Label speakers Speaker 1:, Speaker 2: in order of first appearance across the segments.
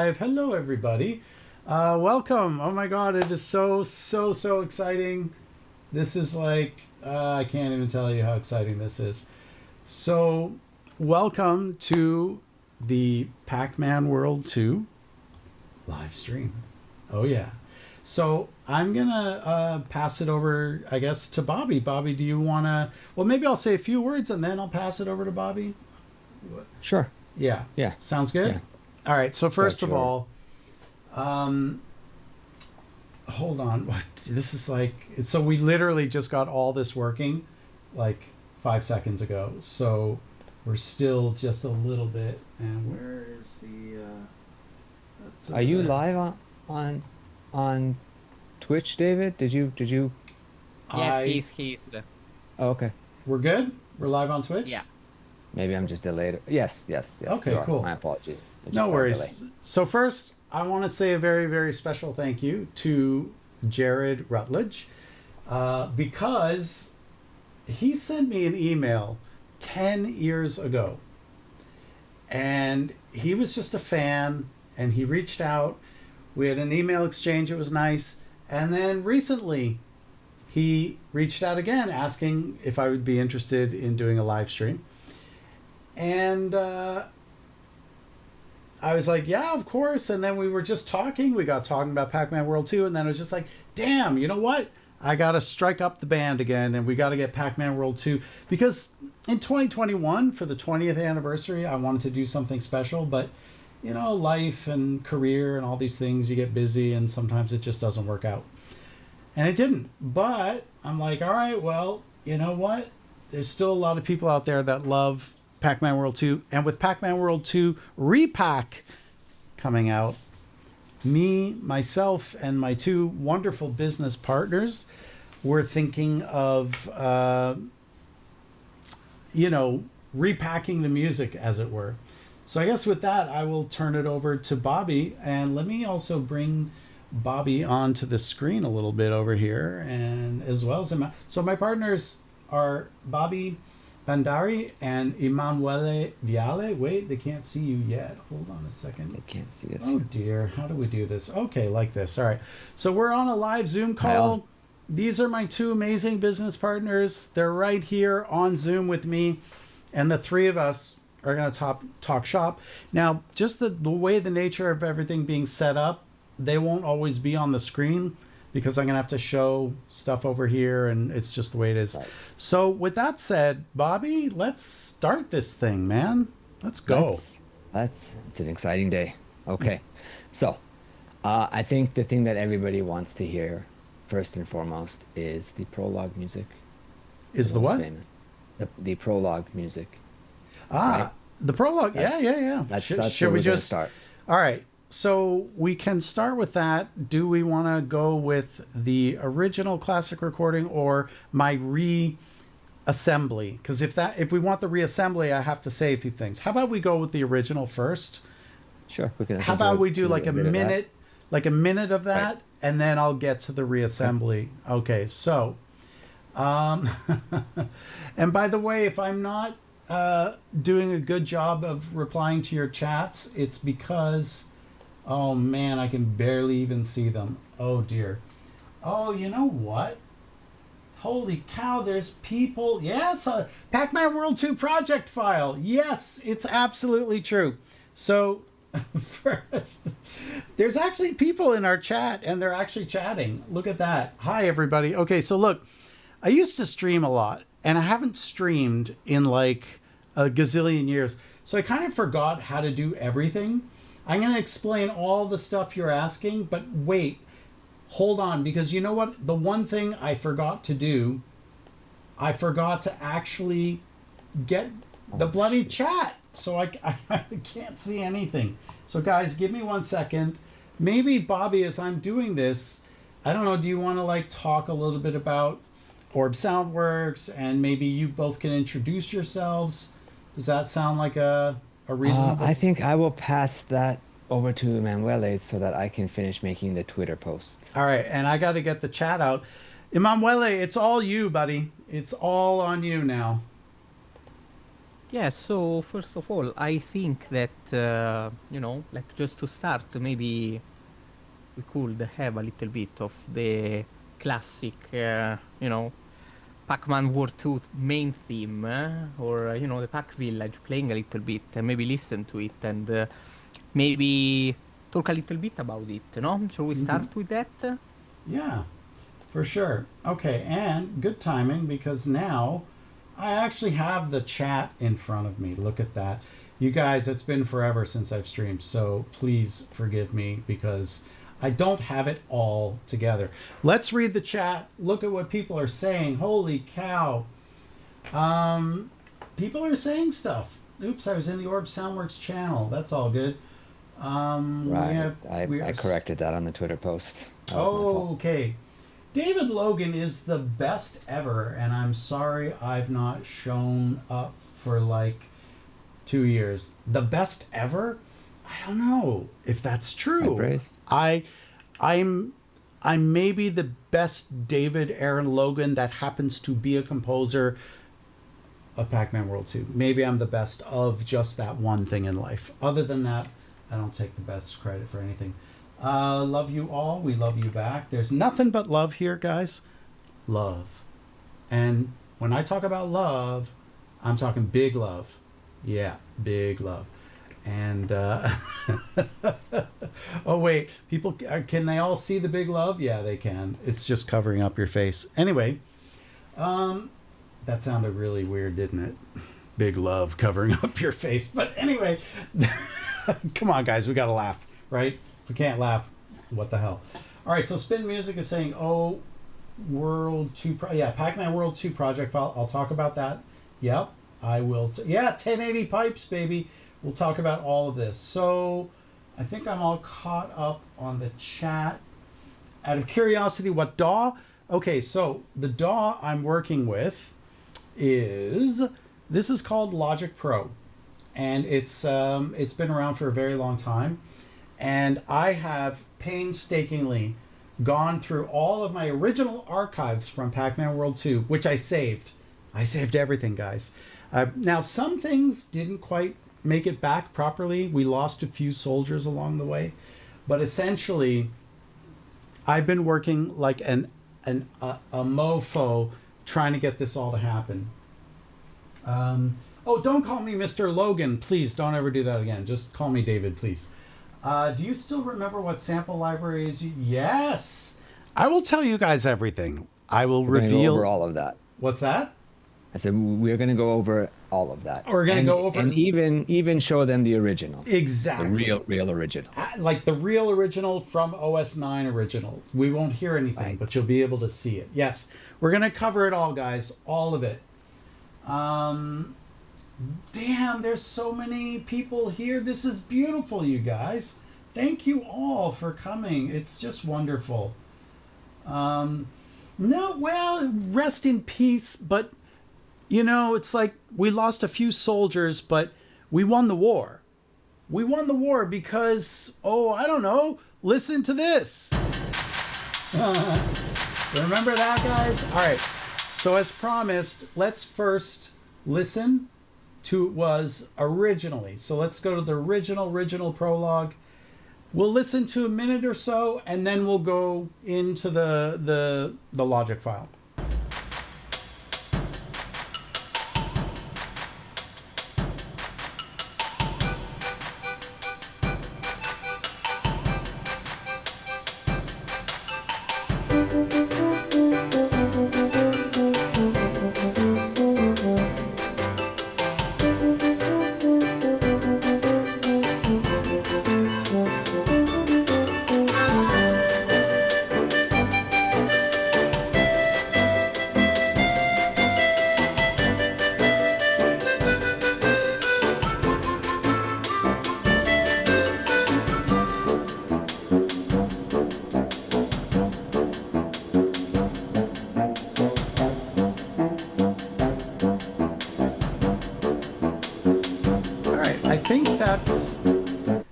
Speaker 1: live. Hello, everybody. Welcome. Oh my God, it is so exciting. This is like, I can't even tell you how exciting this is. So, welcome to the Pac-Man World 2 live stream. Oh, yeah. So, I'm going to pass it over, I guess, to Bobby. Bobby, do you want to... Well, maybe I'll say a few words and then I'll pass it over to Bobby.
Speaker 2: Sure.
Speaker 1: Yeah.
Speaker 2: Yeah.
Speaker 1: Sounds good?
Speaker 2: Yeah.
Speaker 1: All right. So, first of
Speaker 2: your...
Speaker 1: all, hold on. This is like... So, we literally just got all this working like 5 seconds ago. So, we're still just a little bit... And where is the...
Speaker 2: Are you live on Twitch, David? Did you?
Speaker 3: Yes, he's the...
Speaker 2: Oh, okay.
Speaker 1: We're good? We're live on Twitch?
Speaker 3: Yeah.
Speaker 2: Maybe I'm just delayed. Yes.
Speaker 1: Okay, cool.
Speaker 2: My apologies.
Speaker 1: No worries. So first, I want to say a very special thank you to Jared Rutledge because he sent me an email 10 years ago. And he was just a fan, and he reached out. We had an email exchange. It was nice. And then recently, he reached out again asking if I would be interested in doing a live stream. And I was like, yeah, of course. And then we were just talking. We got talking about Pac-Man World 2. And then it was just like, damn, you know what? I got to strike up the band again. And we got to get Pac-Man World 2. Because in 2021, for the 20th anniversary, I wanted to do something special. But, you know, life and career and all these things, you get busy. And sometimes it just doesn't work out. And it didn't. But I'm like, all right, well, you know what? There's still a lot of people out there that love Pac-Man World 2, and with Pac-Man World 2 Repack coming out, me, myself, and my two wonderful business partners were thinking of, repacking the music, as it were. So I guess with that, I will turn it over to Bobby, and let me also bring Bobby onto the screen a little bit over here, and as well as so my partners are Bobby Bandari and Emanuele Viale. Wait, they can't see you yet. Hold on a second.
Speaker 2: They can't see us.
Speaker 1: Oh dear, how do we do this? Okay, like this. All right. So we're on a live Zoom call. These are my two amazing business partners. They're right here on Zoom with me. And the three of us are going to talk shop. Now, just the way the nature of everything being set up, they won't always be on the screen, because I'm going to have to show stuff over here, and it's just the way it is. Right. So with that said, Bobby, let's start this thing, man. Let's go.
Speaker 2: It's an exciting day. Okay. So I think the thing that everybody wants to hear, first and foremost, is the prologue music.
Speaker 1: Is the what?
Speaker 2: Famous. The prologue music.
Speaker 1: Right? The prologue. Yeah.
Speaker 2: Should we just start?
Speaker 1: All right. So we can start with that. Do we want to go with the original classic recording or my reassembly? Because if we want the reassembly, I have to say a few things. How about we go with the original first?
Speaker 2: Sure. We can.
Speaker 1: How about we do like a minute of that, right, and then I'll get to the reassembly. Okay. So, and by the way, if I'm not doing a good job of replying to your chats, it's because... Oh man, I can barely even see them. Oh dear. Oh, you know what? Holy cow, there's people. Yes, Pac-Man World 2 project file. Yes, it's absolutely true. So, first, there's actually people in our chat, and they're actually chatting. Look at that. Hi, everybody. Okay, so look, I used to stream a lot, and I haven't streamed in like a gazillion years. So I kind of forgot how to do everything. I'm going to explain all the stuff you're asking, but wait, hold on, because you know what? The one thing I forgot to do, I forgot to actually get the bloody chat. So I can't see anything. So guys, give me 1 second. Maybe, Bobby, as I'm doing this, I don't know, do you want to like talk a little bit about Orb Soundworks, and maybe you both can introduce yourselves? Does that sound like a reasonable...
Speaker 2: I think I will pass that over to Emanuele so that I can finish making the Twitter post.
Speaker 1: All right, and I got to get the chat out. Emanuele, it's all you, buddy. It's all on you now.
Speaker 3: Yeah, so first of all, I think that, like just to start, maybe we could have a little bit of the classic, Pac-Man World 2 main theme, or, the Pac Village playing a little bit, and maybe listen to it, and maybe talk a little bit about it, no? Shall we start with that?
Speaker 1: Yeah, for sure. Okay, and good timing because now I actually have the chat in front of me. Look at that. You guys, it's been forever since I've streamed, so please forgive me because I don't have it all together. Let's read the chat. Look at what people are saying. Holy cow. People are saying stuff. Oops, I was in the Orb Soundworks channel. That's all good.
Speaker 2: Right. I corrected that on the Twitter post. That was my fault.
Speaker 1: Okay. David Logan is the best ever, and I'm sorry I've not shown up for like 2 years. The best ever? I don't know if that's true.
Speaker 2: High praise.
Speaker 1: I'm maybe the best David Aaron Logan that happens to be a composer of Pac-Man World 2. Maybe I'm the best of just that one thing in life. Other than that, I don't take the best credit for anything. Love you all. We love you back. There's nothing but love here, guys. Love. And when I talk about love, I'm talking big love. Yeah, big love. And oh wait, people, can they all see the big love? Yeah, they can. It's just covering up your face. Anyway, that sounded really weird, didn't it? Big love covering up your face. But anyway, come on, guys, we gotta laugh, right? If we can't laugh, what the hell? All right, so Spin Music is saying, oh, World 2, yeah, Pac-Man World 2 project file. I'll talk about that. Yep, I will. Yeah, 1080 pipes, baby. We'll talk about all of this. So I think I'm all caught up on the chat. Out of curiosity, what DAW? Okay, so the DAW I'm working with this is called Logic Pro. And it's been around for a very long time. And I have painstakingly gone through all of my original archives from Pac-Man World 2, which I saved. I saved everything, guys. Now, some things didn't quite make it back properly. We lost a few soldiers along the way. But essentially, I've been working like a mofo trying to get this all to happen. Oh, don't call me Mr. Logan. Please, don't ever do that again. Just call me David, please. Do you still remember what sample libraries you... Yes! I will tell you guys everything. I will
Speaker 2: We're gonna
Speaker 1: reveal...
Speaker 2: go over all of that.
Speaker 1: What's that?
Speaker 2: I said we're going to go over all of that.
Speaker 1: We're going to go over...
Speaker 2: And even show them the originals.
Speaker 1: Exactly.
Speaker 2: The real originals.
Speaker 1: Like the real original from OS9 original. We won't hear anything,
Speaker 2: Right.
Speaker 1: but you'll be able to see it. Yes. We're going to cover it all, guys. All of it. Damn, there's so many people here. This is beautiful, you guys. Thank you all for coming. It's just wonderful. No, well, rest in peace, but... You know, it's like we lost a few soldiers, but we won the war. We won the war because, oh, I don't know, listen to this. Remember that, guys? All right. So as promised, let's first listen to what was originally. So let's go to the original prologue. We'll listen to a minute or so, and then we'll go into the logic file.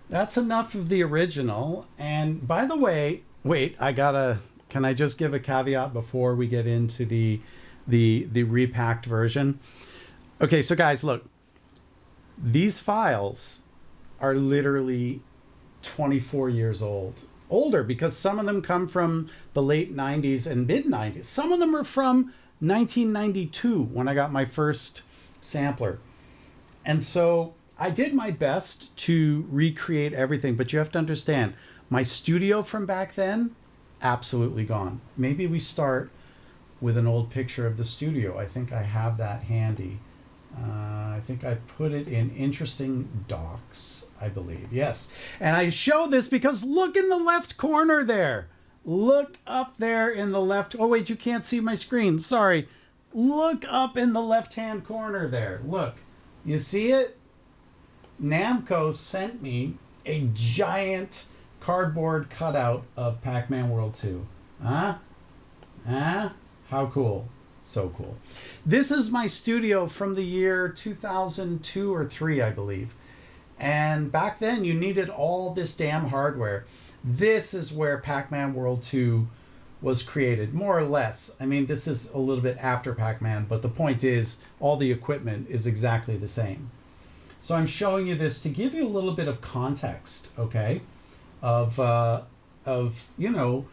Speaker 1: That's enough of the original. And by the way, wait, can I just give a caveat before we get into the repacked version? Okay, so guys, look, These files are literally 24 years old. Older, because some of them come from the late 90s and mid 90s. Some of them are from 1992 when I got my first sampler. And so I did my best to recreate everything, but you have to understand, my studio from back then, absolutely gone. Maybe we start with an old picture of the studio. I think I have that handy. I think I put it in interesting docs, I believe. Yes. And I show this because look in the left corner there. Look up there in the left. Oh, wait, you can't see my screen. Sorry. Look up in the left-hand corner there. Look. You see it? Namco sent me a giant cardboard cutout of Pac-Man World 2. Huh? Huh? How cool. So cool. This is my studio from the year 2002 or 3, I believe. And back then you needed all this damn hardware. This is where Pac-Man World 2 was created, more or less. I mean, this is a little bit after Pac-Man, but the point is all the equipment is exactly the same. So I'm showing you this to give you a little bit of context, okay? Of you know,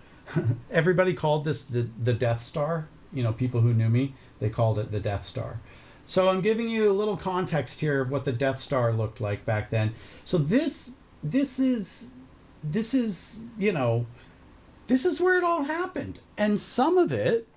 Speaker 1: everybody called this the Death Star. You know, people who knew me, they called it the Death Star. So I'm giving you a little context here of what the Death Star looked like back then. So this is, you know, this is where it all happened. And some of it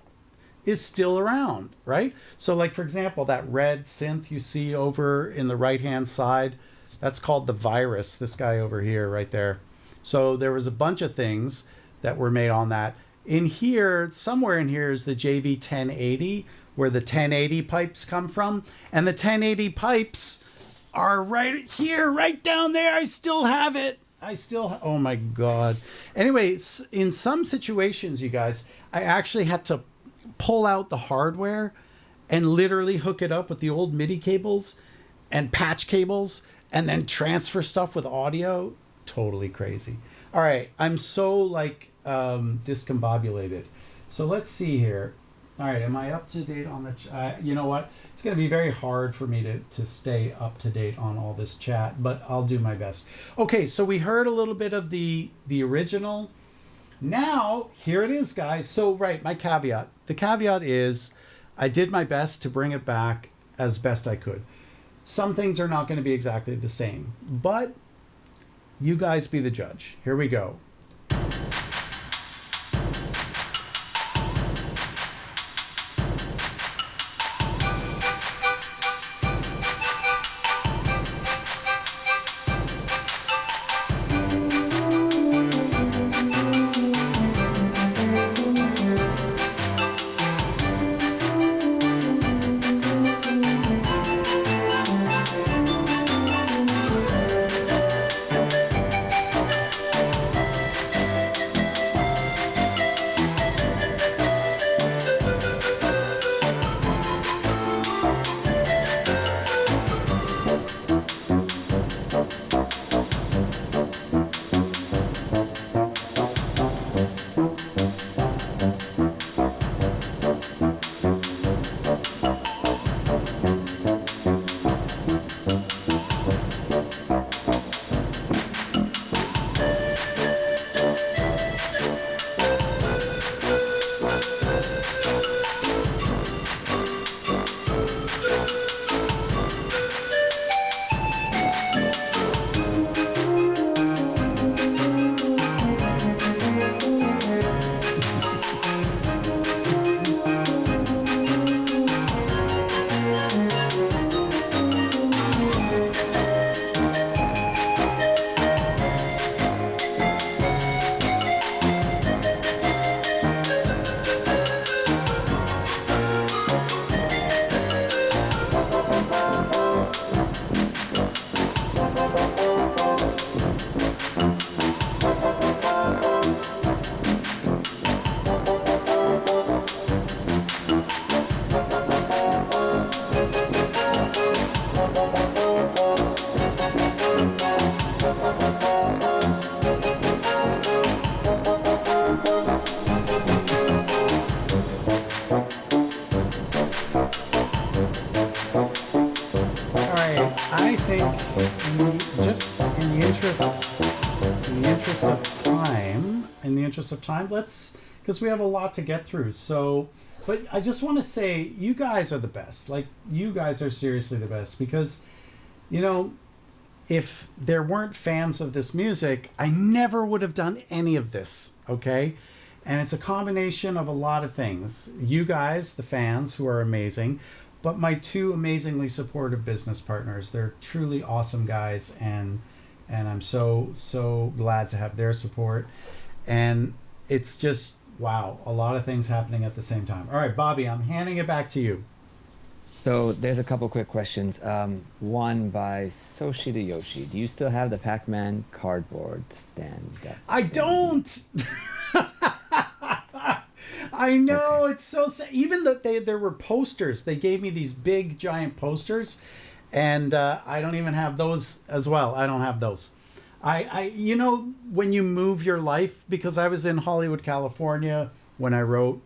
Speaker 1: is still around, right? So like, for example, that red synth you see over in the right-hand side, that's called the Virus, this guy over here, right there. So there was a bunch of things that were made on that. In here, somewhere in here is the JV 1080, where the 1080 pipes come from. And the 1080 pipes are right here, right down there. I still have it. Oh my God. Anyway, in some situations, you guys, I actually had to pull out the hardware and literally hook it up with the old MIDI cables and patch cables and then transfer stuff with audio. Totally crazy. All right. I'm so like discombobulated. So let's see here. All right, am I up to date on the you know what? It's going to be very hard for me to stay up to date on all this chat, but I'll do my best. Okay, so we heard a little bit of the original. Now, here it is, guys. So, right, my caveat. The caveat is I did my best to bring it back as best I could. Some things are not going to be exactly the same, but you guys be the judge. Here we go. I think just in the interest of time, let's, because we have a lot to get through. So, but I just want to say, you guys are the best. Like, you guys are seriously the best because, you know, if there weren't fans of this music, I never would have done any of this, okay? And it's a combination of a lot of things. You guys, the fans, who are amazing, but my two amazingly supportive business partners. They're truly awesome guys, and I'm so glad to have their support. And it's just, wow, a lot of things happening at the same time. All right, Bobby, I'm handing it back to you.
Speaker 2: So there's a couple quick questions. One by Soshida Yoshi. Do you still have the Pac-Man cardboard stand?
Speaker 1: I don't. I know, okay. It's so sad. Even though there were posters, they gave me these big giant posters, and I don't even have those as well. I don't have those. I you know, when you move your life, because I was in Hollywood, California when I wrote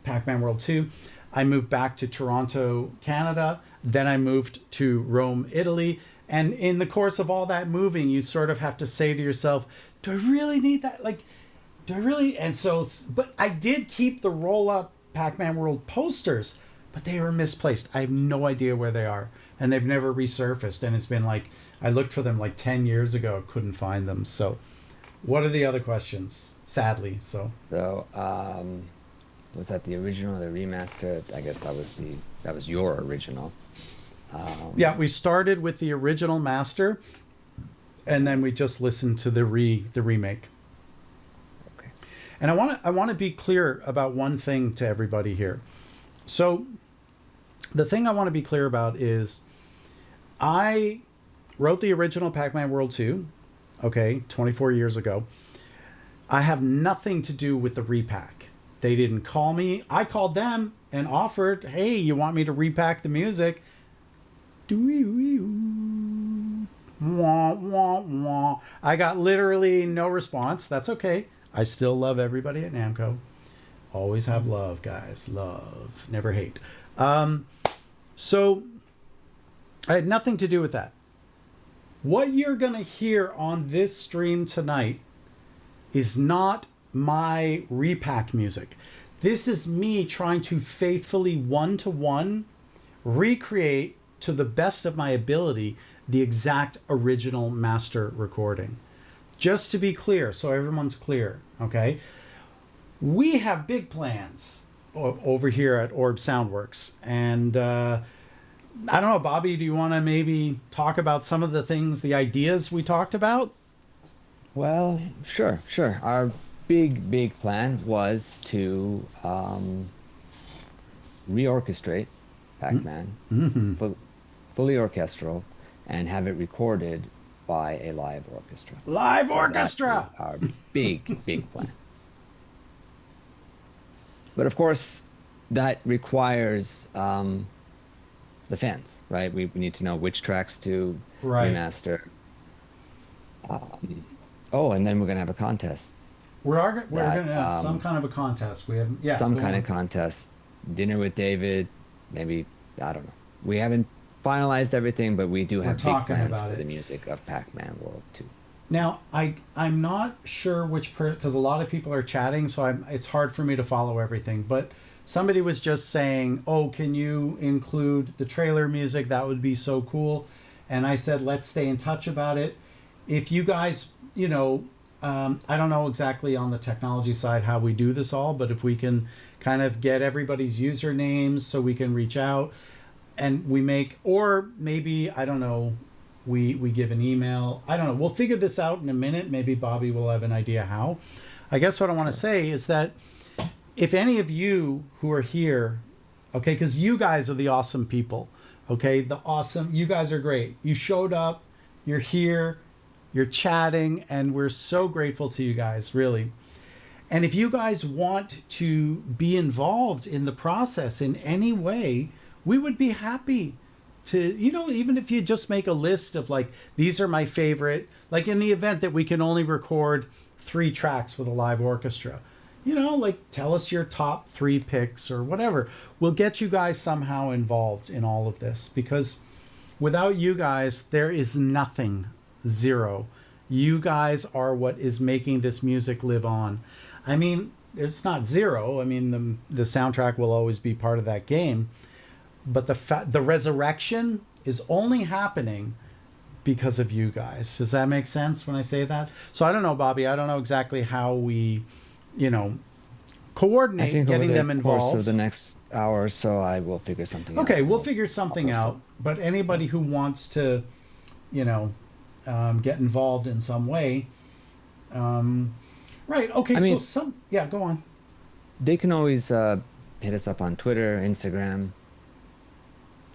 Speaker 1: Pac-Man World 2. I moved back to Toronto, Canada. Then I moved to Rome, Italy. And in the course of all that moving, you sort of have to say to yourself, do I really need that? Like, do I really? And so, but I did keep the roll-up Pac-Man World posters, but they were misplaced. I have no idea where they are. And they've never resurfaced. And it's been like, I looked for them like 10 years ago, couldn't find them. So what are the other questions? Sadly, so.
Speaker 2: Was that the original or the remaster? I guess that was your original.
Speaker 1: Yeah, we started with the original master, and then we just listened to the remake.
Speaker 2: Okay.
Speaker 1: And I want to be clear about one thing to everybody here. So the thing I want to be clear about is I wrote the original Pac-Man World 2, okay, 24 years ago. I have nothing to do with the repack. They didn't call me. I called them and offered, hey, you want me to repack the music? Wah, wah, wah. I got literally no response. That's okay. I still love everybody at Namco. Always have love, guys. Love. Never hate. So I had nothing to do with that. What you're going to hear on this stream tonight is not my repack music. This is me trying to faithfully one-to-one recreate to the best of my ability the exact original master recording. Just to be clear, so everyone's clear, okay? We have big plans over here at Orb Soundworks, and I don't know, Bobby, do you want to maybe talk about some of the things, the ideas we talked about?
Speaker 2: Well, sure. Our big plan was to reorchestrate Pac-Man, fully orchestral, and have it recorded by a live orchestra.
Speaker 1: Live orchestra!
Speaker 2: Our big plan. But of course, that requires the fans, right? We need to know which tracks to remaster. And then we're going to have a contest.
Speaker 1: We're going to have some kind of a contest. We have
Speaker 2: some kind of contest. Dinner with David, maybe, I don't know. We haven't finalized everything, but we do have big plans for the music of Pac-Man World 2.
Speaker 1: Now, I'm not sure which person, because a lot of people are chatting, so it's hard for me to follow everything. But somebody was just saying, oh, can you include the trailer music? That would be so cool. And I said, let's stay in touch about it. If you guys, you know, I don't know exactly on the technology side how we do this all, but if we can kind of get everybody's usernames so we can reach out and we make, or maybe, I don't know, we give an email. I don't know. We'll figure this out in a minute. Maybe Bobby will have an idea how. I guess what I want to say is that if any of you who are here, okay, because you guys are the awesome people, okay, you guys are great. You showed up, you're here, you're chatting, and we're so grateful to you guys, really. And if you guys want to be involved in the process in any way, we would be happy to, you know, even if you just make a list of like, these are my favorite, like in the event that we can only record 3 tracks with a live orchestra, you know, like tell us your top 3 picks or whatever. We'll get you guys somehow involved in all of this because Without you guys, there is nothing. Zero. You guys are what is making this music live on. I mean, it's not zero. I mean, the soundtrack will always be part of that game, but the resurrection is only happening because of you guys. Does that make sense when I say that? So I don't know, Bobby. I don't know exactly how we, you know, coordinate
Speaker 2: I think
Speaker 1: getting
Speaker 2: over
Speaker 1: them
Speaker 2: the
Speaker 1: involved.
Speaker 2: course of the next hour or so, I will figure something out.
Speaker 1: Okay, we'll
Speaker 2: and
Speaker 1: figure something
Speaker 2: I'll post
Speaker 1: out. But anybody who wants to, you know, get involved in some way, right? Okay,
Speaker 2: I mean,
Speaker 1: yeah, go on.
Speaker 2: They can always hit us up on Twitter, Instagram.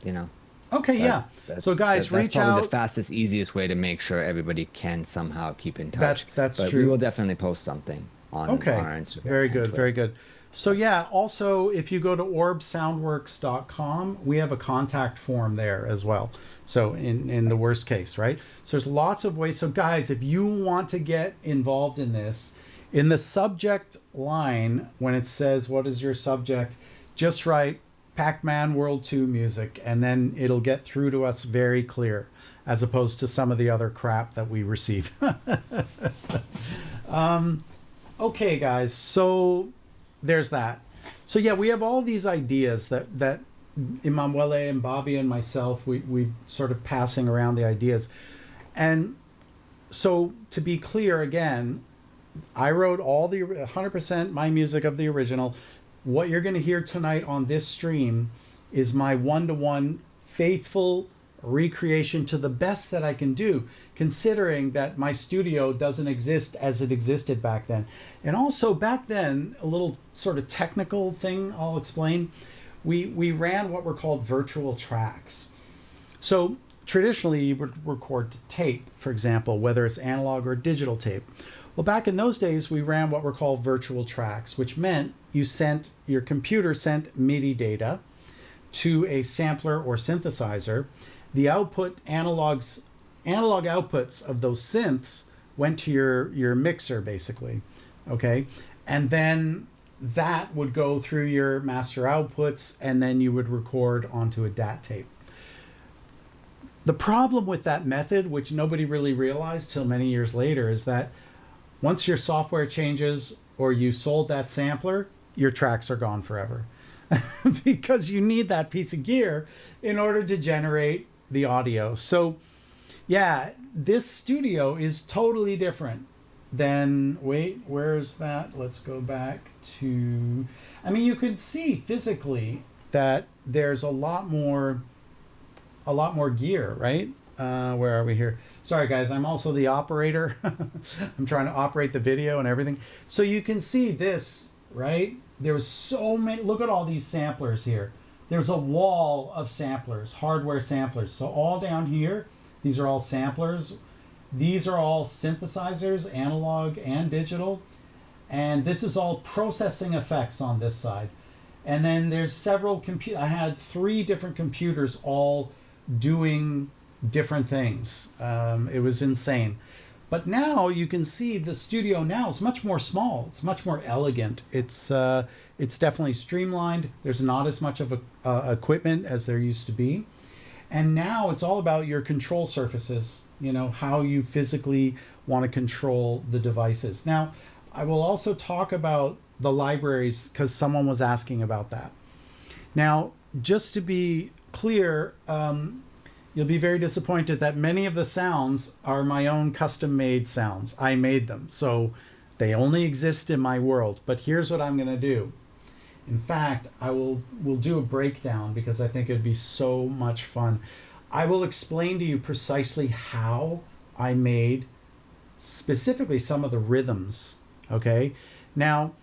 Speaker 2: You know.
Speaker 1: Okay, yeah. So guys,
Speaker 2: that's
Speaker 1: reach
Speaker 2: probably
Speaker 1: out.
Speaker 2: the fastest, easiest way to make sure everybody can somehow keep in touch.
Speaker 1: That's
Speaker 2: but
Speaker 1: true.
Speaker 2: We will definitely post something on our Instagram.
Speaker 1: Very
Speaker 2: and
Speaker 1: good,
Speaker 2: Twitter.
Speaker 1: very good. So yeah, also if you go to orbsoundworks.com, we have a contact form there as well. So in the worst case, right? So there's lots of ways. So guys, if you want to get involved in this, in the subject line, when it says what is your subject, just write Pac-Man World 2 music, and then it'll get through to us very clear, as opposed to some of the other crap that we receive. Okay, guys, so there's that. So yeah, we have all these ideas that Emanuele and Bobby and myself, we sort of passing around the ideas. And so to be clear again, I wrote all the 100% my music of the original. What you're going to hear tonight on this stream is my one-to-one faithful recreation to the best that I can do, considering that my studio doesn't exist as it existed back then. And also back then, a little sort of technical thing I'll explain. We ran what were called virtual tracks. So traditionally you would record to tape, for example, whether it's analog or digital tape. Well, back in those days, we ran what were called virtual tracks, which meant your computer sent MIDI data to a sampler or synthesizer. The analog outputs of those synths went to your mixer, basically, okay? And then that would go through your master outputs, and then you would record onto a DAT tape. The problem with that method, which nobody really realized till many years later, is that once your software changes or you sold that sampler, your tracks are gone forever. Because you need that piece of gear in order to generate the audio. So yeah, this studio is totally different than, wait, where's that? Let's go back to, I mean, you could see physically that there's a lot more gear, right? Where are we here? Sorry guys, I'm also the operator. I'm trying to operate the video and everything. So you can see this, right? There's so many, look at all these samplers here. There's a wall of samplers, hardware samplers. So all down here, these are all samplers. These are all synthesizers, analog and digital. And this is all processing effects on this side. And then there's several I had 3 different computers all doing different things. It was insane. But now you can see the studio now is much more small. It's much more elegant. It's definitely streamlined. There's not as much of equipment as there used to be. And now it's all about your control surfaces, you know, how you physically want to control the devices. Now, I will also talk about the libraries because someone was asking about that. Now, just to be clear, you'll be very disappointed that many of the sounds are my own custom-made sounds. I made them, so they only exist in my world. But here's what I'm going to do. In fact, we'll do a breakdown because I think it'd be so much fun. I will explain to you precisely how I made specifically some of the rhythms, okay? Now,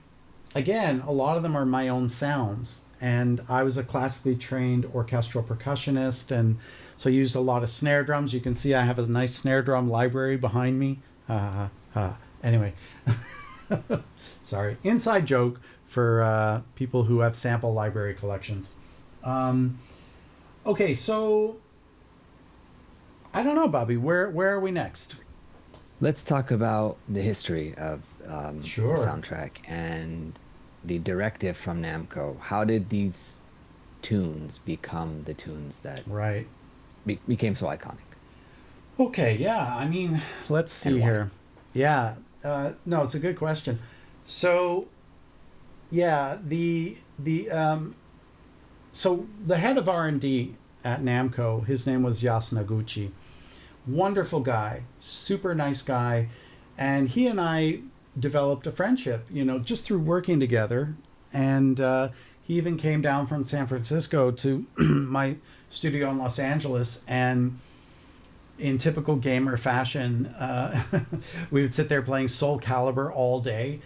Speaker 1: again, a lot of them are my own sounds, and I was a classically trained orchestral percussionist, and so I used a lot of snare drums. You can see I have a nice snare drum library behind me. Anyway, sorry, inside joke for people who have sample library collections. Okay, so I don't know, Bobby, where are we next?
Speaker 2: Let's talk about the history of
Speaker 1: Sure.
Speaker 2: the soundtrack and the directive from Namco. How did these tunes become the tunes that
Speaker 1: Right.
Speaker 2: became so iconic.
Speaker 1: Okay, yeah. I mean, let's see
Speaker 2: And why?
Speaker 1: here. Yeah. No, it's a good question. So, yeah, so the head of R&D at Namco, his name was Yasunaguchi. Wonderful guy, super nice guy, and he and I developed a friendship, just through working together. And he even came down from San Francisco to my studio in Los Angeles, and in typical gamer fashion, we would sit there playing Soul Calibur all day.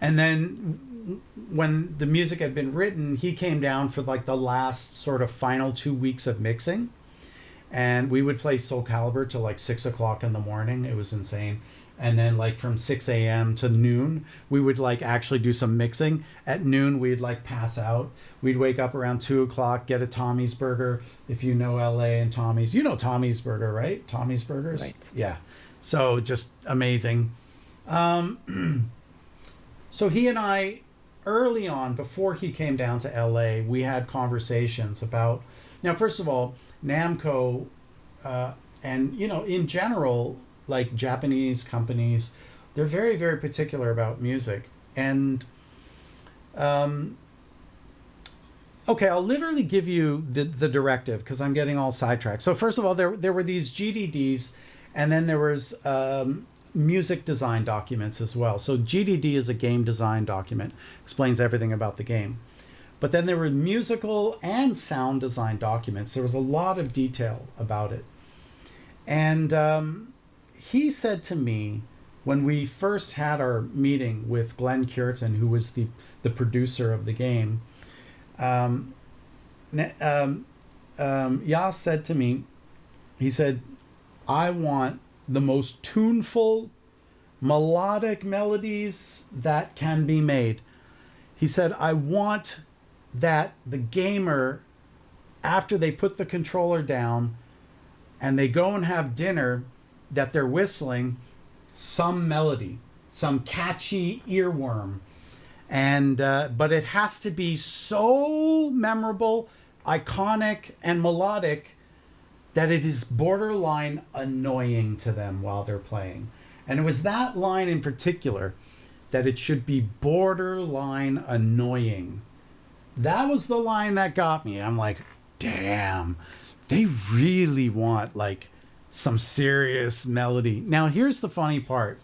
Speaker 1: And then when the music had been written, he came down for like the last sort of final 2 weeks of mixing. And we would play Soul Calibur till like 6 o'clock in the morning. It was insane. And then like from 6 a.m. to noon, we would like actually do some mixing. At noon, we'd like pass out. We'd wake up around 2 o'clock, get a Tommy's Burger. If you know LA and Tommy's, you know Tommy's Burger, right? Tommy's Burgers?
Speaker 2: Right.
Speaker 1: Yeah. So just amazing. So he and I, early on, before he came down to LA, we had conversations about, now, first of all, Namco, and, in general, like Japanese companies, they're very, very particular about music. And, okay, I'll literally give you the directive because I'm getting all sidetracked. So first of all, there were these GDDs, and then there was music design documents as well. So GDD is a game design document, explains everything about the game. But then there were musical and sound design documents. There was a lot of detail about it. And he said to me, when we first had our meeting with Glenn Curtin, who was the producer of the game, Yas said to me, he said, I want the most tuneful, melodic melodies that can be made. He said, I want that the gamer, after they put the controller down and they go and have dinner, that they're whistling some melody, some catchy earworm. And but it has to be so memorable, iconic, and melodic that it is borderline annoying to them while they're playing. And it was that line in particular, that it should be borderline annoying. That was the line that got me. I'm like, damn, they really want like some serious melody. Now, here's the funny part.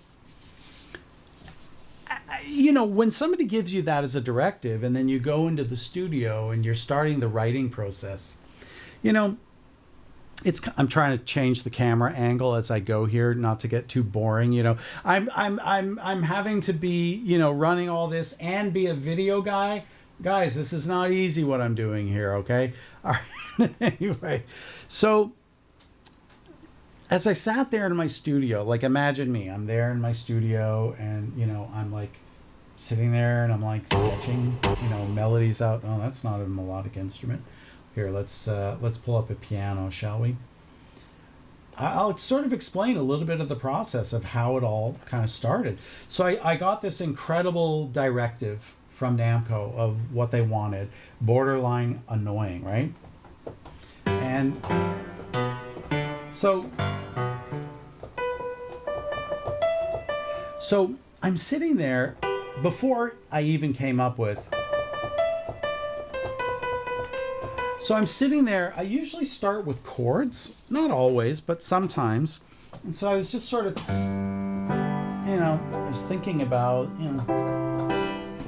Speaker 1: When somebody gives you that as a directive and then you go into the studio and you're starting the writing process, I'm trying to change the camera angle as I go here, not to get too boring. I'm having to be, running all this and be a video guy. Guys, this is not easy what I'm doing here, okay? All right. Anyway, so as I sat there in my studio, like imagine me, I'm there in my studio and, I'm like sitting there and I'm like sketching, melodies out. Oh, that's not a melodic instrument. Here, let's pull up a piano, shall we? I'll sort of explain a little bit of the process of how it all kind of started. So I got this incredible directive from Namco of what they wanted, borderline annoying, right? And so I'm sitting there before I even came up with. So I'm sitting there. I usually start with chords, not always, but sometimes. And so I was just sort of, I was thinking about,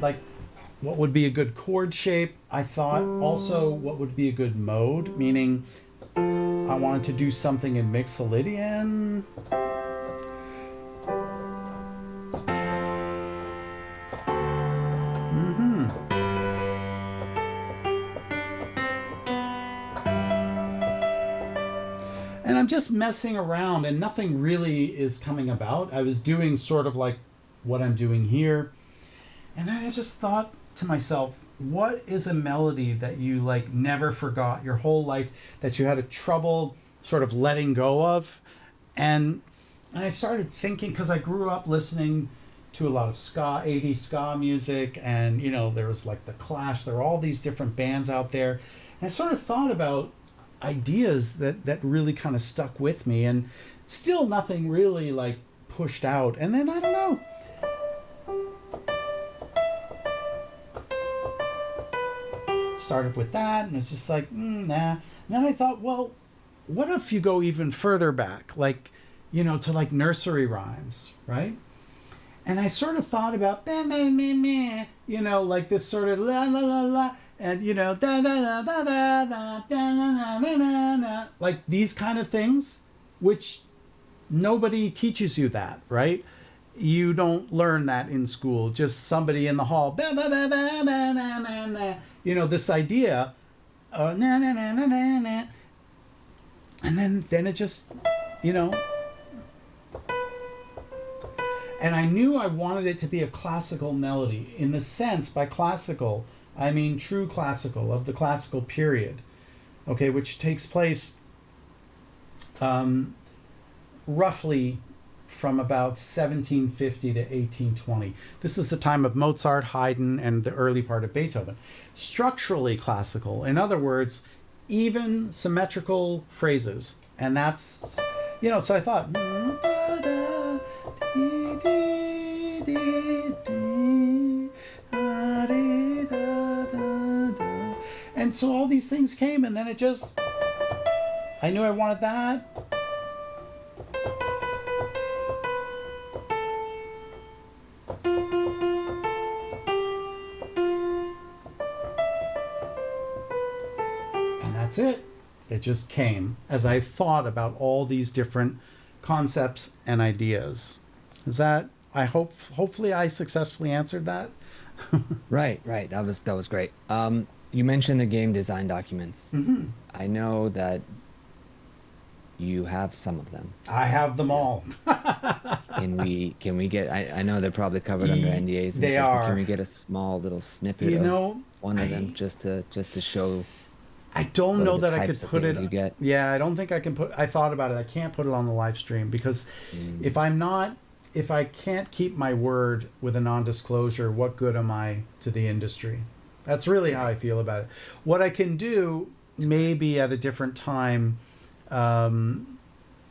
Speaker 1: like what would be a good chord shape. I thought also what would be a good mode, meaning I wanted to do something in Mixolydian. And I'm just messing around and nothing really is coming about. I was doing sort of like what I'm doing here. And then I just thought to myself, what is a melody that you like never forgot your whole life, that you had a trouble sort of letting go of? And I started thinking, because I grew up listening to a lot of ska, 80s ska music, and there was like the Clash, there were all these different bands out there. And I sort of thought about ideas that really kind of stuck with me, and still nothing really like pushed out. And then I don't know. Started with that, and it's just like, nah. And then I thought, well, what if you go even further back, like, to like nursery rhymes, right? And I sort of thought about, like this sort of la la la la, and da da da da da da da da da da, like these kind of things, which nobody teaches you that, right? You don't learn that in school. Just somebody in the hall, this idea, na na na na na na, and then it just, And I knew I wanted it to be a classical melody. In the sense, by classical, I mean true classical, of the classical period, okay, which takes place roughly from about 1750 to 1820. This is the time of Mozart, Haydn, and the early part of Beethoven. Structurally classical, in other words, even symmetrical phrases. And that's, so I thought, and so all these things came, and then it just, I knew I wanted that. And that's it. It just came as I thought about all these different concepts and ideas. Is that, hopefully I successfully answered that.
Speaker 2: Right. That was great. You mentioned the game design documents.
Speaker 1: Mm-hmm.
Speaker 2: I know that you have some of them.
Speaker 1: I have them all.
Speaker 2: Can we get? I know they're probably covered under NDAs. And
Speaker 1: they
Speaker 2: stuff,
Speaker 1: are.
Speaker 2: But can we get a small little snippet of one of them just to show?
Speaker 1: I don't know that I could put it.
Speaker 2: You get?
Speaker 1: Yeah, I don't think I can put. I thought about it. I can't put it on the live stream because if I can't keep my word with a non-disclosure, what good am I to the industry? That's really how I feel about it. What I can do, maybe at a different time,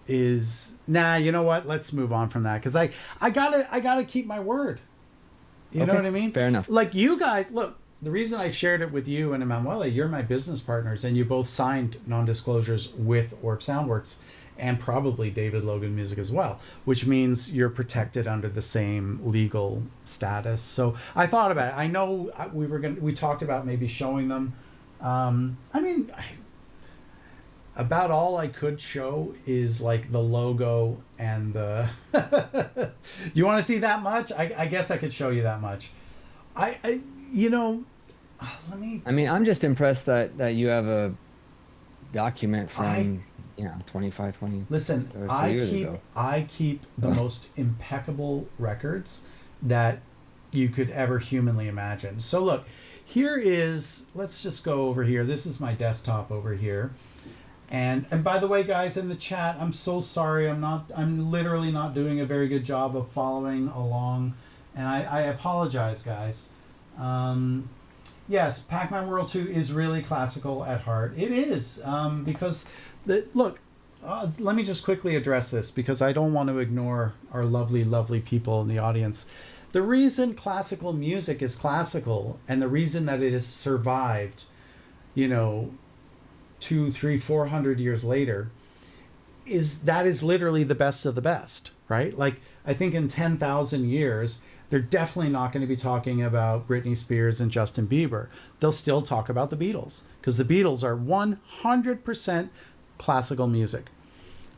Speaker 1: is you know what? Let's move on from that because I gotta keep my word. You know what I mean?
Speaker 2: Fair enough.
Speaker 1: Like you guys, look. The reason I shared it with you and Emanuele, you're my business partners, and you both signed non-disclosures with Orb Soundworks and probably David Logan Music as well, which means you're protected under the same legal status. So I thought about it. I know we talked about maybe showing them. About all I could show is like the logo and the. You want to see that much? I guess I could show you that much. Let me.
Speaker 2: I'm just impressed that you have a document from 25, 20.
Speaker 1: Listen,
Speaker 2: or so years ago.
Speaker 1: I keep the most impeccable records that you could ever humanly imagine. So look, let's just go over here. This is my desktop over here. And by the way, guys, in the chat, I'm so sorry. I'm literally not doing a very good job of following along. And I apologize, guys. Yes, Pac-Man World 2 is really classical at heart. It is, because, let me just quickly address this because I don't want to ignore our lovely, lovely people in the audience. The reason classical music is classical and the reason that it has survived, 200, 300, 400 years later is literally the best of the best, right? Like, I think in 10,000 years, they're definitely not going to be talking about Britney Spears and Justin Bieber. They'll still talk about the Beatles because the Beatles are 100% classical music.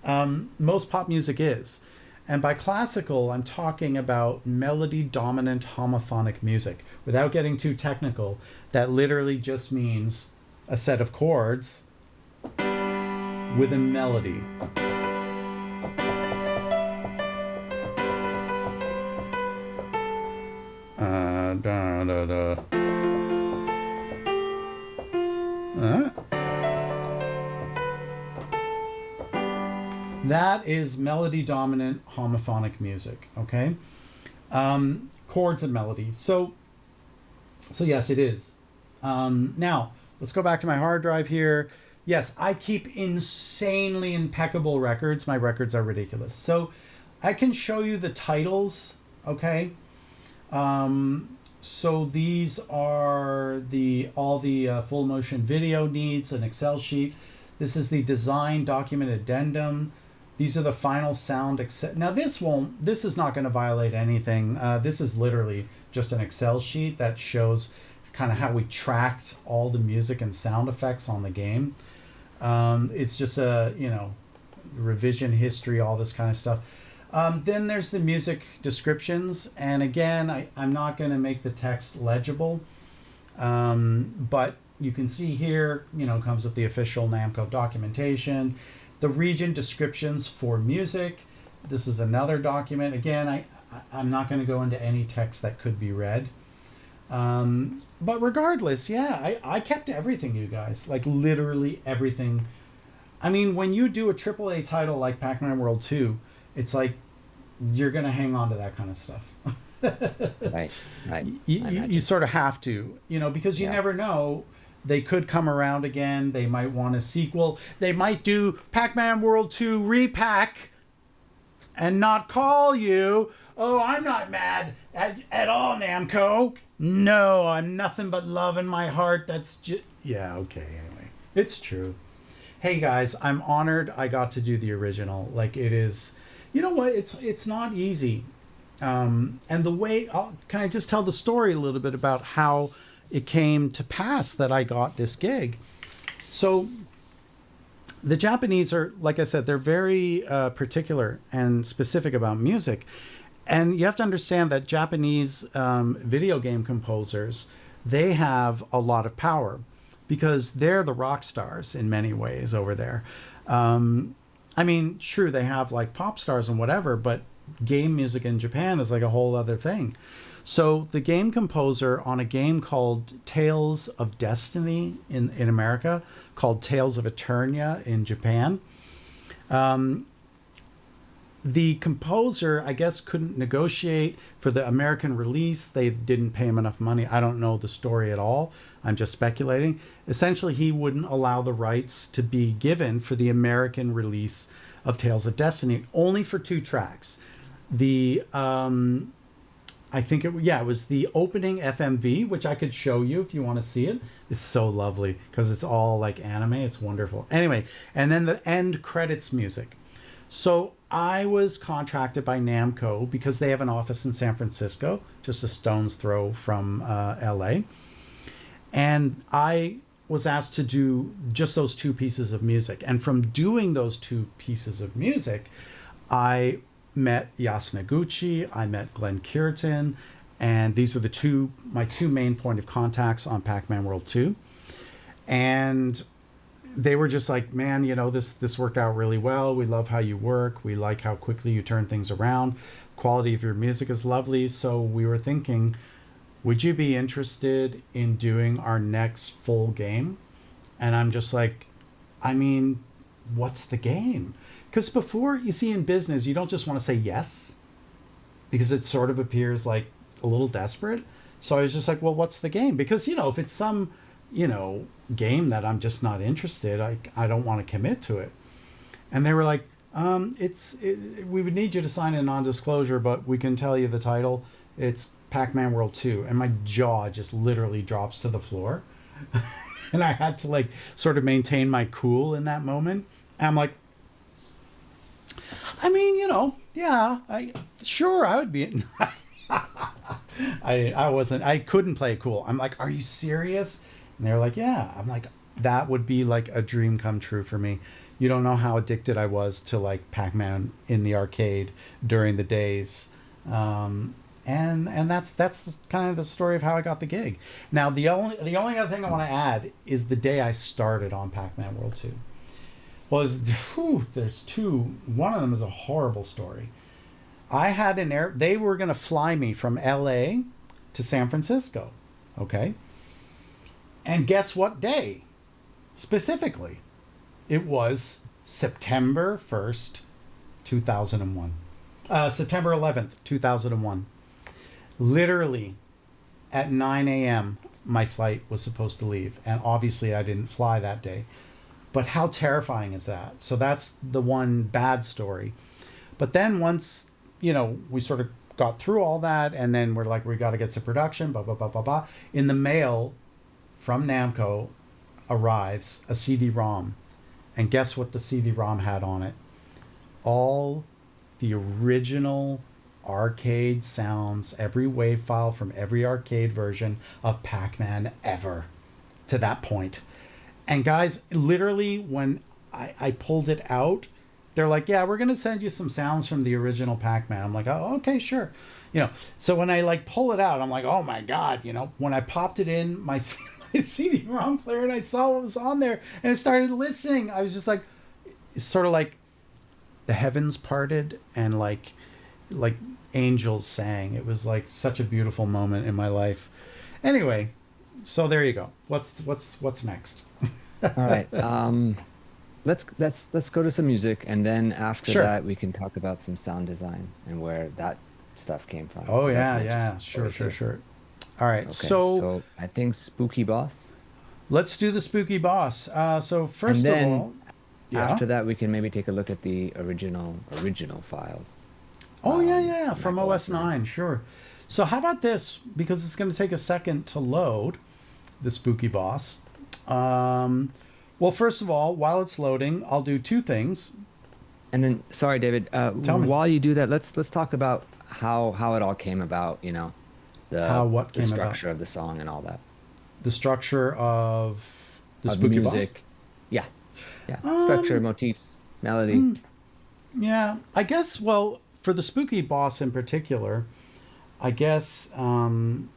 Speaker 1: Most pop music is. And by classical, I'm talking about melody-dominant homophonic music. Without getting too technical, that literally just means a set of chords with a melody. Da, da, da. That is melody dominant homophonic music, okay? Chords and melodies. So yes, it is. Now, let's go back to my hard drive here. yes, I keep insanely impeccable records. My records are ridiculous. So I can show you the titles, okay? So these are all the full motion video needs, an Excel sheet. This is the design document addendum. These are the final sound. Now this is not going to violate anything. This is literally just an Excel sheet that shows kind of how we tracked all the music and sound effects on the game. It's just a, revision history, all this kind of stuff. Then there's the music descriptions. And again, I'm not going to make the text legible. But you can see here, comes with the official Namco documentation. The region descriptions for music. This is another document. Again, I'm not going to go into any text that could be read. But regardless, yeah, I kept everything, you guys. Like literally everything. I mean, when you do a AAA title like Pac-Man World 2, it's like you're going to hang on to that kind of stuff.
Speaker 2: Right.
Speaker 1: You sort of have to, because you never know. They could come around again. They might want a sequel. They might do Pac-Man World 2 repack and not call you. Oh, I'm not mad at all, Namco. No, I'm nothing but love in my heart. That's just... Yeah, okay, anyway. It's true. Hey, guys, I'm honored I got to do the original. Like, it is... You know what? It's not easy. And the way... Can I just tell the story a little bit about how it came to pass that I got this gig? So the Japanese are, like I said, they're very particular and specific about music. And you have to understand that Japanese video game composers, they have a lot of power because they're the rock stars in many ways over there. I mean, sure, they have like pop stars and whatever, but game music in Japan is like a whole other thing. So the game composer on a game called Tales of Destiny in America, called Tales of Eternia in Japan, the composer, I guess, couldn't negotiate for the American release. They didn't pay him enough money. I don't know the story at all. I'm just speculating. Essentially, he wouldn't allow the rights to be given for the American release of Tales of Destiny, only for 2 tracks. The I think it was the opening FMV, which I could show you if you want to see it. It's so lovely because it's all like anime. It's wonderful. Anyway, and then the end credits music. So I was contracted by Namco because they have an office in San Francisco, just a stone's throw from LA. And I was asked to do just those 2 pieces of music. And from doing those 2 pieces of music, I met Yasunaguchi, I met Glenn Curtin, and these were my two main point of contacts on Pac-Man World 2. And they were just like, man, this worked out really well. We love how you work. We like how quickly you turn things around. Quality of your music is lovely. So we were thinking, would you be interested in doing our next full game? And I'm just like, I mean, what's the game? Because before, you see, in business, you don't just want to say yes, because it sort of appears like a little desperate. So I was just like, well, what's the game? Because, if it's some, game that I'm just not interested, I don't want to commit to it. And they were like, we would need you to sign a non-disclosure, but we can tell you the title. It's Pac-Man World 2. And my jaw just literally drops to the floor. And I had to like sort of maintain my cool in that moment. And I'm like, I mean, yeah, I would be. I couldn't play cool. I'm like, are you serious? And they're like, yeah. I'm like, that would be like a dream come true for me. You don't know how addicted I was to like Pac-Man in the arcade during the days. And that's kind of the story of how I got the gig. Now, the only other thing I want to add is the day I started on Pac-Man World 2. Well, there's 2. One of them is a horrible story. I had they were going to fly me from LA to San Francisco. Okay. And guess what day? Specifically, it was September 1st, 2001. September 11th, 2001. Literally at 9 a.m., my flight was supposed to leave. And obviously I didn't fly that day. But how terrifying is that? So that's the one bad story. But then once, we sort of got through all that, and then we're like, we got to get to production, blah, blah, blah, blah, blah. In the mail from Namco arrives a CD-ROM. And guess what the CD-ROM had on it? All the original arcade sounds, every wave file from every arcade version of Pac-Man ever to that point. And guys, literally when I pulled it out, they're like, yeah, we're going to send you some sounds from the original Pac-Man. I'm like, oh, okay, sure. So when I pull it out, I'm like, oh my God, when I popped it in my CD-ROM player and I saw what was on there and I started listening, I was just like, sort of like the heavens parted and like angels sang. It was like such a beautiful moment in my life. Anyway, so there you go. What's next?
Speaker 2: All right. Let's go to some music, and then after
Speaker 1: Sure.
Speaker 2: that we can talk about some sound design and where that stuff came from.
Speaker 1: Oh
Speaker 2: That's
Speaker 1: yeah,
Speaker 2: next.
Speaker 1: sure. All right,
Speaker 2: Okay.
Speaker 1: so
Speaker 2: I think Spooky Boss.
Speaker 1: let's do the spooky boss. So first
Speaker 2: And
Speaker 1: of
Speaker 2: then
Speaker 1: all, yeah.
Speaker 2: After that, we can maybe take a look at the original files.
Speaker 1: Oh yeah, from
Speaker 2: Mac
Speaker 1: OS 9, sure. So how about this? Because it's going to take a second to load the spooky boss. Well, first of all, while it's loading, I'll do two things.
Speaker 2: And then, sorry, David.
Speaker 1: Tell me.
Speaker 2: While you do that, let's talk about how it all came about. The
Speaker 1: Came
Speaker 2: structure of the song and all that.
Speaker 1: The structure of the
Speaker 2: Of
Speaker 1: spooky
Speaker 2: music. Yeah. Structure, motifs, melody.
Speaker 1: Yeah, I guess, well, for the spooky boss in particular, I guess, I'm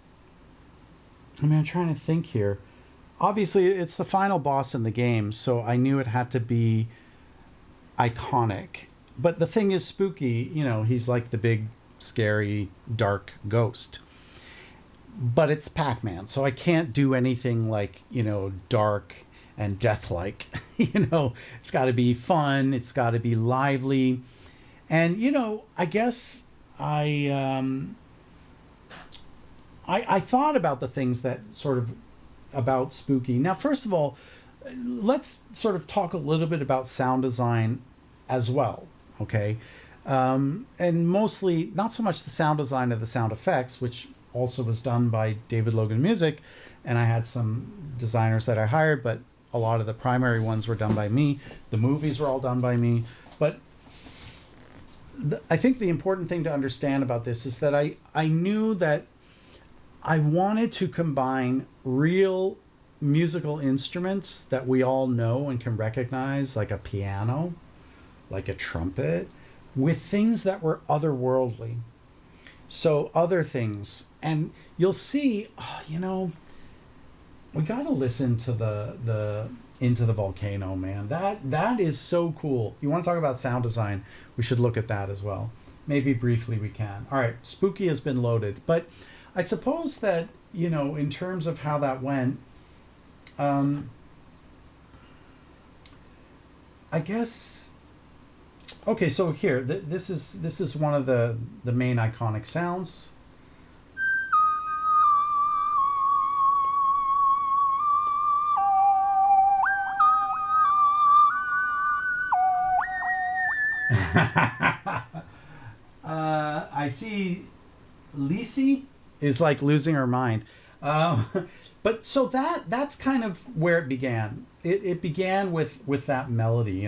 Speaker 1: trying to think here. Obviously, it's the final boss in the game, so I knew it had to be iconic. But the thing is, Spooky, he's like the big, scary, dark ghost. But it's Pac-Man, so I can't do anything like, dark and death-like. It's got to be fun. It's got to be lively. And, I guess I thought about the things that sort of about Spooky. Now, first of all, let's sort of talk a little bit about sound design as well, okay? And mostly, not so much the sound design of the sound effects, which also was done by David Logan Music, and I had some designers that I hired, but a lot of the primary ones were done by me. The movies were all done by me. But I think the important thing to understand about this is that I knew that I wanted to combine real musical instruments that we all know and can recognize, like a piano, like a trumpet, with things that were otherworldly. So other things. And you'll see, we got to listen to the Into the Volcano, man. That is so cool. You want to talk about sound design, we should look at that as well. Maybe briefly we can. All right, Spooky has been loaded. But I suppose that, in terms of how that went, I guess, okay, so here, this is one of the main iconic sounds. I see Lisi is like losing her mind. But so that's kind of where it began. It began with that melody,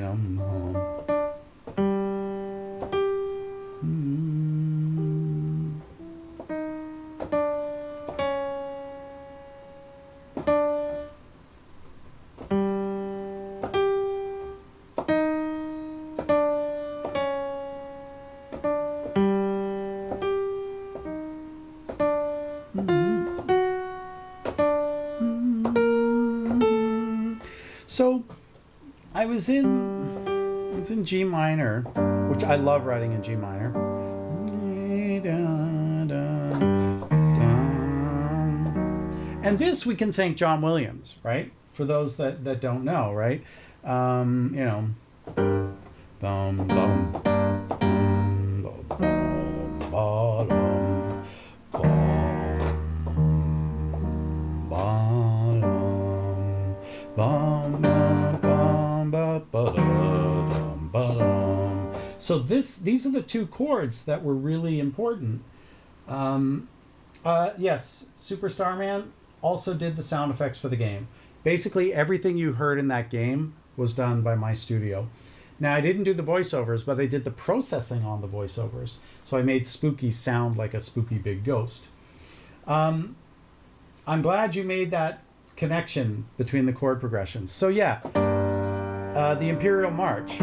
Speaker 1: So it's in G minor, which I love writing in G minor. And this we can thank John Williams, right? For those that don't know, right? Bum, bum, bum, bum, bum, bum, bum, bum, So these are the two chords that were really important. Yes, Superstar Man also did the sound effects for the game. Basically, everything you heard in that game was done by my studio. Now, I didn't do the voiceovers, but I did the processing on the voiceovers. So I made Spooky sound like a spooky big ghost. I'm glad you made that connection between the chord progressions. So yeah, the Imperial March.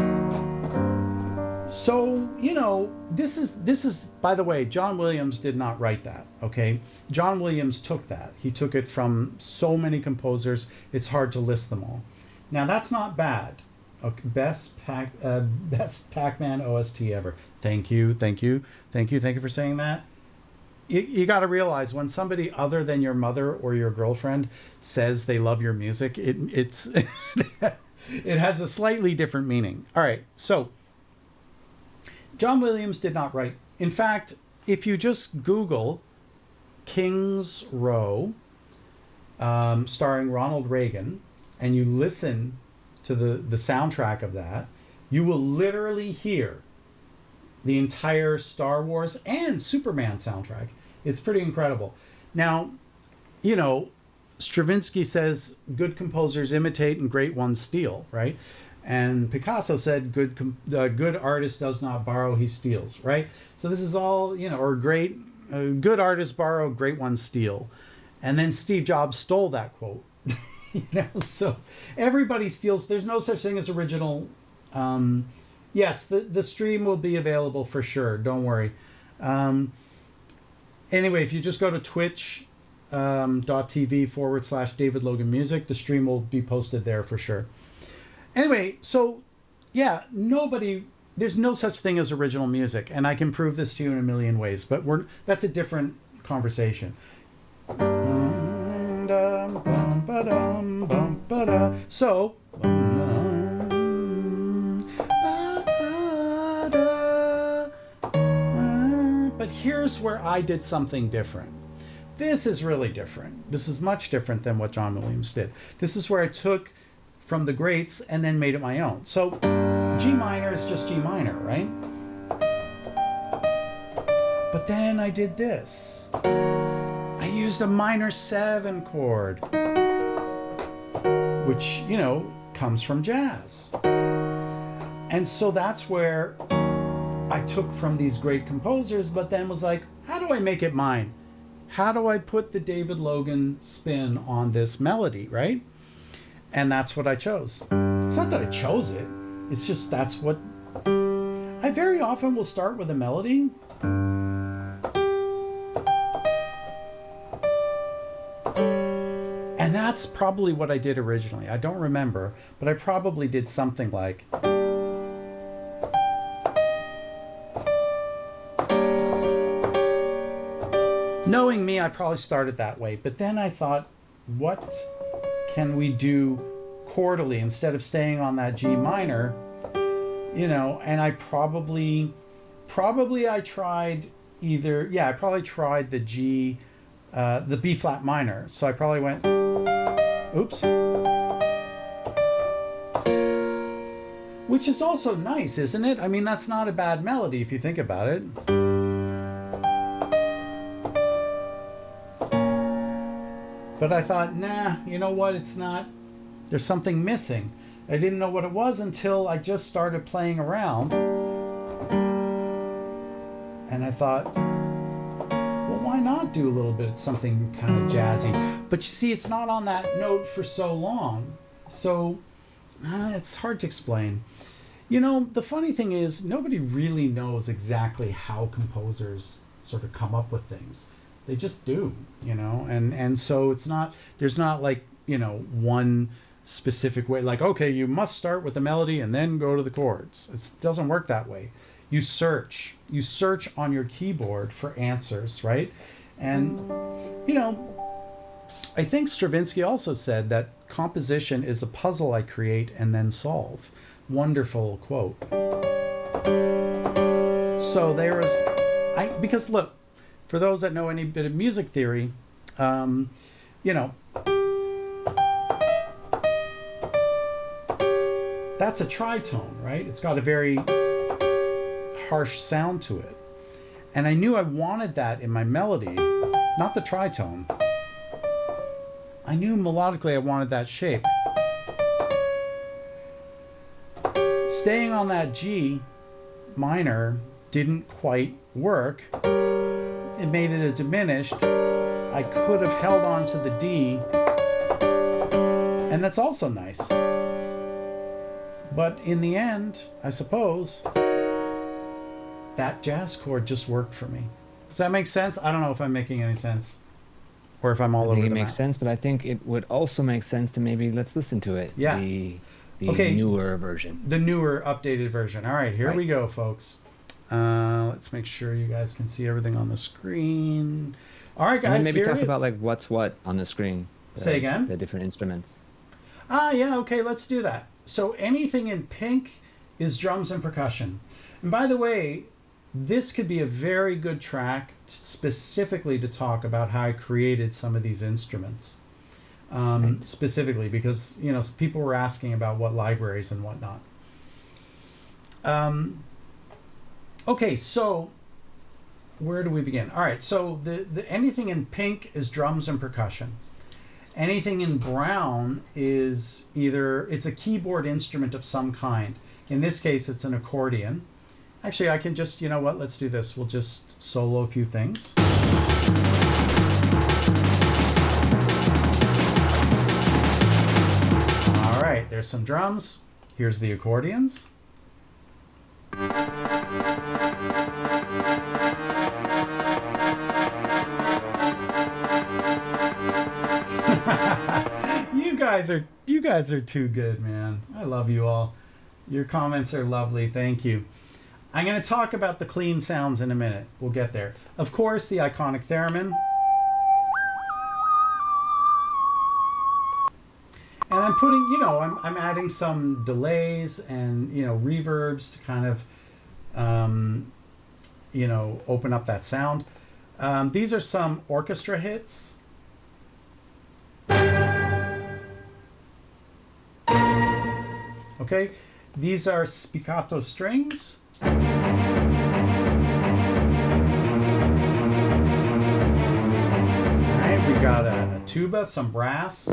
Speaker 1: So, you know, this is, by the way, John Williams did not write that, okay? John Williams took that. He took it from so many composers, it's hard to list them all. Now, that's not bad. Okay, best Pac-Man OST ever. Thank you for saying that. You got to realize when somebody other than your mother or your girlfriend says they love your music, it's it has a slightly different meaning. All right, so John Williams did not write. In fact, if you just Google King's Row, starring Ronald Reagan, and you listen to the soundtrack of that, you will literally hear the entire Star Wars and Superman soundtrack. It's pretty incredible. Now, you know, Stravinsky says good composers imitate and great ones steal, right? And Picasso said good artist does not borrow, he steals, right? So this is all, you know, or good artists borrow, great ones steal. And then Steve Jobs stole that quote. You know, so everybody steals. There's no such thing as original. Yes, the stream will be available for sure. Don't worry. Anyway, if you just go to twitch.tv/David Logan Music, the stream will be posted there for sure. Anyway, so yeah, there's no such thing as original music, and I can prove this to you in a million ways, but that's a different conversation. So, but here's where I did something different. This is really different. This is much different than what John Williams did. This is where I took from the greats and then made it my own. So G minor is just G minor, right? But then I did this. I used a minor 7 chord, which, you know, comes from jazz. And so that's where I took from these great composers, but then was like, how do I make it mine? How do I put the David Logan spin on this melody, right? And that's what I chose. It's not that I chose it. It's just that's what... I very often will start with a melody. And that's probably what I did originally. I don't remember, but I probably did something like... Knowing me, I probably started that way. But then I thought, what can we do chordally instead of staying on that G minor? You know, and I probably I tried either... Yeah, I probably tried the G... the B flat minor. So I probably went... Oops. Which is also nice, isn't it? I mean, that's not a bad melody if you think about it. But I thought, nah, you know what? It's not... There's something missing. I didn't know what it was until I just started playing around. And I thought... why not do a little bit of something kind of jazzy? But you see, it's not on that note for so long. So it's hard to explain. You know, the funny thing is, nobody really knows exactly how composers sort of come up with things. They just do, you know? And so it's not, there's not like, you know, one specific way, like, okay, you must start with the melody and then go to the chords. It doesn't work that way. You search on your keyboard for answers, right? And, you know, I think Stravinsky also said that composition is a puzzle I create and then solve. Wonderful quote. So there was, because look, for those that know any bit of music theory, you know, that's a tritone, right? It's got a very... harsh sound to it. And I knew I wanted that in my melody, not the tritone. I knew melodically I wanted that shape. Staying on that G minor didn't quite work. It made it a diminished. I could have held on to the D, and that's also nice. But in the end, I suppose, that jazz chord just worked for me. Does that make sense? I don't know if I'm making any sense, or if I'm all over the map.
Speaker 2: I think it makes sense, but I think it would also make sense to maybe let's listen to it.
Speaker 1: Yeah.
Speaker 2: The
Speaker 1: Okay.
Speaker 2: newer version.
Speaker 1: The newer, updated version. All right, here we go, folks. Let's make sure you guys can see everything on the screen. All right, guys.
Speaker 2: And then maybe
Speaker 1: here
Speaker 2: talk
Speaker 1: it is.
Speaker 2: about like what's what on the screen.
Speaker 1: Say again?
Speaker 2: The different instruments.
Speaker 1: Yeah, okay, let's do that. So anything in pink is drums and percussion. And by the way, this could be a very good track specifically to talk about how I created some of these instruments. Specifically because, you know, people were asking about what libraries and whatnot. Okay, so where do we begin? All right, so the anything in pink is drums and percussion. Anything in brown is either, it's a keyboard instrument of some kind. In this case, it's an accordion. Actually, I can just, you know what, let's do this. We'll just solo a few things. All right, there's some drums. Here's the accordions. You guys are too good, man. I love you all. Your comments are lovely. Thank you. I'm going to talk about the clean sounds in a minute. We'll get there. Of course, the iconic theremin. And I'm putting, you know, I'm adding some delays and, you know, reverbs to kind of, you know, open up that sound. These are some orchestra hits. Okay, these are spiccato strings. All right, we got a tuba, some brass.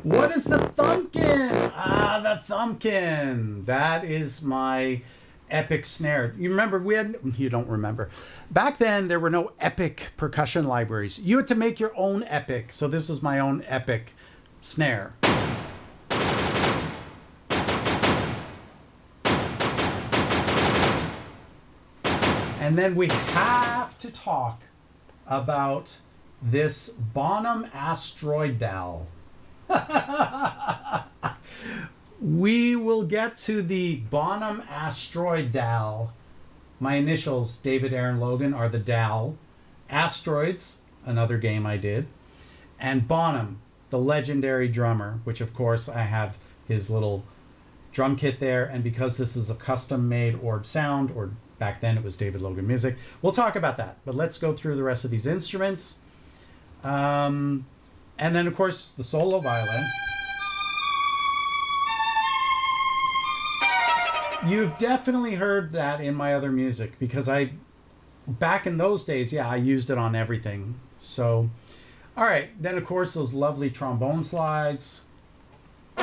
Speaker 1: What is the thumpkin? Ah, the thumpkin. That is my epic snare. You remember you don't remember. Back then, there were no epic percussion libraries. You had to make your own epic. So this is my own epic snare. And then we have to talk about this Bonham Asteroidal. We will get to the Bonham Asteroidal. My initials, David Aaron Logan, are the Dal. Asteroids, another game I did. And Bonham, the legendary drummer, which of course I have his little drum kit there. And because this is a custom-made Orb sound, or back then it was David Logan Music, we'll talk about that. But let's go through the rest of these instruments. And then, of course, the solo violin. You've definitely heard that in my other music because back in those days, yeah, I used it on everything. So, all right. Then, of course, those lovely trombone slides. The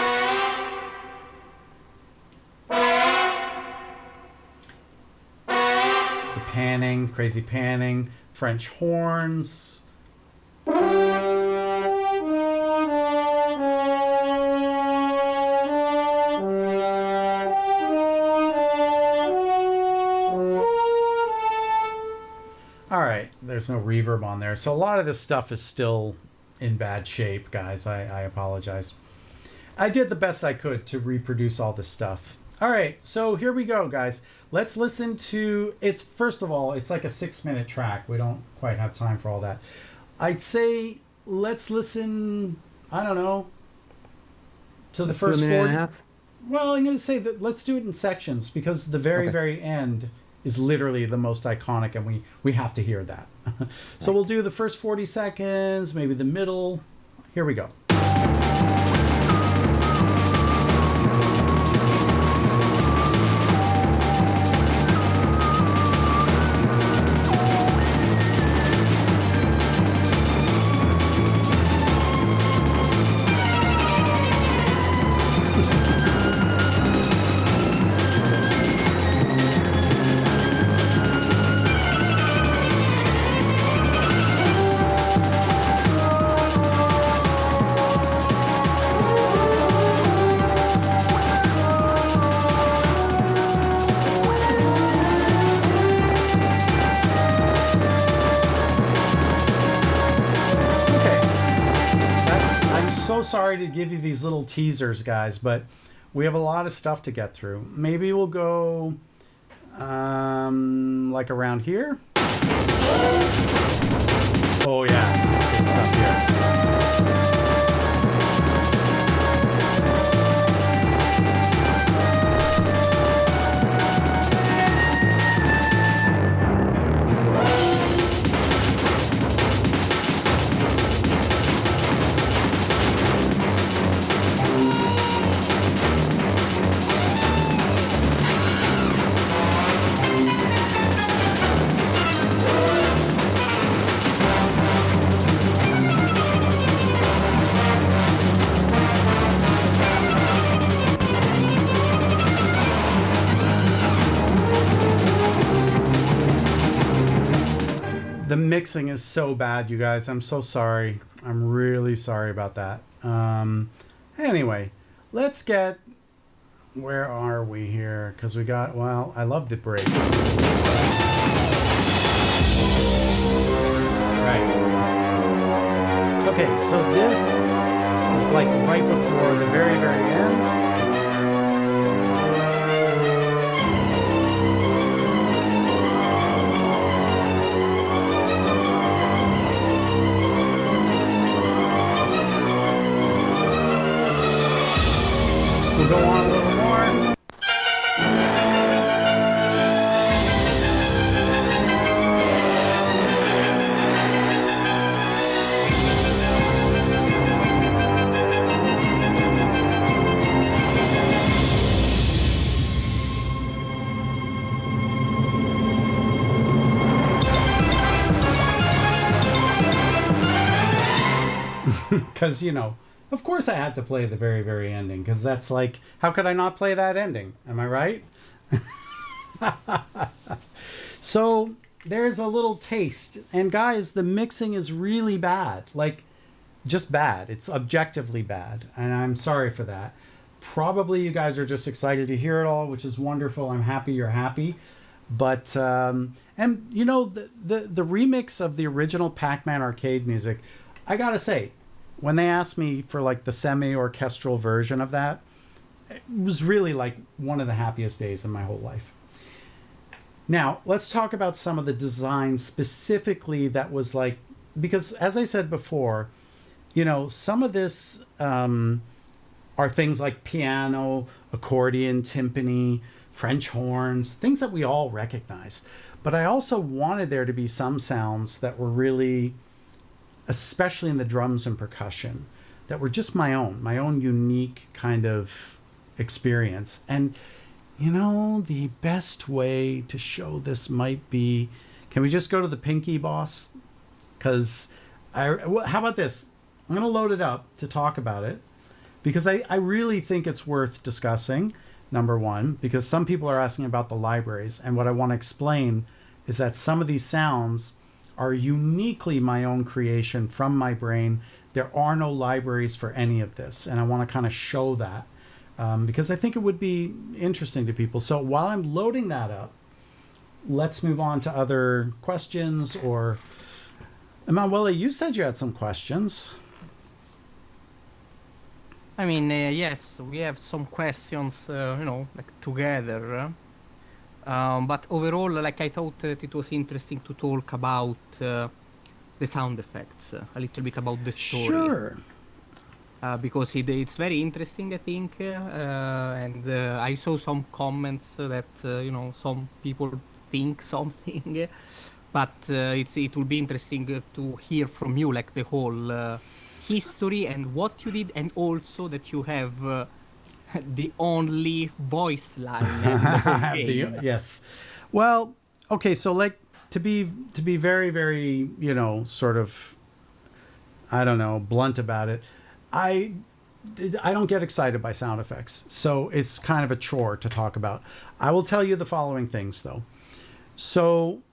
Speaker 1: panning, crazy panning, French horns. All right, there's no reverb on there. So a lot of this stuff is still in bad shape, guys. I apologize. I did the best I could to reproduce all this stuff. All right, so here we go, guys. Let's listen to, first of all, it's like a 6-minute track. We don't quite have time for all that. I'd say let's listen, I don't know, to the first 40.
Speaker 2: And a half?
Speaker 1: Well, I'm going to say that let's do it in sections because the very end is literally the most iconic and we have to hear that. So we'll do the first 40 seconds, maybe the middle. Here we go. give you these little teasers, guys, but we have a lot of stuff to get through. Maybe we'll go like around here. Oh yeah, this is good stuff here. The mixing is so bad, you guys. I'm so sorry. I'm really sorry about that. Anyway, let's get... Where are we here? Because we got... Well, I love the breaks. Right. Okay, so this is like right before the very, very end. Go on a little more. Because, you know, of course I had to play the very, very ending, because that's like, how could I not play that ending? Am I right? So there's a little taste. And guys, the mixing is really bad. Like, just bad. It's objectively bad. And I'm sorry for that. Probably you guys are just excited to hear it all, which is wonderful. I'm happy you're happy. But, and you know, the remix of the original Pac-Man arcade music, I gotta say, when they asked me for like the semi-orchestral version of that, it was really like one of the happiest days in my whole life. Now, let's talk about some of the design specifically that was like, because as I said before, you know, some of this are things like piano, accordion, timpani, French horns, things that we all recognize. But I also wanted there to be some sounds that were really, especially in the drums and percussion, that were just my own unique kind of experience. And, you know, the best way to show this might be, can we just go to the Pinky Boss? Because, how about this? I'm going to load it up to talk about it, because I really think it's worth discussing, number one, because some people are asking about the libraries. And what I want to explain is that some of these sounds are uniquely my own creation from my brain. There are no libraries for any of this. And I want to kind of show that because I think it would be interesting to people. So while I'm loading that up, let's move on to other questions. Or Emanuele, you said you had some questions.
Speaker 3: I mean, yes, we have some questions, you know, like together. But overall, like I thought that it was interesting to talk about the sound effects, a little bit about the story.
Speaker 1: Sure.
Speaker 3: Because it's very interesting, I think, and I saw some comments that you know, some people think something, but it will be interesting to hear from you, like the whole history and what you did, and also that you have the only voice line in the whole game.
Speaker 1: Yes. Well, okay, so like to be very, very, you know, sort of, I don't know, blunt about it, I don't get excited by sound effects. So it's kind of a chore to talk about. I will tell you the following things though. So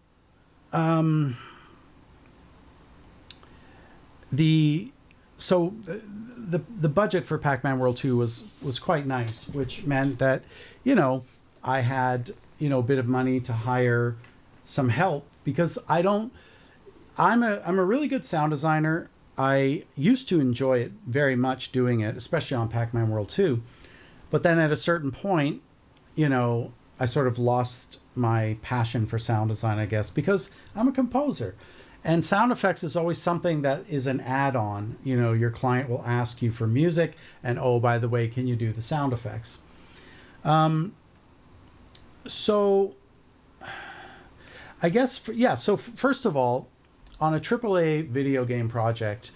Speaker 1: the budget for Pac-Man World 2 was quite nice, which meant that, you know, I had, you know, a bit of money to hire some help, because I'm a really good sound designer, I used to enjoy it very much doing it, especially on Pac-Man World 2. But then at a certain point, you know, I sort of lost my passion for sound design, I guess, because I'm a composer. And sound effects is always something that is an add-on. You know, your client will ask you for music, and oh, by the way, can you do the sound effects? So I guess, so first of all, on a AAA video game project,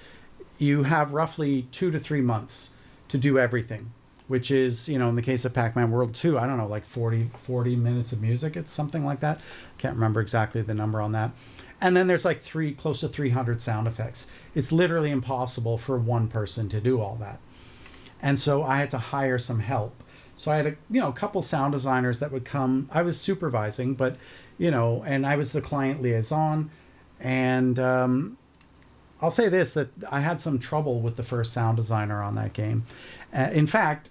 Speaker 1: you have roughly 2 to 3 months to do everything, which is, you know, in the case of Pac-Man World 2, I don't know, like 40 minutes of music. It's something like that. Can't remember exactly the number on that. And then there's like close to 300 sound effects. It's literally impossible for one person to do all that. And so I had to hire some help. So I had a couple sound designers that would come. I was supervising, but, you know, and I was the client liaison. And I'll say this, that I had some trouble with the first sound designer on that game. In fact,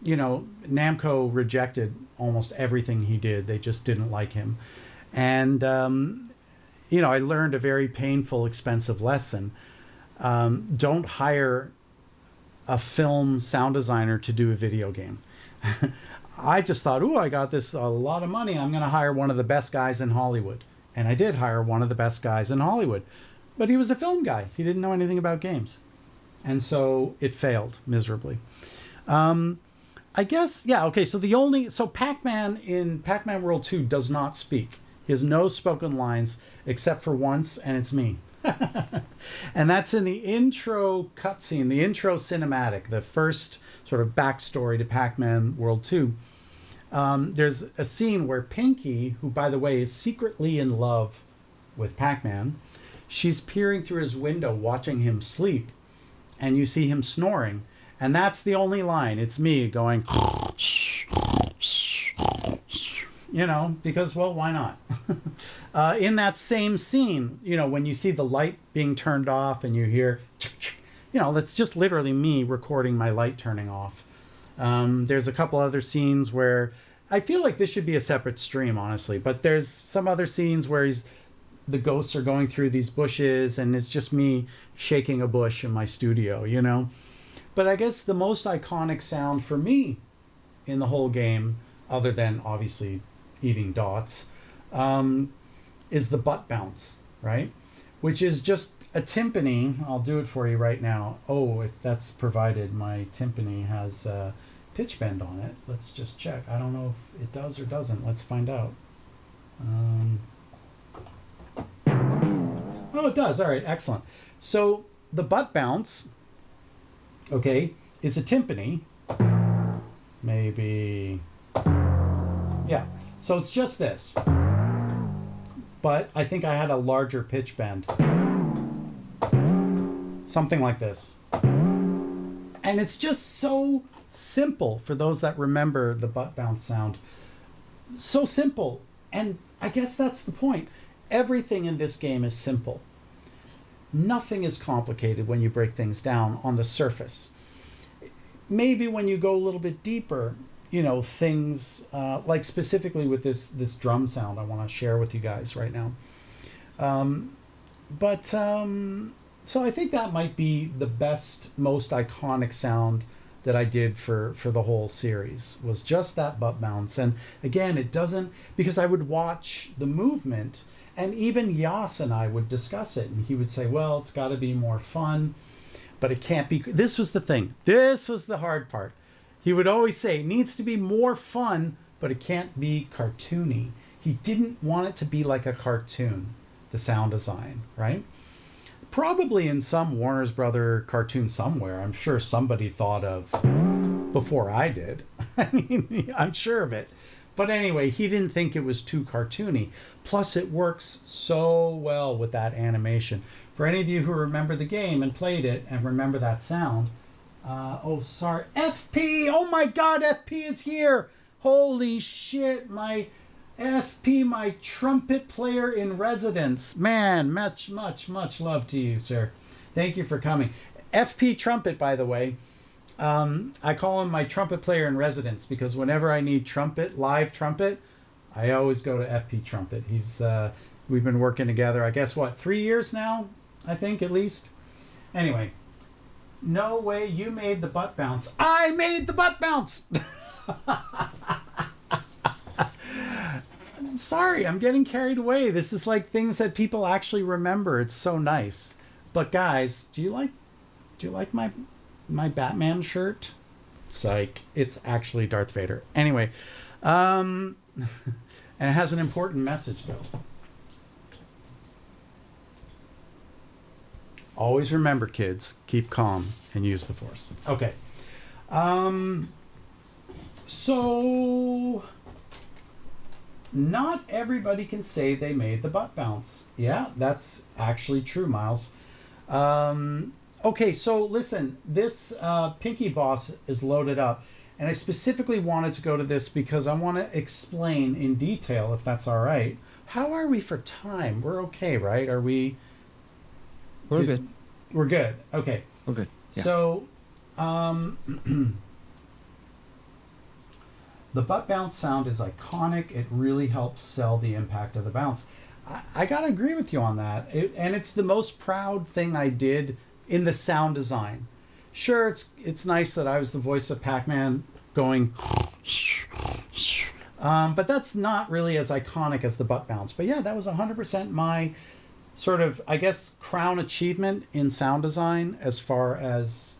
Speaker 1: you know, Namco rejected almost everything he did. They just didn't like him. And, you know, I learned a very painful, expensive lesson. Don't hire a film sound designer to do a video game. I just thought, ooh, I got this a lot of money. I'm going to hire one of the best guys in Hollywood. And I did hire one of the best guys in Hollywood. But he was a film guy. He didn't know anything about games. And so it failed miserably. I guess, yeah, okay, so Pac-Man in Pac-Man World 2 does not speak. He has no spoken lines except for once, and it's me. And that's in the intro cutscene, the intro cinematic, the first sort of backstory to Pac-Man World 2. There's a scene where Pinky, who, by the way, is secretly in love with Pac-Man, she's peering through his window watching him sleep, and you see him snoring. And that's the only line. It's me going, you know, because, well, why not? In that same scene, you know, when you see the light being turned off and you hear, you know, that's just literally me recording my light turning off. There's a couple other scenes where I feel like this should be a separate stream, honestly, but there's some other scenes where the ghosts are going through these bushes and it's just me shaking a bush in my studio, you know. But I guess the most iconic sound for me in the whole game, other than obviously eating dots, is the butt bounce, right? Which is just a timpani. I'll do it for you right now. Oh, if that's provided, my timpani has pitch bend on it. Let's just check. I don't know if it does or doesn't. Let's find out. Oh, it does. All right, excellent. So the butt bounce, okay, is a timpani. Maybe, yeah. So it's just this. But I think I had a larger pitch bend. Something like this. And it's just so simple for those that remember the butt bounce sound. So simple. And I guess that's the point. Everything in this game is simple. Nothing is complicated when you break things down on the surface. Maybe when you go a little bit deeper, you know, things like specifically with this drum sound I want to share with you guys right now. So I think that might be the best, most iconic sound that I did for the whole series, was just that butt bounce. And again, it doesn't, because I would watch the movement, and even Yas and I would discuss it, and he would say, well, it's got to be more fun, but it can't be. This was the thing. This was the hard part. He would always say, it needs to be more fun, but it can't be cartoony. He didn't want it to be like a cartoon, the sound design, right? Probably in some Warner's Brother cartoon somewhere, I'm sure somebody thought of before I did. I mean, I'm sure of it. But anyway, he didn't think it was too cartoony. Plus, it works so well with that animation. For any of you who remember the game and played it and remember that sound, oh, sorry, FP! Oh my God, FP is here! Holy shit, my FP, my trumpet player in residence. Man, much love to you, sir. Thank you for coming. FP Trumpet, by the way, I call him my trumpet player in residence because whenever I need trumpet, live trumpet, I always go to FP Trumpet. He's we've been working together, I guess, 3 years now, I think, at least. Anyway, no way you made the butt bounce. I made the butt bounce. Sorry, I'm getting carried away. This is like things that people actually remember. It's so nice. But guys, do you like my Batman shirt? Psych. It's actually Darth Vader. Anyway, and it has an important message though. Always remember, kids, keep calm and use the Force. Okay. So not everybody can say they made the butt bounce. Yeah, that's actually true, Miles. Okay, so listen, this Pinky Boss is loaded up, and I specifically wanted to go to this because I want to explain in detail, if that's all right. How are we for time? We're okay, right? Are we...
Speaker 2: We're good.
Speaker 1: We're good. Okay.
Speaker 2: We're good. Yeah.
Speaker 1: So, the butt bounce sound is iconic. It really helps sell the impact of the bounce. I gotta agree with you on that. And it's the most proud thing I did in the sound design. Sure, it's nice that I was the voice of Pac-Man going, but that's not really as iconic as the butt bounce. But yeah, that was 100% my sort of, I guess, crown achievement in sound design as far as,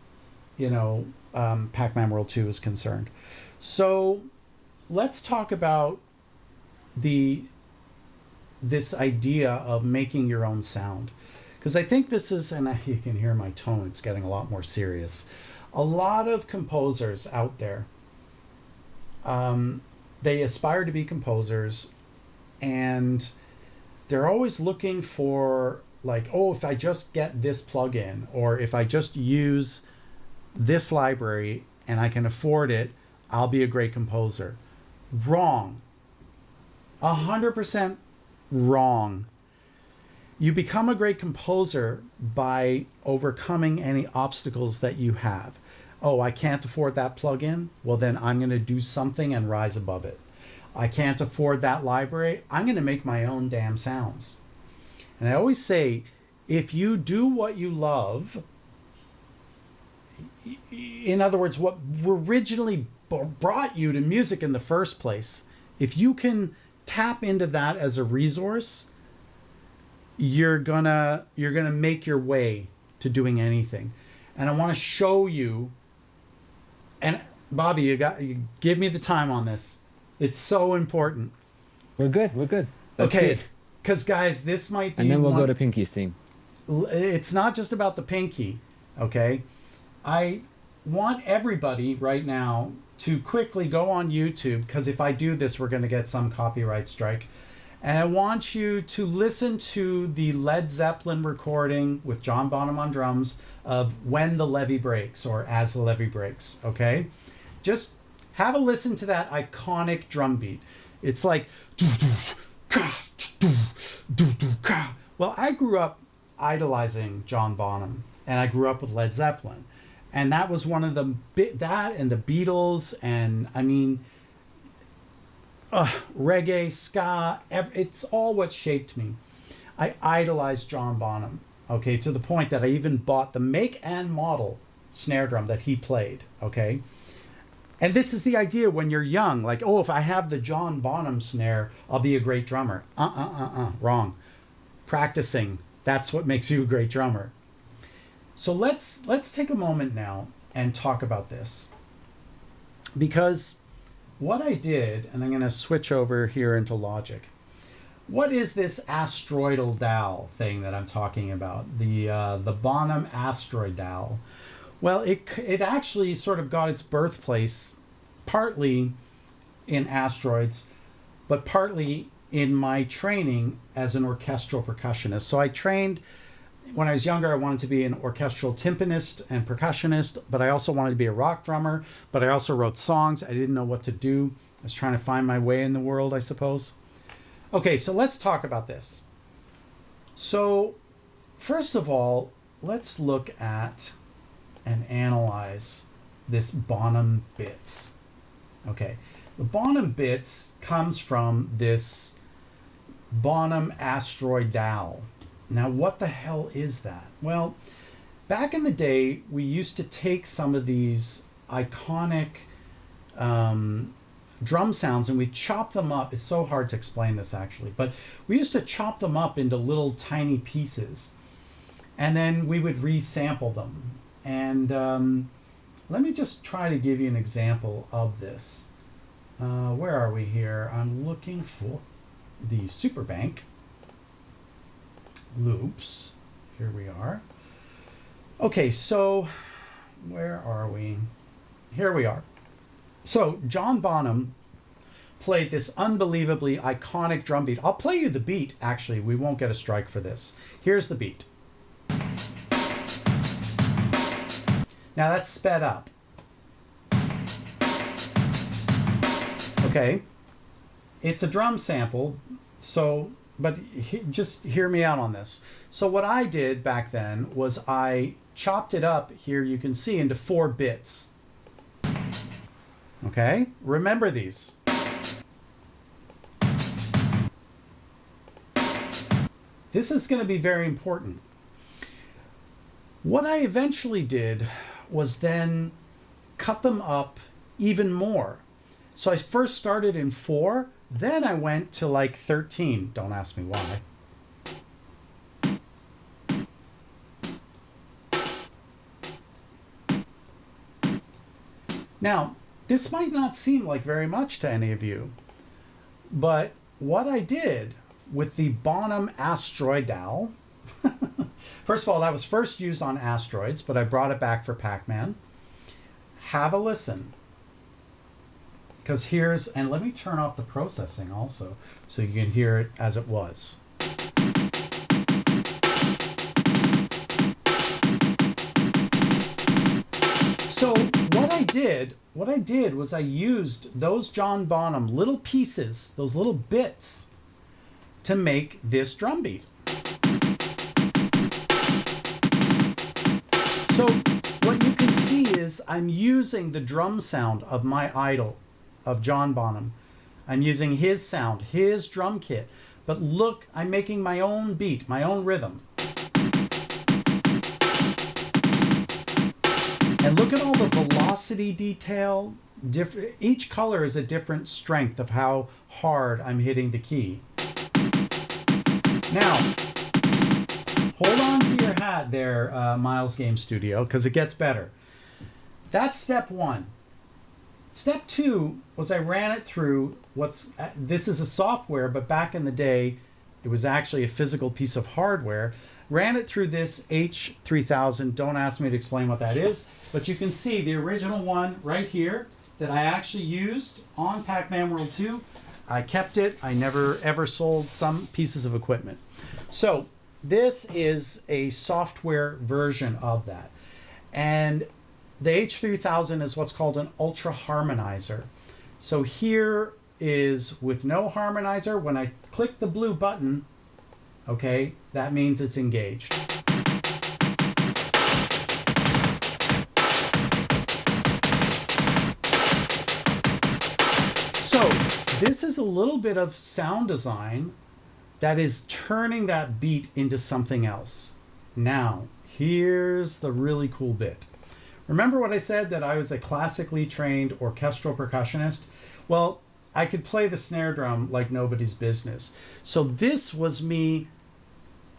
Speaker 1: Pac-Man World 2 is concerned. So let's talk about this idea of making your own sound. Because I think this is, and you can hear my tone, it's getting a lot more serious. A lot of composers out there, they aspire to be composers, and they're always looking for, like, oh, if I just get this plugin, or if I just use this library and I can afford it, I'll be a great composer. Wrong. 100% wrong. You become a great composer by overcoming any obstacles that you have. Oh, I can't afford that plugin? Well, then I'm going to do something and rise above it. I can't afford that library? I'm going to make my own damn sounds. And I always say, if you do what you love, in other words, what originally brought you to music in the first place, if you can tap into that as a resource, you're gonna make your way to doing anything. And I want to show you, and Bobby, you give me the time on this. It's so important.
Speaker 2: We're good. Let's see
Speaker 1: Okay,
Speaker 2: it.
Speaker 1: because guys, this might be.
Speaker 2: And then we'll go to Pinky's theme.
Speaker 1: It's not just about the Pinky, okay? I want everybody right now to quickly go on YouTube, because if I do this, we're going to get some copyright strike. And I want you to listen to the Led Zeppelin recording with John Bonham on drums of When the Levee Breaks, or As the Levee Breaks, okay? Just have a listen to that iconic drum beat. It's like... Well, I grew up idolizing John Bonham, and I grew up with Led Zeppelin. And that was one of the... That and the Beatles, and, I mean... reggae, ska, it's all what shaped me. I idolized John Bonham, okay, to the point that I even bought the make and model snare drum that he played, okay? And this is the idea when you're young, like, oh, if I have the John Bonham snare, I'll be a great drummer. Wrong. Practicing, that's what makes you a great drummer. So let's take a moment now and talk about this. Because what I did, and I'm going to switch over here into Logic. What is this asteroidal DAL thing that I'm talking about? The Bonham asteroid DAL. Well, it actually sort of got its birthplace partly in asteroids, but partly in my training as an orchestral percussionist. So I trained, when I was younger, I wanted to be an orchestral timpanist and percussionist, but I also wanted to be a rock drummer, but I also wrote songs. I didn't know what to do. I was trying to find my way in the world, I suppose. Okay, so let's talk about this. So, first of all, let's look at and analyze this Bonham bits. Okay, the Bonham bits comes from this Bonham asteroid DAL. Now, what the hell is that? Well, back in the day, we used to take some of these iconic drum sounds and we chop them up. It's so hard to explain this actually, but we used to chop them up into little tiny pieces and then we would resample them. And let me just try to give you an example of this. Where are we here? I'm looking for the Superbank loops. Here we are. Okay, so where are we? Here we are. So John Bonham played this unbelievably iconic drum beat. I'll play you the beat, actually. We won't get a strike for this. Here's the beat. Now that's sped up. Okay. It's a drum sample, so, but just hear me out on this. So what I did back then was I chopped it up, here you can see, into 4 bits. Okay, remember these. This is going to be very important. What I eventually did was then cut them up even more. So I first started in 4, then I went to like 13. Don't ask me why. Now, this might not seem like very much to any of you, but what I did with the Bonham Asteroidal, first of all, that was first used on asteroids, but I brought it back for Pac-Man. Have a listen. Because here's, and let me turn off the processing also, so you can hear it as it was. So what I did was I used those John Bonham little pieces, those little bits, to make this drum beat. So what you can see is I'm using the drum sound of my idol, of John Bonham. I'm using his sound, his drum kit. But look, I'm making my own beat, my own rhythm. And look at all the velocity detail. Each color is a different strength of how hard I'm hitting the key. Now, hold on to your hat there, Miles Game Studio, because it gets better. That's step 1. Step 2 was I ran it through this is a software, but back in the day, it was actually a physical piece of hardware. Ran it through this H3000. Don't ask me to explain what that is, but you can see the original one right here that I actually used on Pac-Man World 2. I kept it. I never ever sold some pieces of equipment. So this is a software version of that. And the H3000 is what's called an ultra harmonizer. So here is with no harmonizer. When I click the blue button, okay, that means it's engaged. So this is a little bit of sound design that is turning that beat into something else. Now, here's the really cool bit. Remember what I said, that I was a classically trained orchestral percussionist? Well, I could play the snare drum like nobody's business. So this was me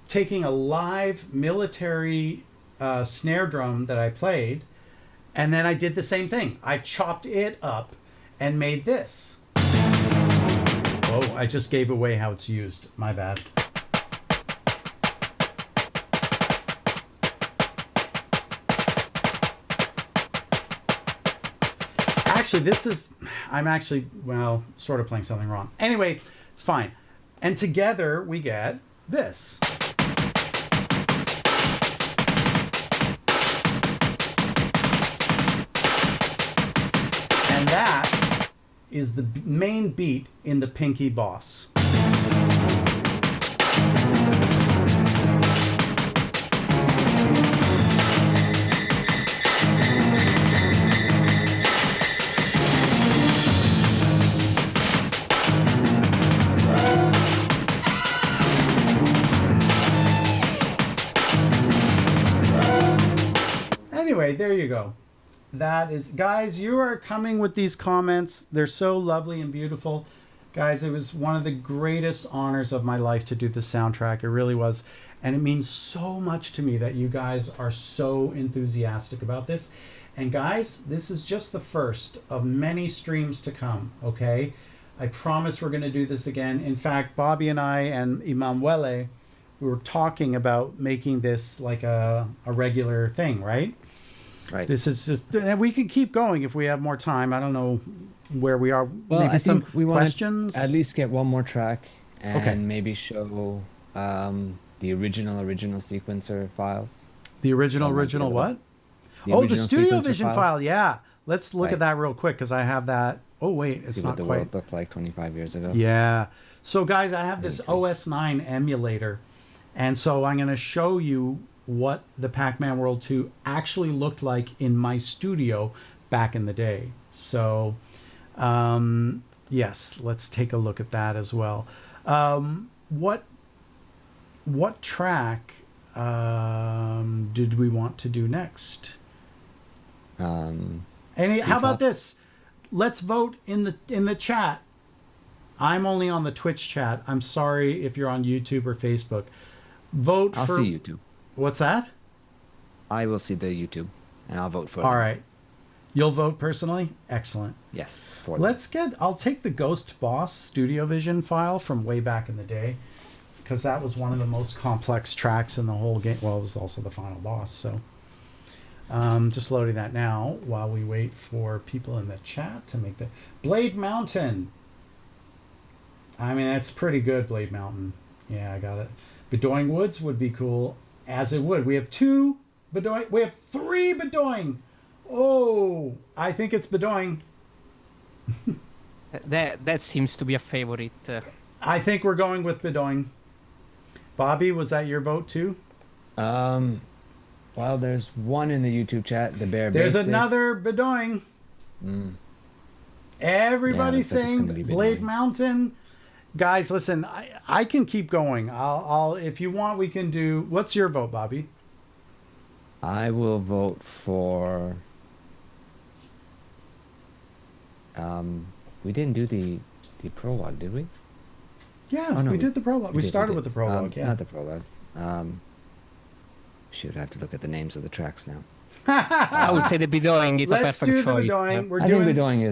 Speaker 1: taking a live military snare drum that I played, and then I did the same thing. I chopped it up and made this. Oh, I just gave away how it's used. My bad. Actually, I'm actually, well, sort of playing something wrong. Anyway, it's fine. And together we get this. And that is the main beat in the Pinky Boss. anyway, there you go. That is, guys, you are coming with these comments. They're so lovely and beautiful. Guys, it was one of the greatest honors of my life to do the soundtrack. It really was. And it means so much to me that you guys are so enthusiastic about this. And guys, this is just the first of many streams to come, okay? I promise we're going to do this again. In fact, Bobby and I and Emanuele, we were talking about making this like a regular thing, right?
Speaker 2: Right.
Speaker 1: This is just, and we can keep going if we have more time. I don't know where we are.
Speaker 2: Well,
Speaker 1: maybe
Speaker 2: I
Speaker 1: some
Speaker 2: think we want
Speaker 1: questions.
Speaker 2: to at least get one more track and
Speaker 1: Okay.
Speaker 2: maybe show the original sequencer files.
Speaker 1: The original what?
Speaker 2: The
Speaker 1: Oh, the
Speaker 2: original
Speaker 1: Studio
Speaker 2: sequencer
Speaker 1: Vision
Speaker 2: files.
Speaker 1: file. Yeah. Let's look
Speaker 2: Right.
Speaker 1: at that real quick because I have that. Oh, wait, it's
Speaker 2: See
Speaker 1: not
Speaker 2: what the
Speaker 1: quite.
Speaker 2: world looked like 25 years ago.
Speaker 1: Yeah. So, guys, I have this
Speaker 2: Very cool.
Speaker 1: OS9 emulator. And so I'm going to show you what the Pac-Man World 2 actually looked like in my studio back in the day. So, yes, let's take a look at that as well. What track did we want to do next? How about this? Let's vote in the chat. I'm only on the Twitch chat. I'm sorry if you're on YouTube or Facebook. Vote
Speaker 2: I'll
Speaker 1: for.
Speaker 2: see YouTube.
Speaker 1: What's that?
Speaker 2: I will see the YouTube, and I'll vote for
Speaker 1: All
Speaker 2: them.
Speaker 1: right. You'll vote personally? Excellent.
Speaker 2: Yes. For them.
Speaker 1: I'll take the Ghost Boss Studio Vision file from way back in the day because that was one of the most complex tracks in the whole game. Well, it was also the final boss. So just loading that now while we wait for people in the chat to make the Blade Mountain. I mean, that's pretty good, Blade Mountain. Yeah, I got it. Bedoing Woods would be cool, as it would. We have two Bedoing. We have three Bedoing. Oh, I think it's Bedoing.
Speaker 3: That seems to be a favorite.
Speaker 1: I think we're going with Bedoing. Bobby, was that your vote too?
Speaker 2: Well, there's one in the YouTube chat. The Bear.
Speaker 1: There's
Speaker 2: Basics.
Speaker 1: another Bedoing. Everybody's
Speaker 2: looks like it's
Speaker 1: saying
Speaker 2: gonna be
Speaker 1: Blade
Speaker 2: Bedoing.
Speaker 1: Mountain. Guys, listen, I can keep going. I'll if you want, we can do. What's your vote, Bobby?
Speaker 2: I will vote for. We didn't do the prologue, did we?
Speaker 1: Yeah,
Speaker 2: Oh, no,
Speaker 1: we did the prologue. We started with the prologue. Yeah.
Speaker 2: Not the prologue. Shoot, I have to look at the names of the tracks now.
Speaker 3: I would say the Bedoing is a
Speaker 1: Let's
Speaker 3: perfect
Speaker 1: do the
Speaker 3: choice.
Speaker 1: Bedoing. We're
Speaker 2: I
Speaker 1: doing.
Speaker 2: think Bedoing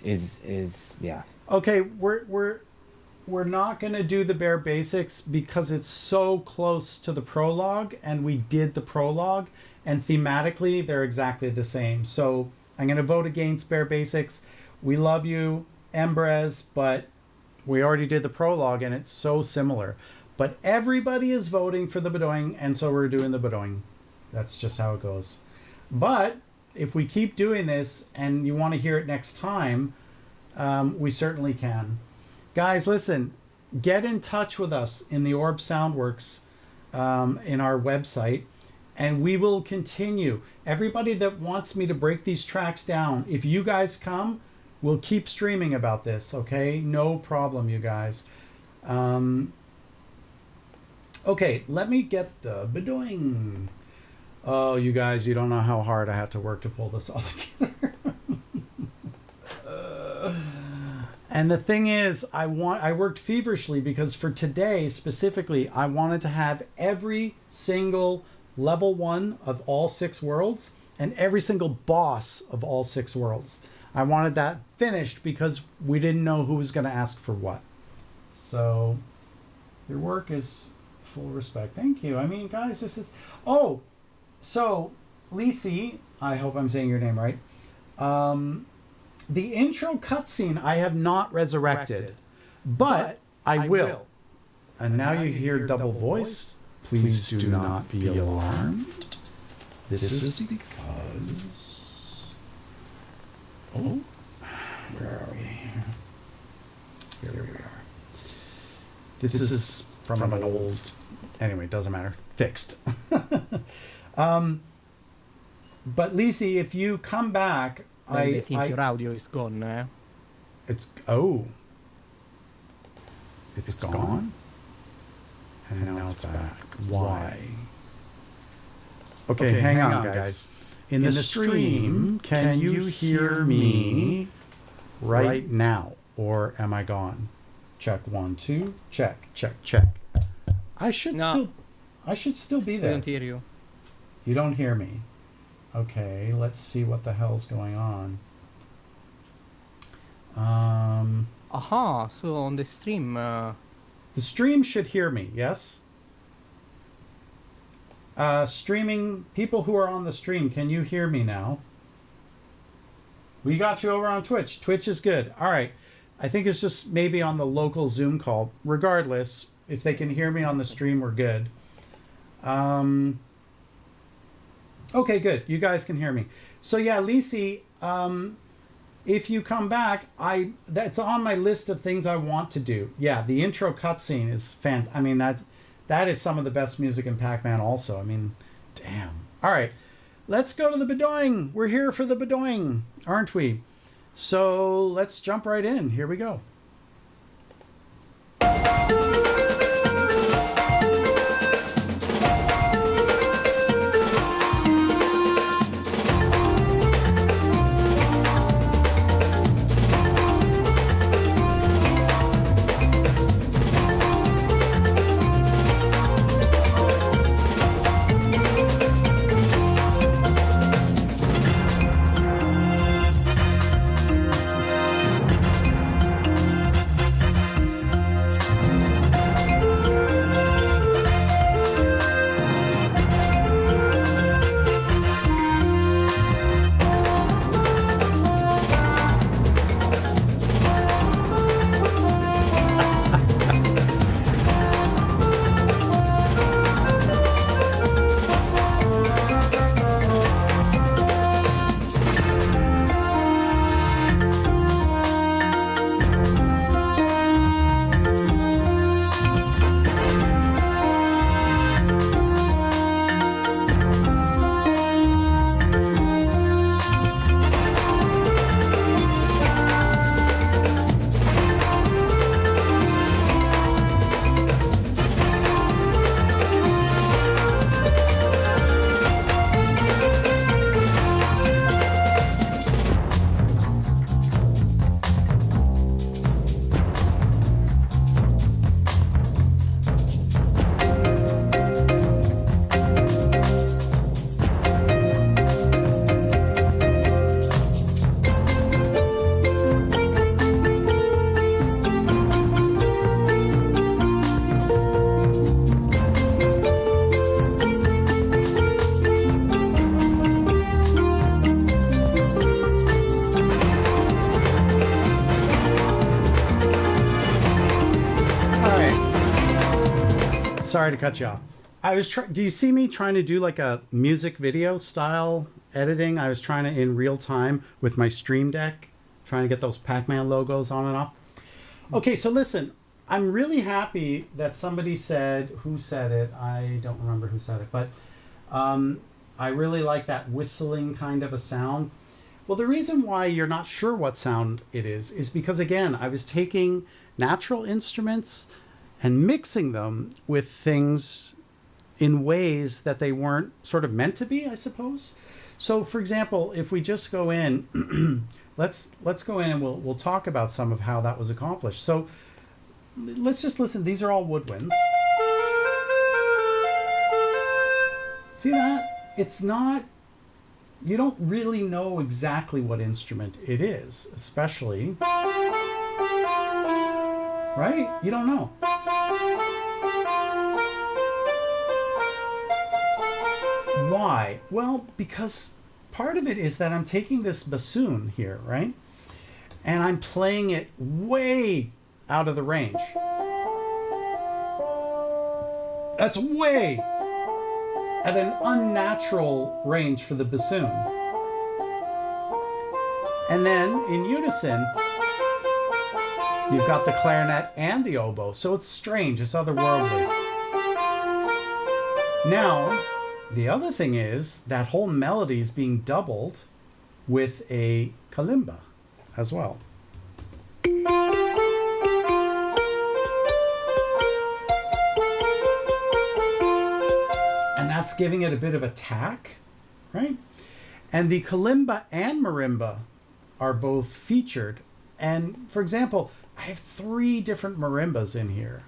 Speaker 2: is yeah.
Speaker 1: Okay, we're not going to do the bare basics because it's so close to the prologue, and we did the prologue, and thematically they're exactly the same. So I'm going to vote against bare basics. We love you, Embrez, but we already did the prologue, and it's so similar. But everybody is voting for the Bedoing, and so we're doing the Bedoing. That's just how it goes. But if we keep doing this, and you want to hear it next time, we certainly can. Guys, listen, get in touch with us in the Orb Soundworks in our website, and we will continue. Everybody that wants me to break these tracks down, if you guys come, we'll keep streaming about this, okay? No problem, you guys. Okay, let me get the Bedoing. Oh, you guys, you don't know how hard I had to work to pull this all together. And the thing is, I worked feverishly because for today specifically, I wanted to have every single level 1 of all 6 worlds and every single boss of all 6 worlds. I wanted that finished because we didn't know who was going to ask for what. So your work is full respect. Thank you. I mean, guys, this is... Oh, so Lisi, I hope I'm saying your name right. The intro cutscene I have not resurrected, but I will. And now you hear double voice. Please do not be alarmed. This is because... Oh, where are we? Here we are. This is from an old... Anyway, doesn't matter. Fixed. But Lisi, if you come back...
Speaker 3: I think your audio is gone.
Speaker 1: It's... Oh. It's gone? And now it's back. Why? Okay, hang on, guys. in the stream, can you hear me right now? Or am I gone? Check 1, 2, check, check, check. I should still be
Speaker 3: I
Speaker 1: there.
Speaker 3: don't hear you.
Speaker 1: You don't hear me. Okay, let's see what the hell's going on.
Speaker 3: Aha, so on the stream.
Speaker 1: The stream should hear me, yes? Streaming, people who are on the stream, can you hear me now? We got you over on Twitch. Twitch is good. All right. I think it's just maybe on the local Zoom call. Regardless, if they can hear me on the stream, we're good. Okay, good. You guys can hear me. So yeah, Lisi, if you come back, that's on my list of things I want to do. Yeah, the intro cutscene is I mean, that is some of the best music in Pac-Man also. I mean, damn. All right, let's go to the Bedoing. We're here for the Bedoing, aren't we? So let's jump right in. Here we go. Sorry to cut you off. Do you see me trying to do like a music video style editing? I was trying to in real time with my Stream Deck, trying to get those Pac-Man logos on and off. Okay, so listen, I'm really happy that somebody said, who said it? I don't remember who said it, but I really like that whistling kind of a sound. Well, the reason why you're not sure what sound it is because, again, I was taking natural instruments and mixing them with things in ways that they weren't sort of meant to be, I suppose. So, for example, if we just go in, let's go in and we'll talk about some of how that was accomplished. So, let's just listen. These are all woodwinds. See that? It's not. You don't really know exactly what instrument it is, especially. Right? You don't know. Why? Well, because part of it is that I'm taking this bassoon here, right? And I'm playing it way out of the range. That's way at an unnatural range for the bassoon. And then in unison, you've got the clarinet and the oboe. So it's strange, it's otherworldly. Now, the other thing is that whole melody is being doubled with a kalimba as well. And that's giving it a bit of attack, right? And the kalimba and marimba are both featured. And for example, I have 3 different marimbas in here.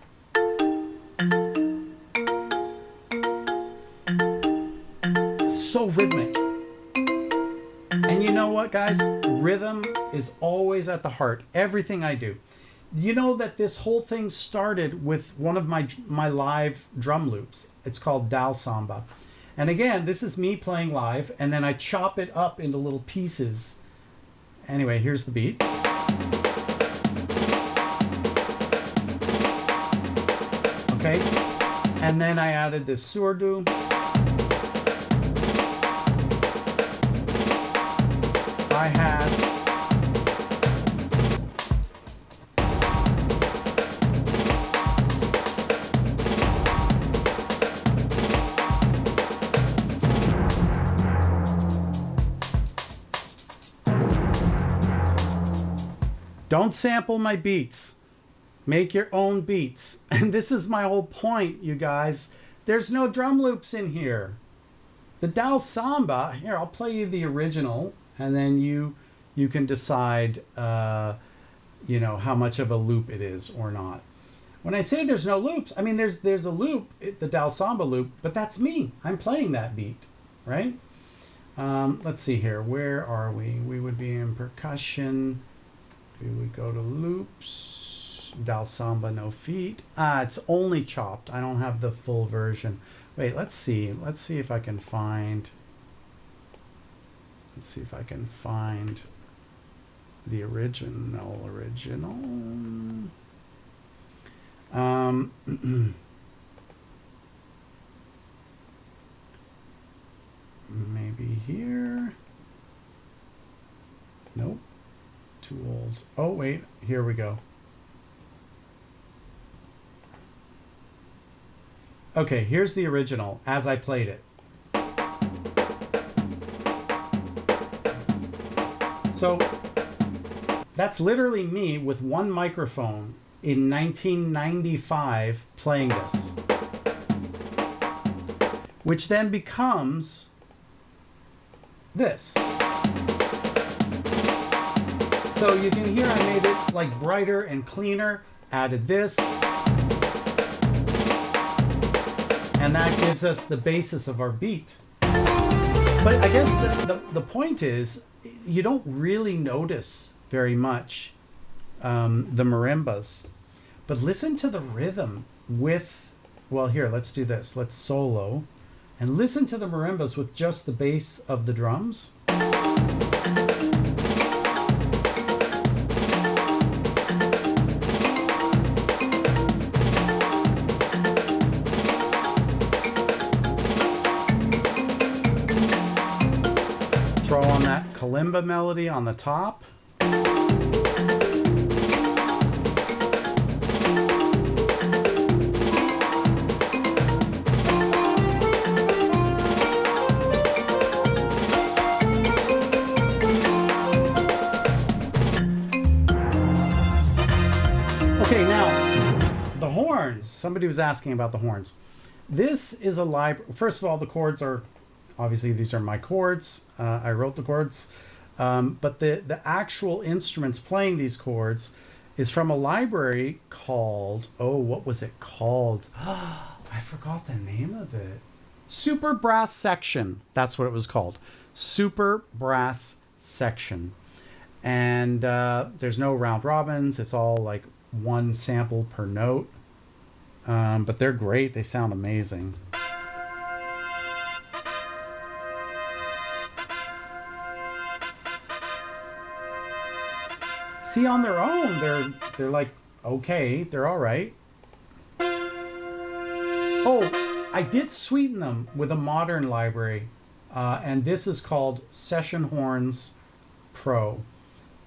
Speaker 1: So rhythmic. And you know what, guys? Rhythm is always at the heart. Everything I do. You know that this whole thing started with one of my live drum loops. It's called Dal Samba. And again, this is me playing live, and then I chop it up into little pieces. Anyway, here's the beat. Okay. And then I added this surdu. Hi-hats. Don't sample my beats. Make your own beats. And this is my whole point, you guys. There's no drum loops in here. The Dal Samba, here, I'll play you the original, and then you can decide, you know, how much of a loop it is or not. When I say there's no loops, I mean there's a loop, the Dal Samba loop, but that's me. I'm playing that beat, right? Let's see here. Where are we? We would be in percussion. We would go to loops. Dal Samba, no feet. It's only chopped. I don't have the full version. Wait, let's see. Let's see if I can find. Let's see if I can find the original. Maybe here. Nope. Too old. Oh, wait. Here we go. Okay, here's the original as I played it. So that's literally me with one microphone in 1995 playing this, which then becomes this. So you can hear I made it like brighter and cleaner, added this, and that gives us the basis of our beat. But I guess the point is, you don't really notice very much the marimbas, but listen to the rhythm with, well, here, let's do this. Let's solo and listen to the marimbas with just the bass of the drums. Throw on that kalimba melody on the top. Okay, now the horns. Somebody was asking about the horns. This is a library. First of all, the chords are, obviously these are my chords. I wrote the chords. But the actual instruments playing these chords is from a library called, oh, what was it called? I forgot the name of it. Super Brass Section. That's what it was called. Super Brass Section. And there's no round robins. It's all like one sample per note. But they're great. They sound amazing. See, on their own, they're like, okay, they're all right. Oh, I did sweeten them with a modern library, and this is called Session Horns Pro.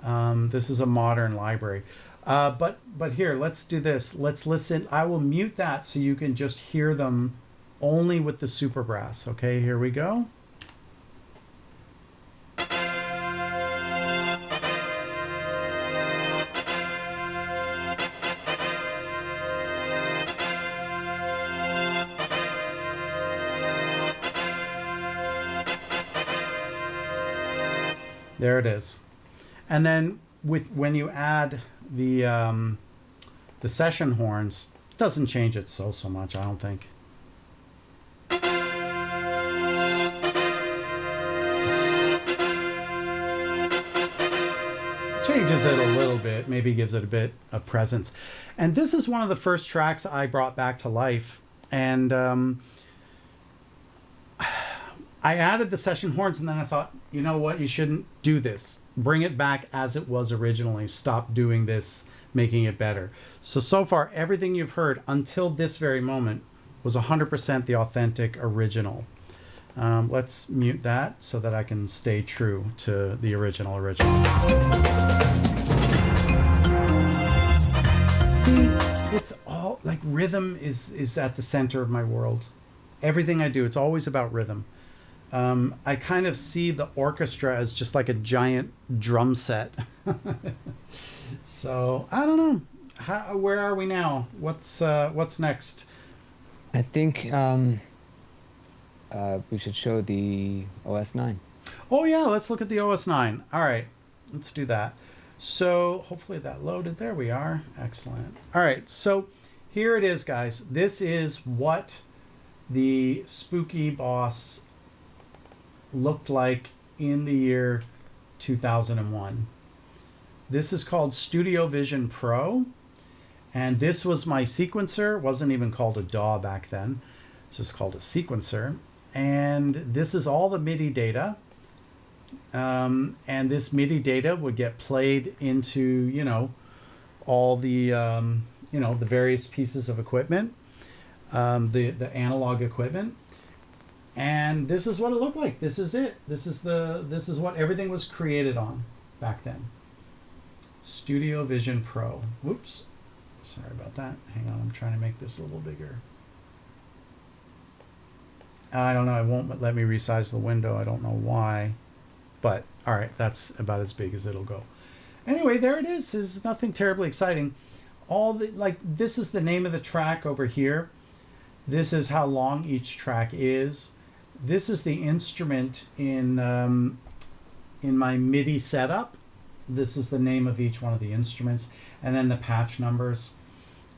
Speaker 1: This is a modern library. But here, let's do this. Let's listen. I will mute that so you can just hear them only with the super brass. Okay, here we go. There it is. And then when you add the session horns, it doesn't change it so much, I don't think. Changes it a little bit, maybe gives it a bit of presence. And this is one of the first tracks I brought back to life. And I added the session horns, and then I thought, you know what, you shouldn't do this. Bring it back as it was originally. Stop doing this, making it better. So far, everything you've heard until this very moment was 100% the authentic original. Let's mute that so that I can stay true to the original. See, it's all like rhythm is at the center of my world. Everything I do, it's always about rhythm. I kind of see the orchestra as just like a giant drum set. So I don't know. Where are we now? What's next?
Speaker 2: I think we should show the OS 9.
Speaker 1: Oh yeah, let's look at the OS 9. All right, let's do that. So hopefully that loaded. There we are. Excellent. All right, so here it is, guys. This is what the Spooky Boss looked like in the year 2001. This is called Studio Vision Pro, and this was my sequencer. It wasn't even called a DAW back then. It's just called a sequencer. And this is all the MIDI data. And this MIDI data would get played into, you know, all the, you know, the various pieces of equipment, the analog equipment. And this is what it looked like. This is it. This is what everything was created on back then. Studio Vision Pro. Whoops. Sorry about that. Hang on. I'm trying to make this a little bigger. I don't know. It won't let me resize the window. I don't know why. But, all right. That's about as big as it'll go. Anyway, there it is. It's nothing terribly exciting. This is the name of the track over here. This is how long each track is. This is the instrument in my MIDI setup. This is the name of each one of the instruments, and then the patch numbers,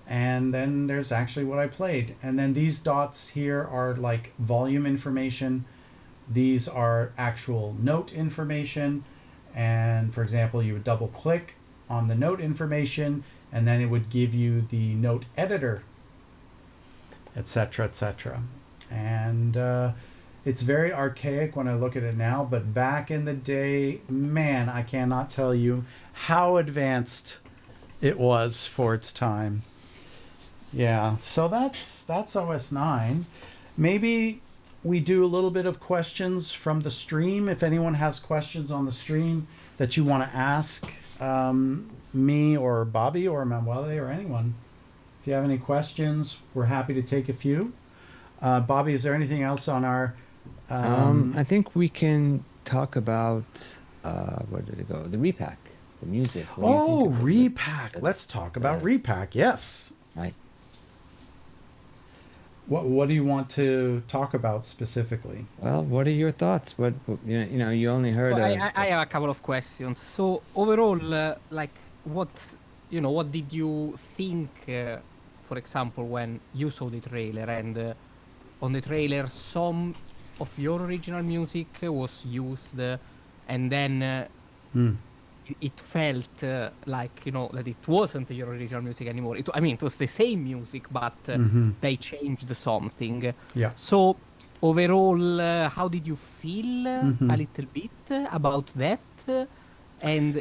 Speaker 1: and then there's actually what I played. And then these dots here are like volume information. These are actual note information, and for example, you would double click on the note information, and then it would give you the note editor, etc., etc. And it's very archaic when I look at it now, but back in the day, man, I cannot tell you how advanced it was for its time. Yeah, so that's OS 9. Maybe we do a little bit of questions from the stream. If anyone has questions on the stream that you want to ask me or Bobby or Manuele or anyone, if you have any questions, we're happy to take a few. Bobby, is there anything else on our...
Speaker 2: I think we can talk about, where did it go? The repack, the music.
Speaker 1: Oh, repack. Let's talk about repack. Yes.
Speaker 2: Right.
Speaker 1: What do you want to talk about specifically?
Speaker 2: Well, what are your thoughts? What you know, you only heard.
Speaker 3: Well, I have a couple of questions. So overall, what did you think? For example, when you saw the trailer, and on the trailer, some of your original music was used, and then it felt like, you know, that it wasn't your original music anymore. It was the same music, but they changed something.
Speaker 1: Yeah.
Speaker 3: So overall, how did you feel a little bit about that? And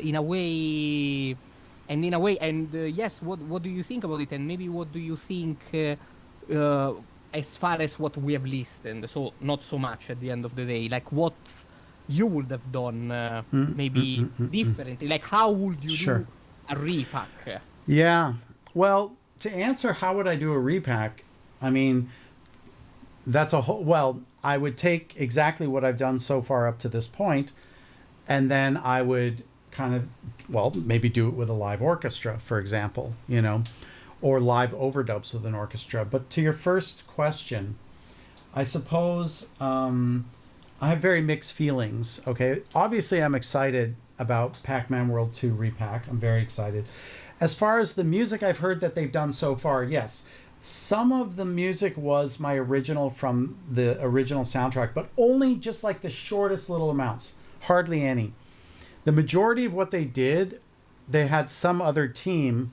Speaker 3: yes, what do you think about it? And maybe what do you think as far as what we have listened? So not so much at the end of the day, like what you would have done maybe differently. Like how would you do a repack?
Speaker 1: Yeah. Well, to answer how would I do a repack, I mean, that's a whole... Well, I would take exactly what I've done so far up to this point, and then I would kind of, well, maybe do it with a live orchestra, for example, you know, or live overdubs with an orchestra. But to your first question, I suppose I have very mixed feelings. Okay, obviously I'm excited about Pac-Man World 2 Repack. I'm very excited. As far as the music I've heard that they've done so far, yes, some of the music was my original from the original soundtrack, but only just like the shortest little amounts, hardly any. The majority of what they did, they had some other team,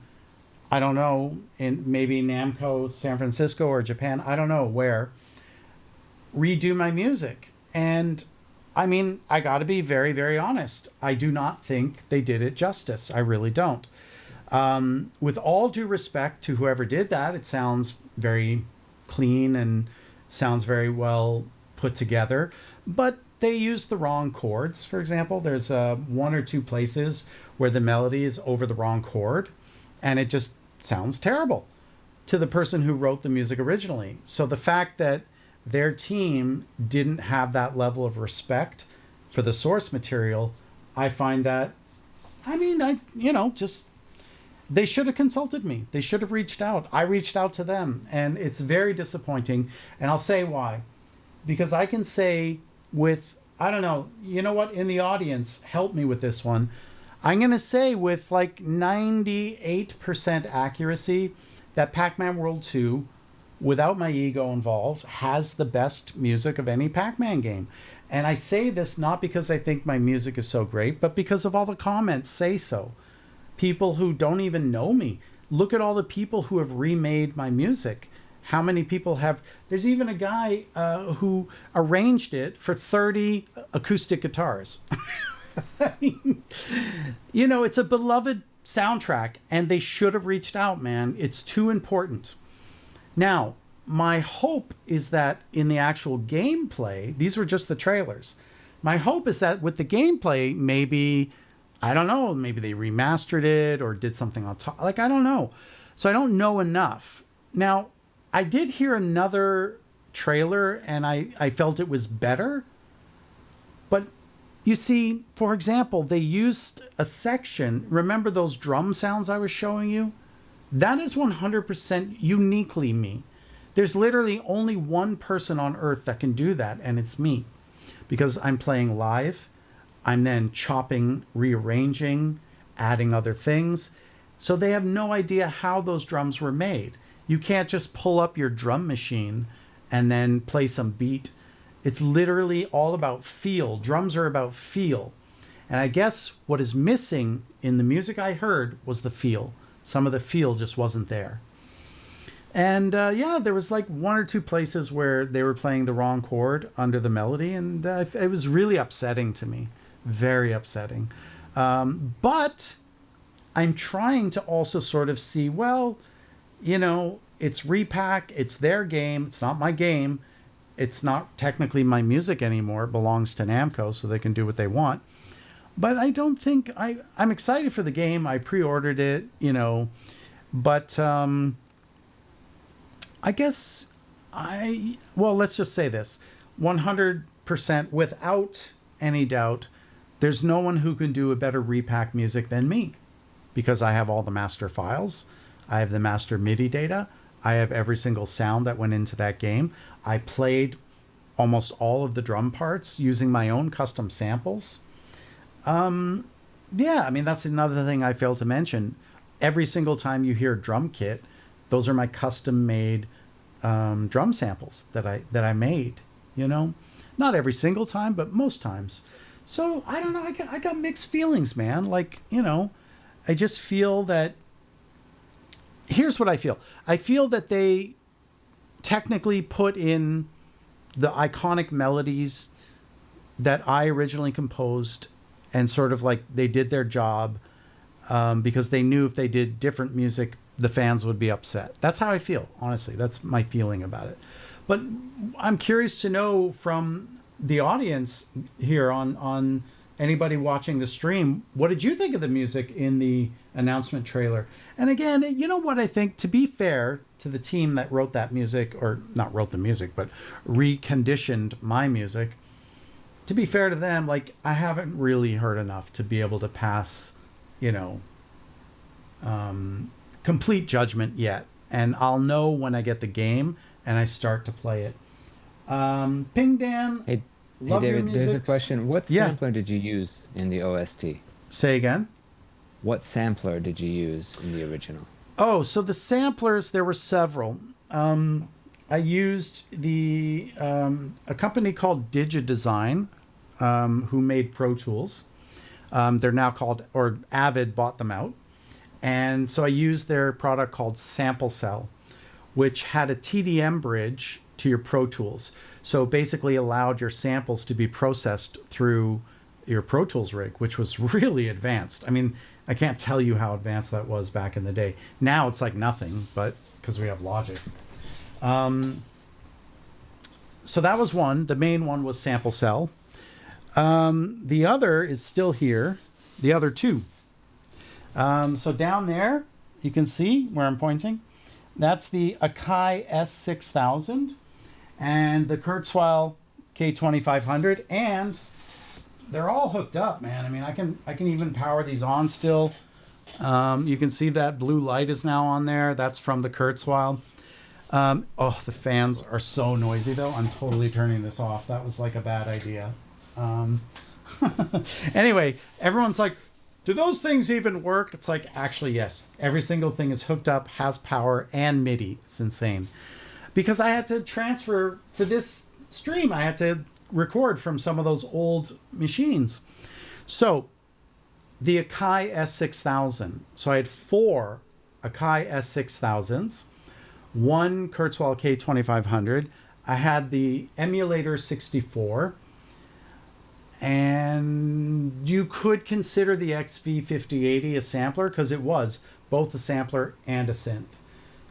Speaker 1: I don't know, in maybe Namco, San Francisco, or Japan, I don't know where, redo my music. And I mean, I got to be very, very honest. I do not think they did it justice. I really don't. With all due respect to whoever did that, it sounds very clean and sounds very well put together. But they used the wrong chords. For example, there's one or two places where the melody is over the wrong chord, and it just sounds terrible to the person who wrote the music originally. So the fact that their team didn't have that level of respect for the source material, I find that, I mean, just they should have consulted me. They should have reached out. I reached out to them, and it's very disappointing. And I'll say why. Because I can say with, I don't know, you know what, in the audience, help me with this one. I'm going to say with like 98% accuracy that Pac-Man World 2, without my ego involved, has the best music of any Pac-Man game. And I say this not because I think my music is so great, but because of all the comments say so. People who don't even know me. Look at all the people who have remade my music. How many people have... There's even a guy who arranged it for 30 acoustic guitars. I mean, it's a beloved soundtrack, and they should have reached out, man. It's too important. Now, my hope is that in the actual gameplay, these were just the trailers. My hope is that with the gameplay, maybe, I don't know, maybe they remastered it or did something on top. Like, I don't know. So I don't know enough. Now, I did hear another trailer, and I felt it was better. But you see, for example, they used a section. Remember those drum sounds I was showing you? That is 100% uniquely me. There's literally only one person on earth that can do that, and it's me. Because I'm playing live. I'm then chopping, rearranging, adding other things. So they have no idea how those drums were made. You can't just pull up your drum machine and then play some beat. It's literally all about feel. Drums are about feel. And I guess what is missing in the music I heard was the feel. Some of the feel just wasn't there. And there was like one or two places where they were playing the wrong chord under the melody, and it was really upsetting to me. Very upsetting. But I'm trying to also sort of see, well, it's Repack, it's their game, it's not my game. It's not technically my music anymore. It belongs to Namco, so they can do what they want. But I don't think... I'm excited for the game. I pre-ordered it, But I guess well, let's just say this. 100% without any doubt, there's no one who can do a better Repack music than me. Because I have all the master files. I have the master MIDI data. I have every single sound that went into that game. I played almost all of the drum parts using my own custom samples. That's another thing I failed to mention. Every single time you hear drum kit, those are my custom made drum samples that I made, Not every single time, but most times. So I don't know. I got mixed feelings, man. Like, I just feel that... Here's what I feel. I feel that they technically put in the iconic melodies that I originally composed, and sort of like they did their job because they knew if they did different music, the fans would be upset. That's how I feel, honestly. That's my feeling about it. But I'm curious to know from the audience here on anybody watching the stream, what did you think of the music in the announcement trailer? And again, you know what I think, to be fair to the team that wrote that music, or not wrote the music, but reconditioned my music, to be fair to them, like, I haven't really heard enough to be able to pass, complete judgment yet. And I'll know when I get the game and I start to play it. Ping Dan.
Speaker 2: Hey,
Speaker 1: Love your
Speaker 2: David, there's a
Speaker 1: music.
Speaker 2: question. What
Speaker 1: Yeah.
Speaker 2: sampler did you use in the OST?
Speaker 1: Say again.
Speaker 2: What sampler did you use in the original?
Speaker 1: Oh, so the samplers, there were several. I used a company called DigiDesign, who made Pro Tools. They're now called, or Avid bought them out. And so I used their product called Sample Cell, which had a TDM bridge to your Pro Tools. So basically allowed your samples to be processed through your Pro Tools rig, which was really advanced. I mean, I can't tell you how advanced that was back in the day. Now it's like nothing, but because we have Logic. So that was one. The main one was Sample Cell. The other is still here. The other two. So down there, you can see where I'm pointing. That's the Akai S6000 and the Kurzweil K2500, and they're all hooked up, man. I mean, I can even power these on still. You can see that blue light is now on there. That's from the Kurzweil. Oh, the fans are so noisy though. I'm totally turning this off. That was like a bad idea. Anyway, everyone's like, do those things even work? It's like, actually, yes. Every single thing is hooked up, has power, and MIDI. It's insane. Because I had to transfer for this stream, I had to record from some of those old machines. So, the Akai S6000. So I had 4 Akai S6000s, 1 Kurzweil K2500. I had the Emulator 64. And you could consider the XV5080 a sampler because it was both a sampler and a synth.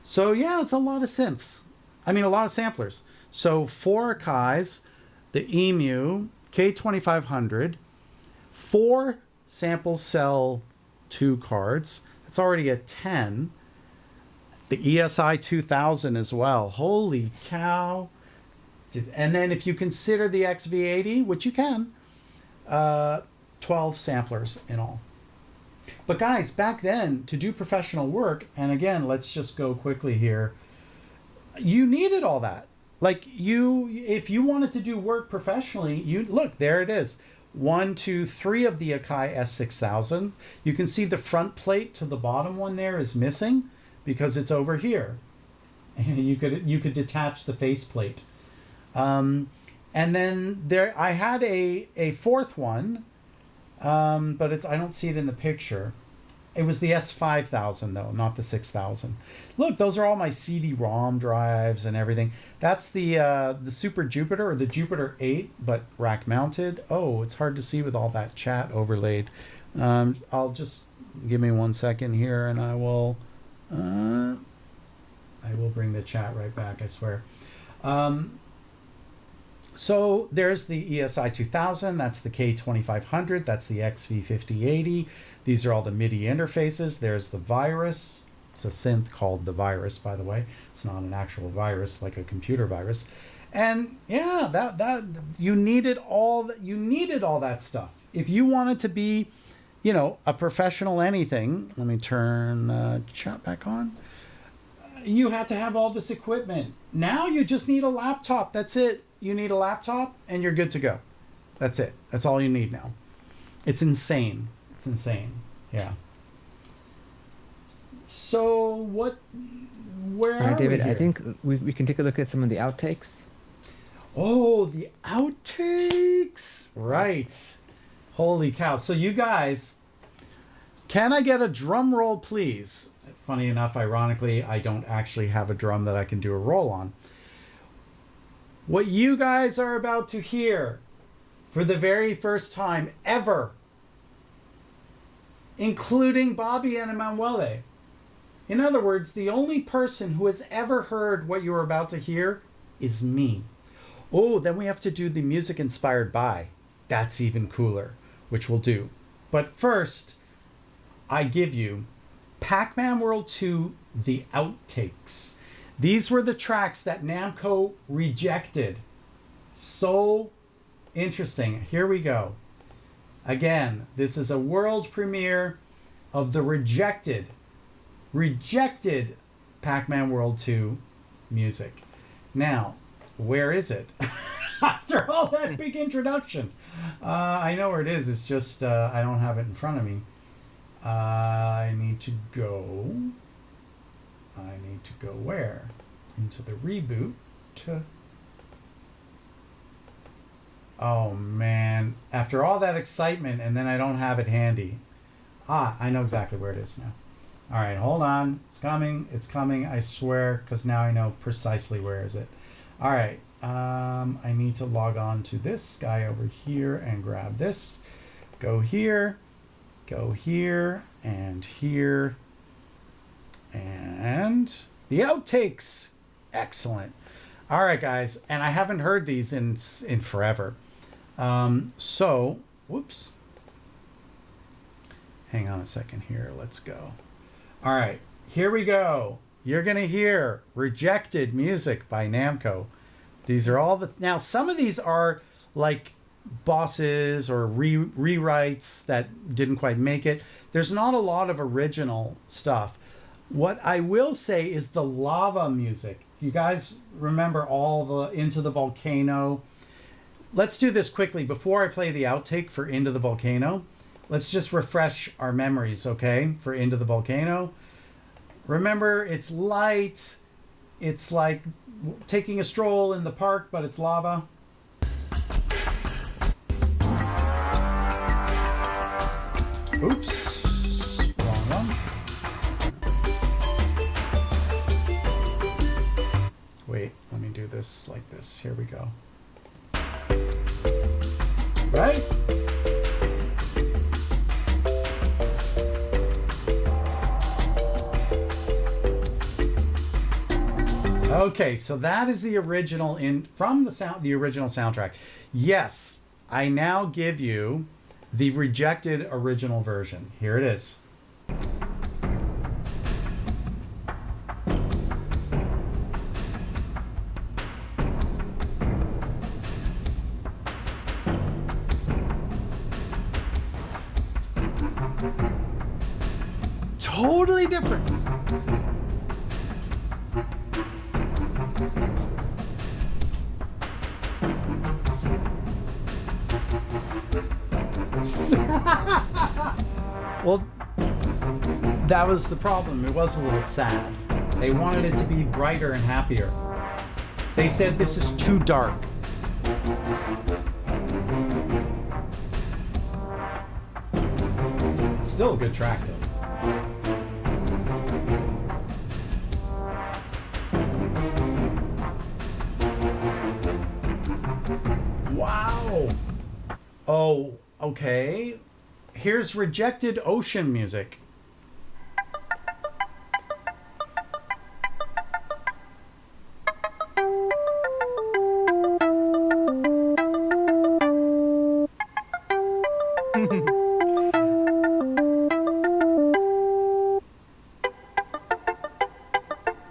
Speaker 1: So yeah, it's a lot of synths. I mean, a lot of samplers. So 4 Akais, the EMU, K2500, 4 Sample Cell 2 cards. That's already a 10. The ESI 2000 as well. Holy cow. And then if you consider the XV80, which you can, 12 samplers in all. But guys, back then, to do professional work, and again, let's just go quickly here, you needed all that. Like if you wanted to do work professionally, you look, there it is. 1, 2, 3 of the Akai S6000. You can see the front plate to the bottom one there is missing because it's over here. And you could detach the faceplate. And then I had a 4th one, but I don't see it in the picture. It was the S5000 though, not the 6000. Look, those are all my CD-ROM drives and everything. That's the Super Jupiter, or the Jupiter 8, but rack mounted. Oh, it's hard to see with all that chat overlaid. I'll just give me 1 second here, and I will bring the chat right back, I swear. So there's the ESI 2000, that's the K2500, that's the XV5080. These are all the MIDI interfaces. There's the Virus. It's a synth called the Virus, by the way. It's not an actual virus like a computer virus. And yeah, that you needed all that stuff. If you wanted to be, a professional anything, let me turn chat back on. You had to have all this equipment. Now you just need a laptop. That's it. You need a laptop and you're good to go. That's it. That's all you need now. It's insane. It's insane. Yeah. So where
Speaker 2: All right,
Speaker 1: are
Speaker 2: David,
Speaker 1: we here?
Speaker 2: I think we can take a look at some of the outtakes.
Speaker 1: Oh, the outtakes. Right. Holy cow. So you guys, can I get a drum roll, please? Funny enough, ironically, I don't actually have a drum that I can do a roll on. What you guys are about to hear for the very first time ever, including Bobby and Emanuele. In other words, the only person who has ever heard what you're about to hear is me. Oh, then we have to do the music inspired by. That's even cooler, which we'll do. But first, I give you Pac-Man World 2, the outtakes. These were the tracks that Namco rejected. So interesting. Here we go. Again, this is a world premiere of the rejected Pac-Man World 2 music. Now, where is it? After for all that big introduction. I know where it is. It's just I don't have it in front of me. I need to go where? Into the reboot. Oh man, after all that excitement and then I don't have it handy. I know exactly where it is now. All right, hold on. It's coming, I swear, because now I know precisely where is it. All right, I need to log on to this guy over here and grab this. Go here, and here, and the outtakes. Excellent. All right, guys, and I haven't heard these in forever. So, whoops. Hang on a second here. Let's go. All right, here we go. You're going to hear Rejected music by Namco. These are all the... Now, some of these are like bosses or rewrites that didn't quite make it. There's not a lot of original stuff. What I will say is the lava music. You guys remember all the Into the Volcano? Let's do this quickly. Before I play the outtake for Into the Volcano, let's just refresh our memories, okay, for Into the Volcano. Remember, it's light. It's like taking a stroll in the park, but it's lava. Oops, wrong one. Wait, let me do this like this. Here we go. Right? Okay, so that is the original from the original soundtrack. Yes, I now give you the rejected original version. Here it is. Totally different. Well, that was the problem. It was a little sad. They wanted it to be brighter and happier. They said this is too dark. Still a good track though. Wow. Oh, okay. Here's Rejected Ocean music.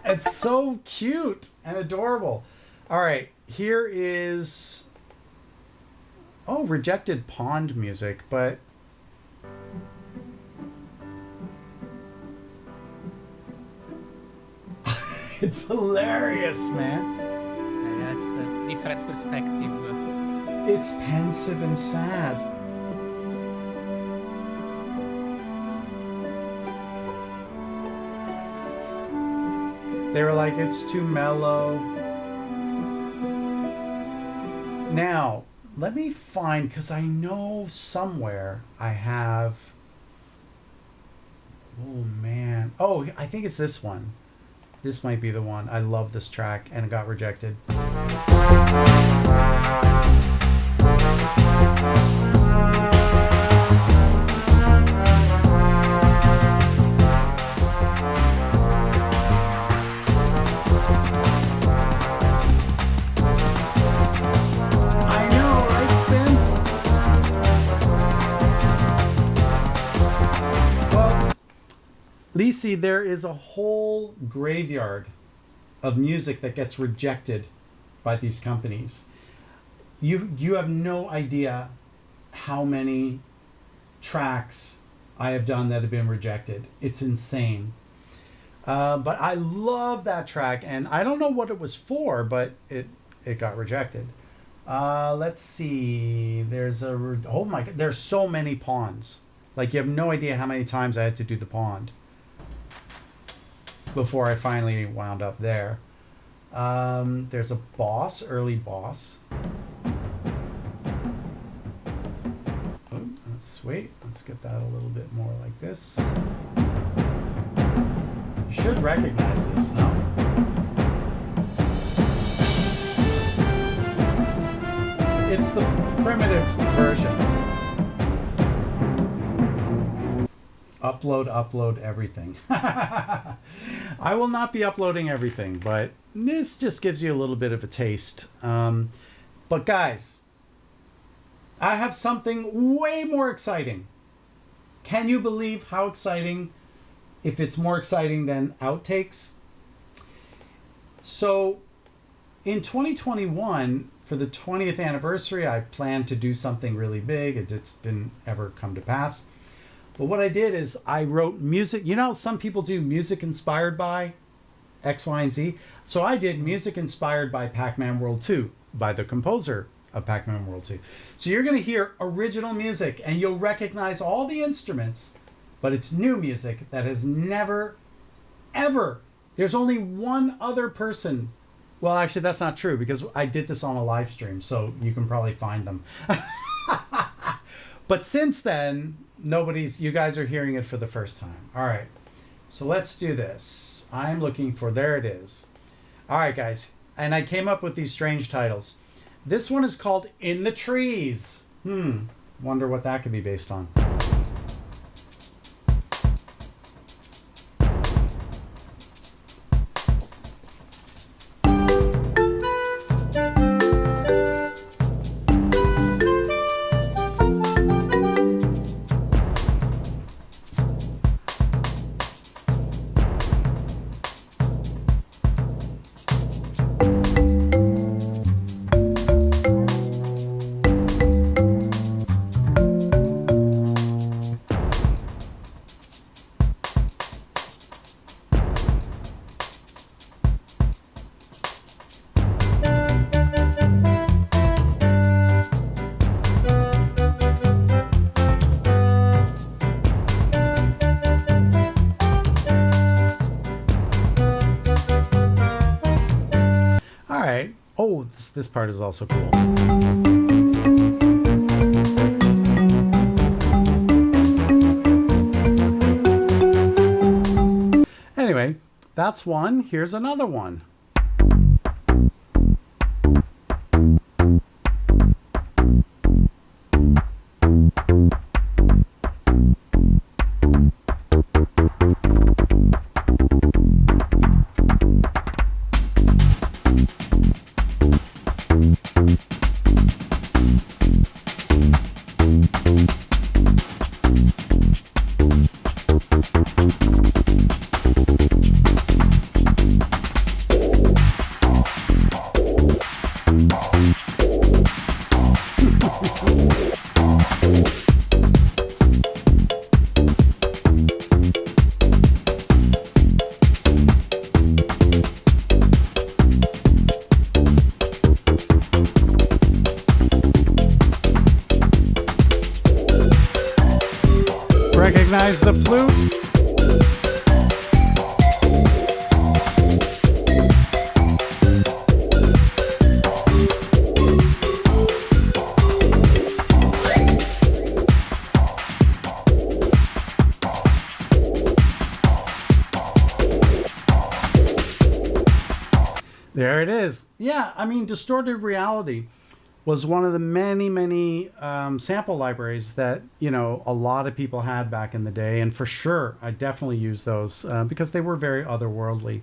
Speaker 1: It's so cute and adorable. All right, here is... Oh, Rejected Pond music, but... It's hilarious, man.
Speaker 3: Yeah, it's a different perspective.
Speaker 1: It's pensive and sad. They were like, it's too mellow. Now, let me find, because I know somewhere I have... Oh, man. Oh, I think it's this one. This might be the one. I love this track, and it got rejected. I know, right, Spin? Well, Lisi, there is a whole graveyard of music that gets rejected by these companies. You have no idea how many tracks I have done that have been rejected. It's insane. But I love that track, and I don't know what it was for, but it got rejected. Let's see. Oh my god, there's so many pawns. Like, you have no idea how many times I had to do the pond before I finally wound up there. There's a boss, early boss. Oh, let's wait. Let's get that a little bit more like this. You should recognize this, no? It's the primitive version. Upload everything. I will not be uploading everything, but this just gives you a little bit of a taste. But guys, I have something way more exciting. Can you believe how exciting, if it's more exciting than outtakes? So in 2021, for the 20th anniversary, I planned to do something really big. It just didn't ever come to pass. But what I did is I wrote music. You know, some people do music inspired by X, Y, and Z. So I did music inspired by Pac-Man World 2, by the composer of Pac-Man World 2. So you're going to hear original music, and you'll recognize all the instruments, but it's new music that has never, ever, there's only one other person. Well, actually, that's not true, because I did this on a live stream, so you can probably find them. But since then, you guys are hearing it for the first time. All right, so let's do this. I'm looking for, there it is. All right, guys, and I came up with these strange titles. This one is called In the Trees. Wonder what that could be based on. Oh, this part is also cool. Anyway, that's one. Here's another one. Recognize the flute? There it is. Yeah, I mean, distorted reality was one of the many sample libraries that, you know, a lot of people had back in the day. And for sure, I definitely used those because they were very otherworldly.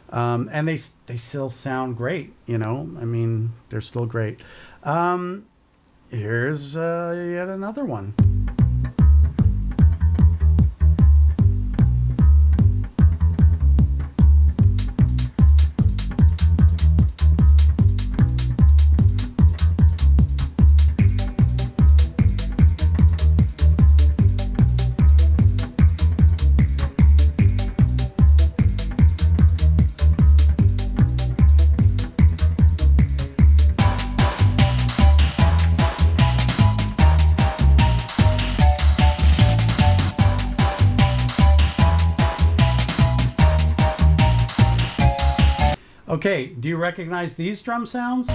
Speaker 1: And they still sound great, you know. I mean, they're still great. Here's yet another one. Okay, do you recognize these drum sounds?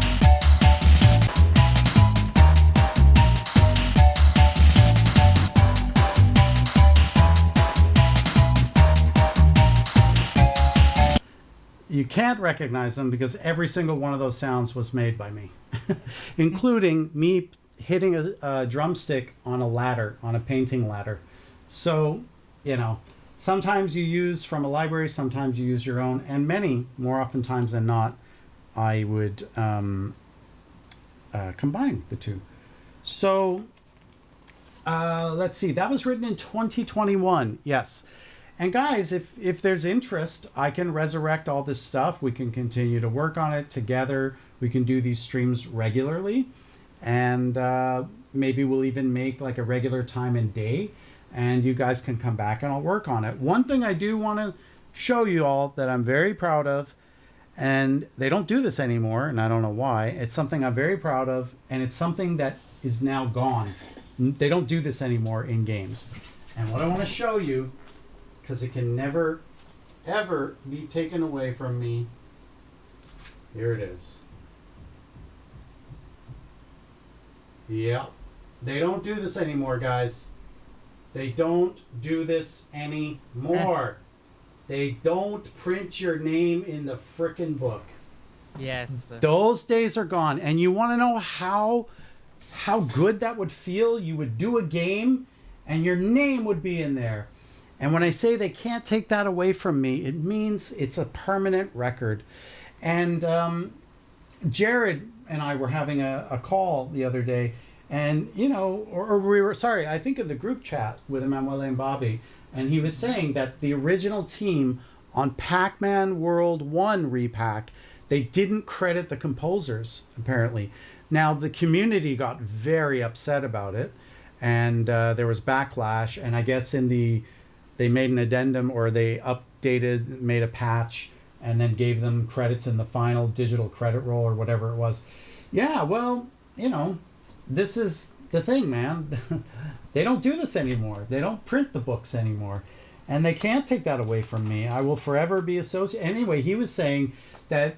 Speaker 1: You can't recognize them because every single one of those sounds was made by me, including me hitting a drumstick on a ladder, on a painting ladder. So, you know, sometimes you use from a library, sometimes you use your own, and many, more oftentimes than not, I would combine the two. So, let's see, that was written in 2021, yes. And guys, if there's interest, I can resurrect all this stuff. We can continue to work on it together. We can do these streams regularly. And maybe we'll even make like a regular time and day. And you guys can come back and I'll work on it. One thing I do want to show you all that I'm very proud of, and they don't do this anymore, and I don't know why. It's something I'm very proud of, and it's something that is now gone. They don't do this anymore in games. And what I want to show you, because it can never, ever be taken away from me. Here it is. Yep. They don't do this anymore, guys. They don't do this anymore. They don't print your name in the frickin' book.
Speaker 3: Yes.
Speaker 1: Those days are gone. And you want to know how good that would feel? You would do a game and your name would be in there. And when I say they can't take that away from me, it means it's a permanent record. And Jared and I were having a call the other day, and, you know, or we were, sorry, I think in the group chat with Emmanuel and Bobby, and he was saying that the original team on Pac-Man World 1 repack, they didn't credit the composers, apparently. Now, the community got very upset about it, and there was backlash, and I guess they made an addendum, or they updated, made a patch, and then gave them credits in the final digital credit roll or whatever it was. Yeah, well, you know, this is the thing, man. They don't do this anymore. They don't print the books anymore. And they can't take that away from me. I will forever be associated. Anyway, he was saying that,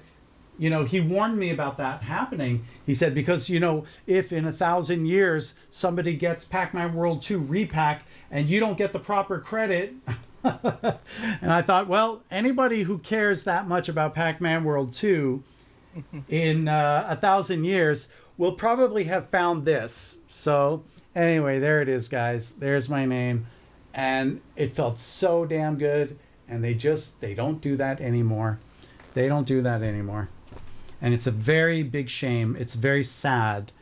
Speaker 1: you know, he warned me about that happening. He said, because, you know, if in 1,000 years somebody gets Pac-Man World 2 repack and you don't get the proper credit. And I thought, well, anybody who cares that much about Pac-Man World 2 in 1,000 years will probably have found this. So anyway, there it is, guys. There's my name. And it felt so damn good. And they don't do that anymore. They don't do that anymore. And it's a very big shame. It's very sad,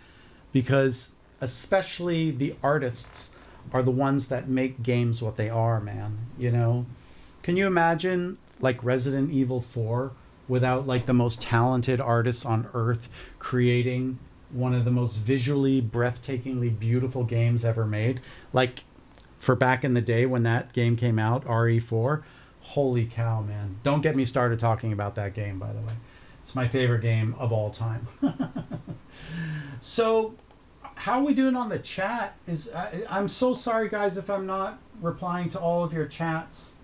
Speaker 1: because especially the artists are the ones that make games what they are, man. You know, can you imagine like Resident Evil 4 without like the most talented artists on earth creating one of the most visually breathtakingly beautiful games ever made? Like, for back in the day when that game came out, RE4, holy cow, man. Don't get me started talking about that game, by the way. It's my favorite game of all time. So how are we doing on the chat? I'm so sorry, guys, if I'm not replying to all of your chats.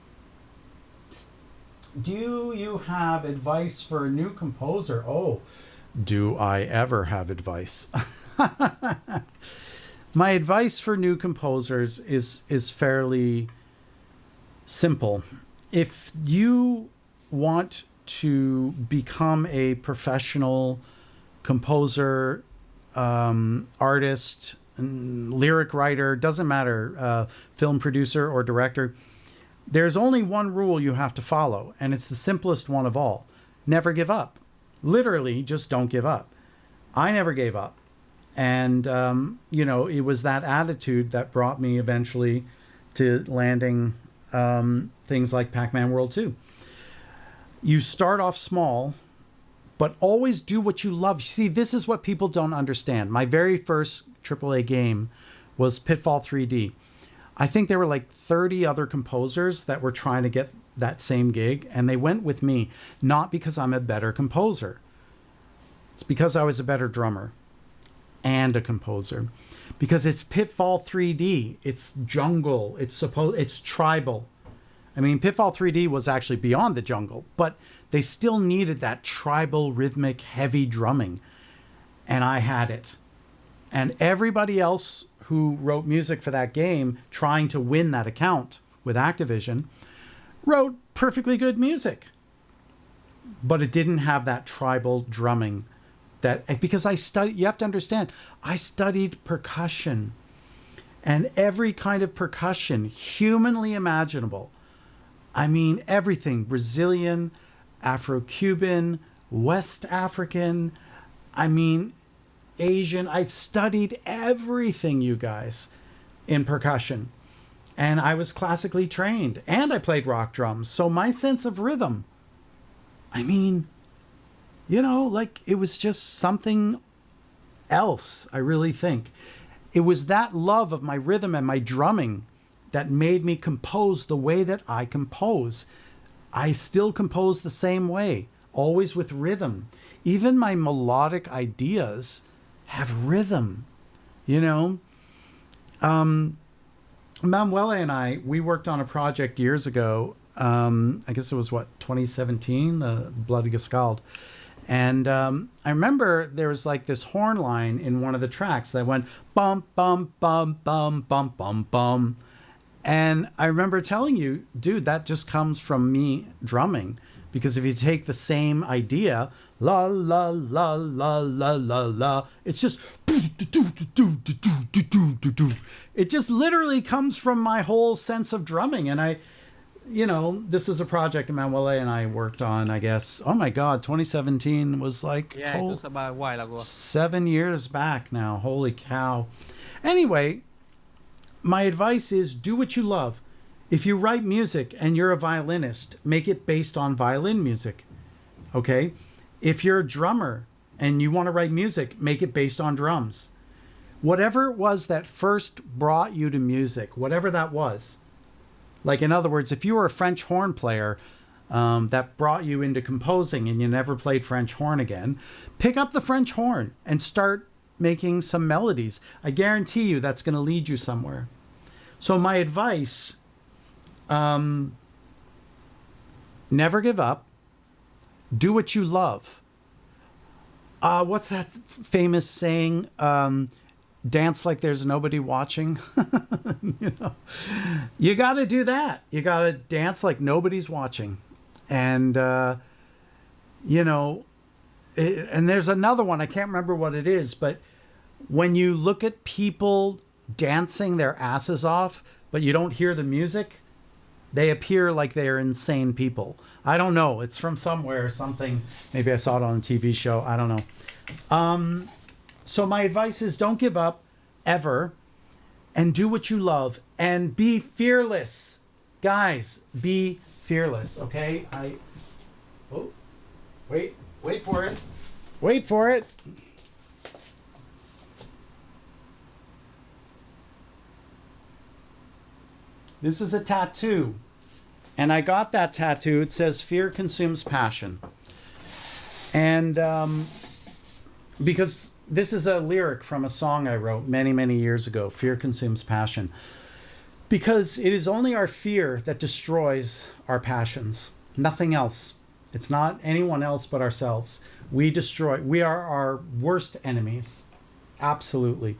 Speaker 1: Do you have advice for a new composer? Oh, do I ever have advice? My advice for new composers is fairly simple. If you want to become a professional composer, artist, lyric writer, doesn't matter, film producer or director, there's only one rule you have to follow, and it's the simplest one of all. Never give up. Literally, just don't give up. I never gave up. And, you know, it was that attitude that brought me eventually to landing things like Pac-Man World 2. You start off small, but always do what you love. See, this is what people don't understand. My very first AAA game was Pitfall 3D. I think there were like 30 other composers that were trying to get that same gig, and they went with me, not because I'm a better composer. It's because I was a better drummer and a composer. Because it's Pitfall 3D. It's jungle. It's tribal. I mean, Pitfall 3D was actually beyond the jungle, but they still needed that tribal, rhythmic, heavy drumming. And I had it. And everybody else who wrote music for that game, trying to win that account with Activision, wrote perfectly good music. But it didn't have that tribal drumming. Because you have to understand, I studied percussion. And every kind of percussion humanly imaginable. I mean, everything. Brazilian, Afro-Cuban, West African, I mean, Asian. I've studied everything, you guys, in percussion. And I was classically trained. And I played rock drums. So my sense of rhythm, I mean, like it was just something else, I really think. It was that love of my rhythm and my drumming that made me compose the way that I compose. I still compose the same way, always with rhythm. Even my melodic ideas have rhythm, Manuela and I, we worked on a project years ago. I guess it was 2017, the Bloody Gescald. And I remember there was like this horn line in one of the tracks that went bum, bum, bum, bum, bum, bum, bum. And I remember telling you, dude, that just comes from me drumming. Because if you take the same idea, la, la, la, la, la, la, la, it's just, it just literally comes from my whole sense of drumming. And this is a project Manuela and I worked on, I guess. Oh my God, 2017 was like
Speaker 3: it was about a while ago.
Speaker 1: 7 years back now. Holy cow. Anyway, my advice is do what you love. If you write music and you're a violinist, make it based on violin music. Okay? If you're a drummer and you want to write music, make it based on drums. Whatever it was that first brought you to music, whatever that was. Like, in other words, if you were a French horn player that brought you into composing and you never played French horn again, pick up the French horn and start making some melodies. I guarantee you that's going to lead you somewhere. So my advice, never give up. Do what you love. What's that famous saying? Dance like there's nobody watching. You got to do that. You got to dance like nobody's watching. And, and there's another one. I can't remember what it is, but when you look at people dancing their asses off, but you don't hear the music, they appear like they're insane people. I don't know. It's from somewhere, something. Maybe I saw it on a TV show. I don't know. So my advice is don't give up ever and do what you love and be fearless. Guys, be fearless, okay? Wait for it. Wait for it. This is a tattoo. And I got that tattoo. It says, fear consumes passion. And because this is a lyric from a song I wrote many, many years ago, Fear Consumes Passion. Because it is only our fear that destroys our passions. Nothing else. It's not anyone else but ourselves. We are our worst enemies. Absolutely.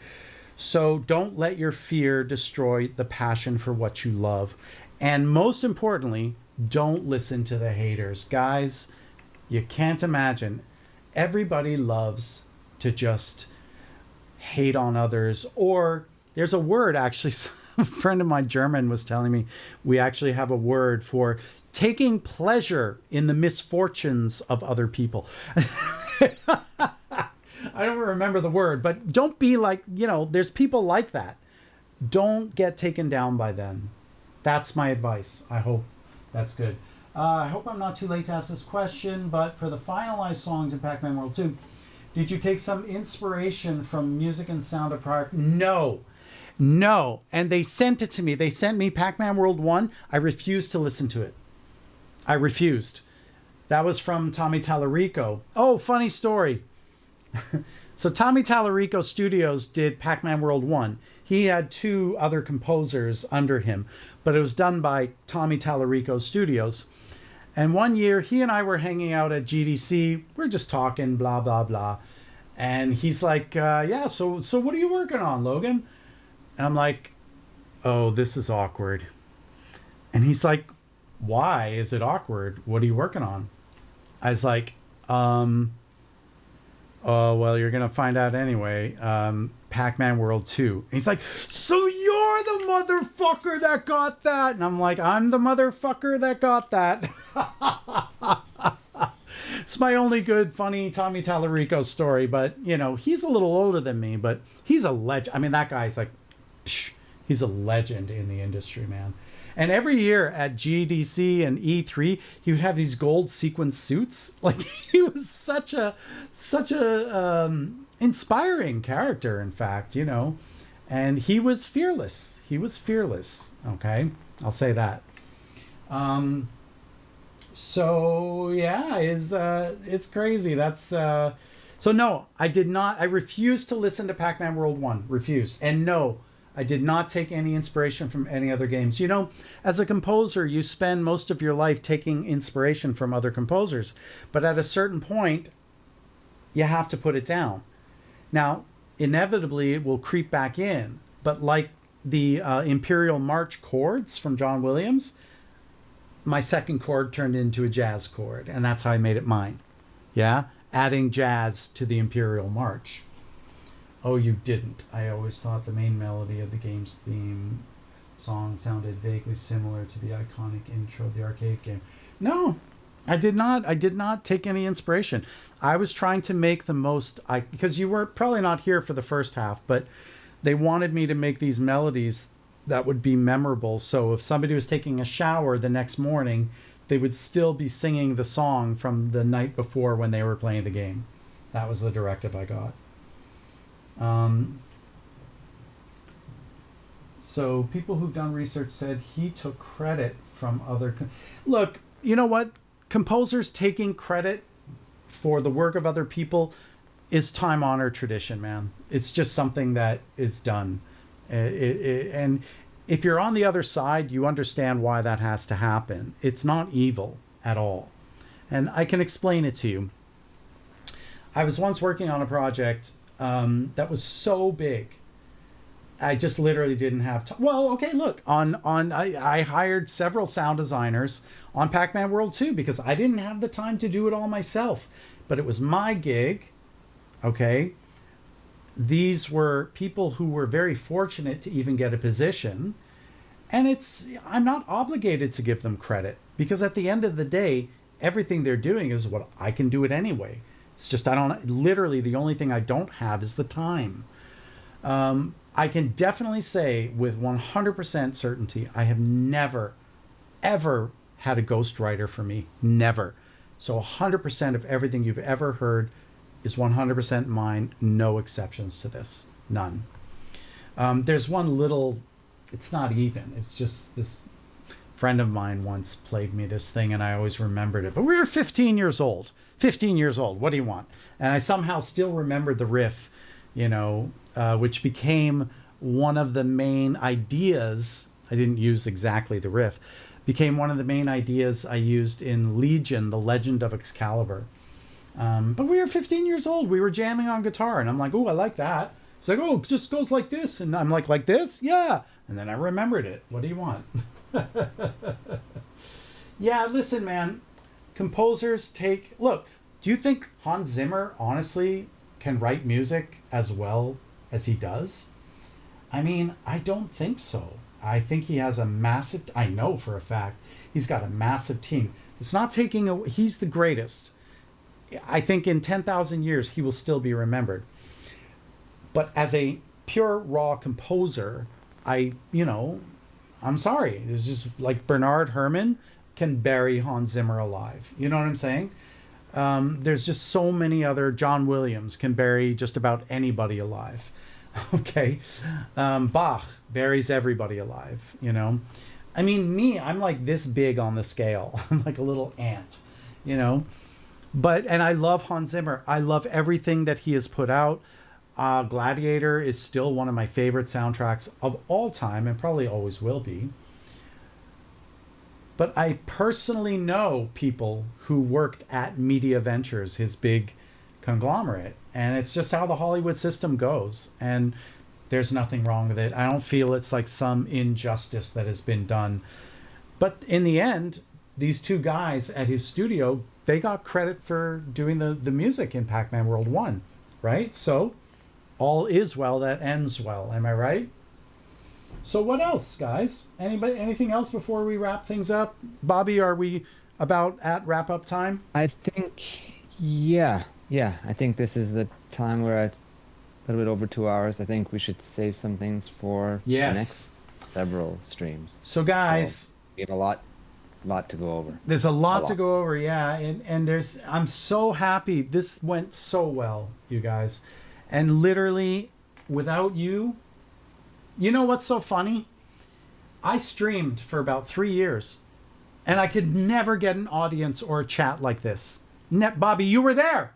Speaker 1: So don't let your fear destroy the passion for what you love. And most importantly, don't listen to the haters. Guys, you can't imagine. Everybody loves to just hate on others. Or there's a word, actually, a friend of mine, German, was telling me, we actually have a word for taking pleasure in the misfortunes of other people. I don't remember the word, but don't be like, there's people like that. Don't get taken down by them. That's my advice. I hope that's good. I hope I'm not too late to ask this question, but for the finalized songs in Pac-Man World 2, did you take some inspiration from music and sound of prior? No. And they sent it to me. They sent me Pac-Man World 1. I refused to listen to it. I refused. That was from Tommy Tallarico. Oh, funny story. So Tommy Tallarico Studios did Pac-Man World 1. he had two other composers under him, but it was done by Tommy Tallarico Studios. And one year, he and I were hanging out at GDC. We're just talking, blah, blah, blah. And he's like, yeah, so what are you working on, Logan? And I'm like, oh, this is awkward. And he's like, why is it awkward? What are you working on? I was like, oh, well, you're going to find out anyway. Pac-Man World 2. And he's like, so you're the motherfucker that got that? And I'm like, I'm the motherfucker that got that. It's my only good, funny Tommy Tallarico story. But, you know, he's a little older than me, but he's a legend. I mean, that guy's like, psh, he's a legend in the industry, man. And every year at GDC and E3, he would have these gold sequin suits. Like, he was such a inspiring character, in fact, you know. And he was fearless. He was fearless. Okay, I'll say that. So yeah, it's crazy. That's so no, I did not. I refused to listen to Pac-Man World 1. Refused. And no, I did not take any inspiration from any other games. You know, as a composer, you spend most of your life taking inspiration from other composers. But at a certain point, you have to put it down. Now, inevitably, it will creep back in. But like the Imperial March chords from John Williams, my second chord turned into a jazz chord. And that's how I made it mine. Yeah? Adding jazz to the Imperial March. Oh, you didn't. I always thought the main melody of the game's theme song sounded vaguely similar to the iconic intro of the arcade game. No, I did not. I did not take any inspiration. I was trying to make the most, because you were probably not here for the first half, but they wanted me to make these melodies that would be memorable. So if somebody was taking a shower the next morning, they would still be singing the song from the night before when they were playing the game. That was the directive I got. So people who've done research said he took credit from other... Look, you know what? Composers taking credit for the work of other people is time-honored tradition, man. It's just something that is done. And if you're on the other side, you understand why that has to happen. It's not evil at all. And I can explain it to you. I was once working on a project that was so big, I just literally didn't have time. Well, okay, look, I hired several sound designers on Pac-Man World 2 because I didn't have the time to do it all myself. But it was my gig, okay? These were people who were very fortunate to even get a position. And I'm not obligated to give them credit because at the end of the day, everything they're doing is what I can do it anyway. It's just literally the only thing I don't have is the time. I can definitely say with 100% certainty, I have never, ever had a ghostwriter for me. Never. So 100% of everything you've ever heard is 100% mine. No exceptions to this. None. There's one little, it's not even. It's just this friend of mine once played me this thing and I always remembered it. But we were 15 years old. 15 years old. What do you want? And I somehow still remembered the riff, you know, which became one of the main ideas. I didn't use exactly the riff. Became one of the main ideas I used in Legion, The Legend of Excalibur. But we were 15 years old. We were jamming on guitar. And I'm like, oh, I like that. It's like, oh, it just goes like this. And I'm like this? Yeah. And then I remembered it. What do you want? Yeah, listen, man. Composers look, do you think Hans Zimmer honestly can write music as well as he does? I mean, I don't think so. I think he has I know for a fact, he's got a massive team. It's not he's the greatest. I think in 10,000 years, he will still be remembered. But as a pure raw composer, I'm sorry. It's just like Bernard Herrmann can bury Hans Zimmer alive. You know what I'm saying? There's just so many other. John Williams can bury just about anybody alive. Okay. Bach buries everybody alive, you know? I mean, I'm like this big on the scale. I'm like a little ant, you know? And I love Hans Zimmer. I love everything that he has put out. Gladiator is still one of my favorite soundtracks of all time and probably always will be. But I personally know people who worked at Media Ventures, his big conglomerate. And it's just how the Hollywood system goes. And there's nothing wrong with it. I don't feel it's like some injustice that has been done. But in the end, these two guys at his studio, they got credit for doing the music in Pac-Man World 1, right? So all is well that ends well. Am I right? So what else, guys? Anything else before we wrap things up? Bobby, are we about at wrap-up time?
Speaker 2: I think, yeah. I think this is the time we're at a little bit over 2 hours. I think we should save some things for the next several streams.
Speaker 1: So guys,
Speaker 2: so we have a lot to go over.
Speaker 1: There's a lot to go over, yeah. And I'm so happy. This went so well, you guys. And literally, without you, you know what's so funny? I streamed for about 3 years, and I could never get an audience or a chat like this. Bobby, you were there.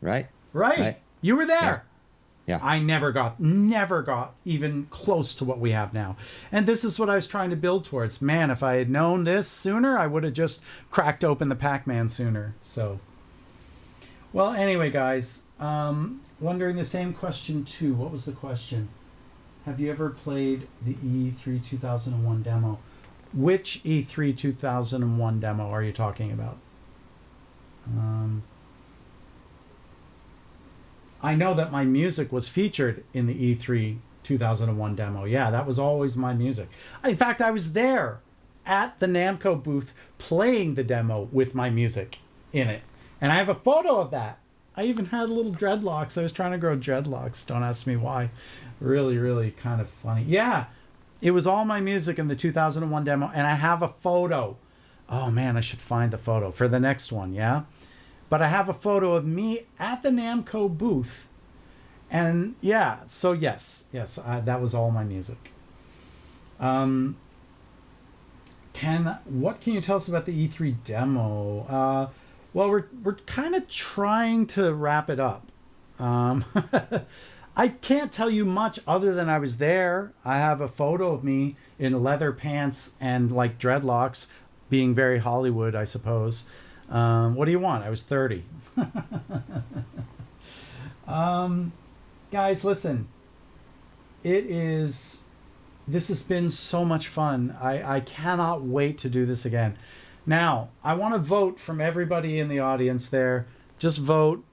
Speaker 2: Right.
Speaker 1: You were there.
Speaker 2: Yeah.
Speaker 1: I never got even close to what we have now. And this is what I was trying to build towards. Man, if I had known this sooner, I would have just cracked open the Pac-Man sooner. So, well, anyway, guys, wondering the same question too. What was the question? Have you ever played the E3 2001 demo? Which E3 2001 demo are you talking about? I know that my music was featured in the E3 2001 demo. Yeah, that was always my music. In fact, I was there at the Namco booth playing the demo with my music in it. And I have a photo of that. I even had little dreadlocks. I was trying to grow dreadlocks. Don't ask me why. Really, really kind of funny. Yeah, it was all my music in the 2001 demo. And I have a photo. Oh, man, I should find the photo for the next one, yeah? But I have a photo of me at the Namco booth. And yeah, so yes, that was all my music. What can you tell us about the E3 demo? Well, we're kind of trying to wrap it up. I can't tell you much other than I was there. I have a photo of me in leather pants and like dreadlocks, being very Hollywood, I suppose. What do you want? I was 30. Guys, listen. This has been so much fun. I cannot wait to do this again. Now, I want to vote from everybody in the audience there. Just vote.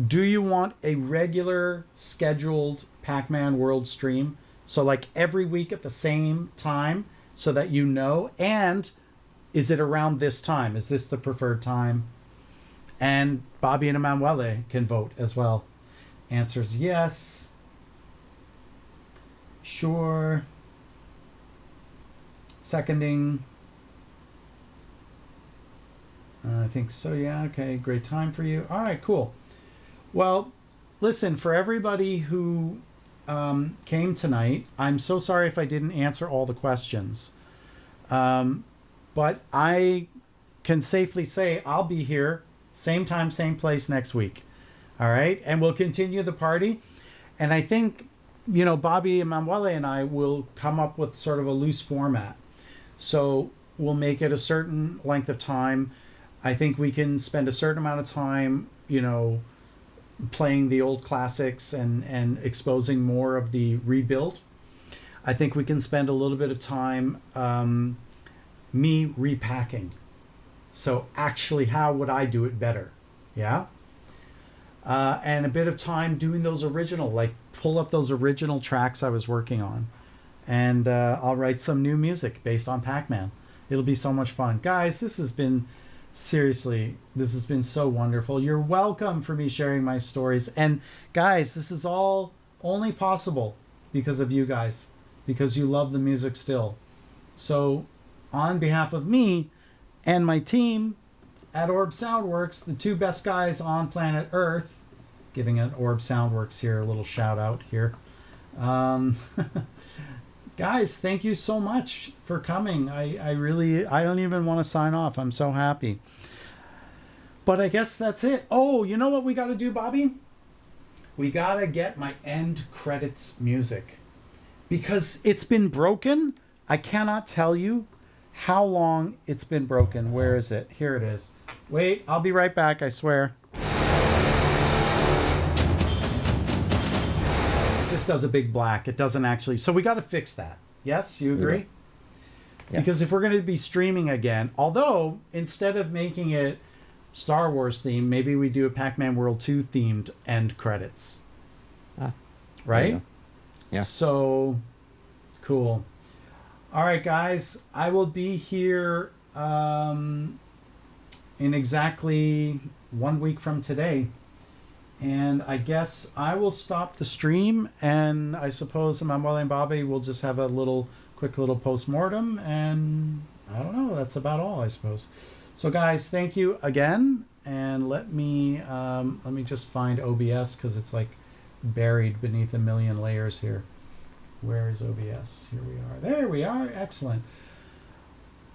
Speaker 1: Do you want a regular scheduled Pac-Man World stream? So like every week at the same time so that you know, and is it around this time? Is this the preferred time? And Bobby and Emanuele can vote as well. Answers yes. Sure. Seconding. I think so, yeah. Okay, great time for you. All right, cool. Well, listen, for everybody who came tonight, I'm so sorry if I didn't answer all the questions. But I can safely say I'll be here, same time, same place next week. All right? And we'll continue the party. And I think, Bobby, Emanuele, and I will come up with sort of a loose format. So we'll make it a certain length of time. I think we can spend a certain amount of time, playing the old classics and exposing more of the rebuild. I think we can spend a little bit of time me repacking. So actually, how would I do it better? Yeah. And a bit of time doing those original, like pull up those original tracks I was working on. And I'll write some new music based on Pac-Man. It'll be so much fun. Guys, this has been so wonderful. You're welcome for me sharing my stories. And guys, this is all only possible because of you guys, because you love the music still. So on behalf of me and my team at Orb Soundworks, the two best guys on planet Earth, giving an Orb Soundworks here, a little shout out here. Guys, thank you so much for coming. I don't even want to sign off. I'm so happy. But I guess that's it. Oh, you know what we got to do, Bobby? we gotta get my end credits music. Because it's been broken. I cannot tell you how long it's been broken. Where is it? Here it is. Wait, I'll be right back, I swear. It just does a big black. It doesn't actually. So we got to fix that. Yes, you agree?
Speaker 2: Yes.
Speaker 1: Because if we're going to be streaming again, although instead of making it Star Wars themed, maybe we do a Pac-Man World 2 themed end credits.
Speaker 2: Ah,
Speaker 1: right?
Speaker 2: Yeah.
Speaker 1: So cool. All right, guys, I will be here in exactly 1 week from today. And I guess I will stop the stream, and I suppose Manuel and Bobby will just have a quick little post-mortem, and I don't know, that's about all, I suppose. So guys, thank you again, and let me just find OBS, because it's like buried beneath a million layers here. Where is OBS? Here we are. There we are. Excellent.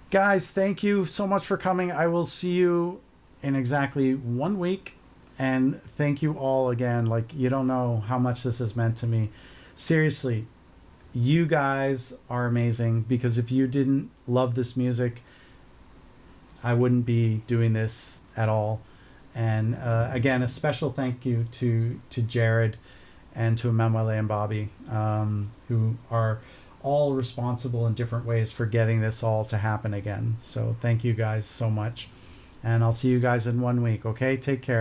Speaker 1: Guys, thank you so much for coming. I will see you in exactly 1 week. And thank you all again. Like, you don't know how much this has meant to me. Seriously, you guys are amazing, because if you didn't love this music, I wouldn't be doing this at all. And again, a special thank you to Jared and to Manuel and Bobby, who are all responsible in different ways for getting this all to happen again. So thank you guys so much. And I'll see you guys in 1 week. Okay, take care.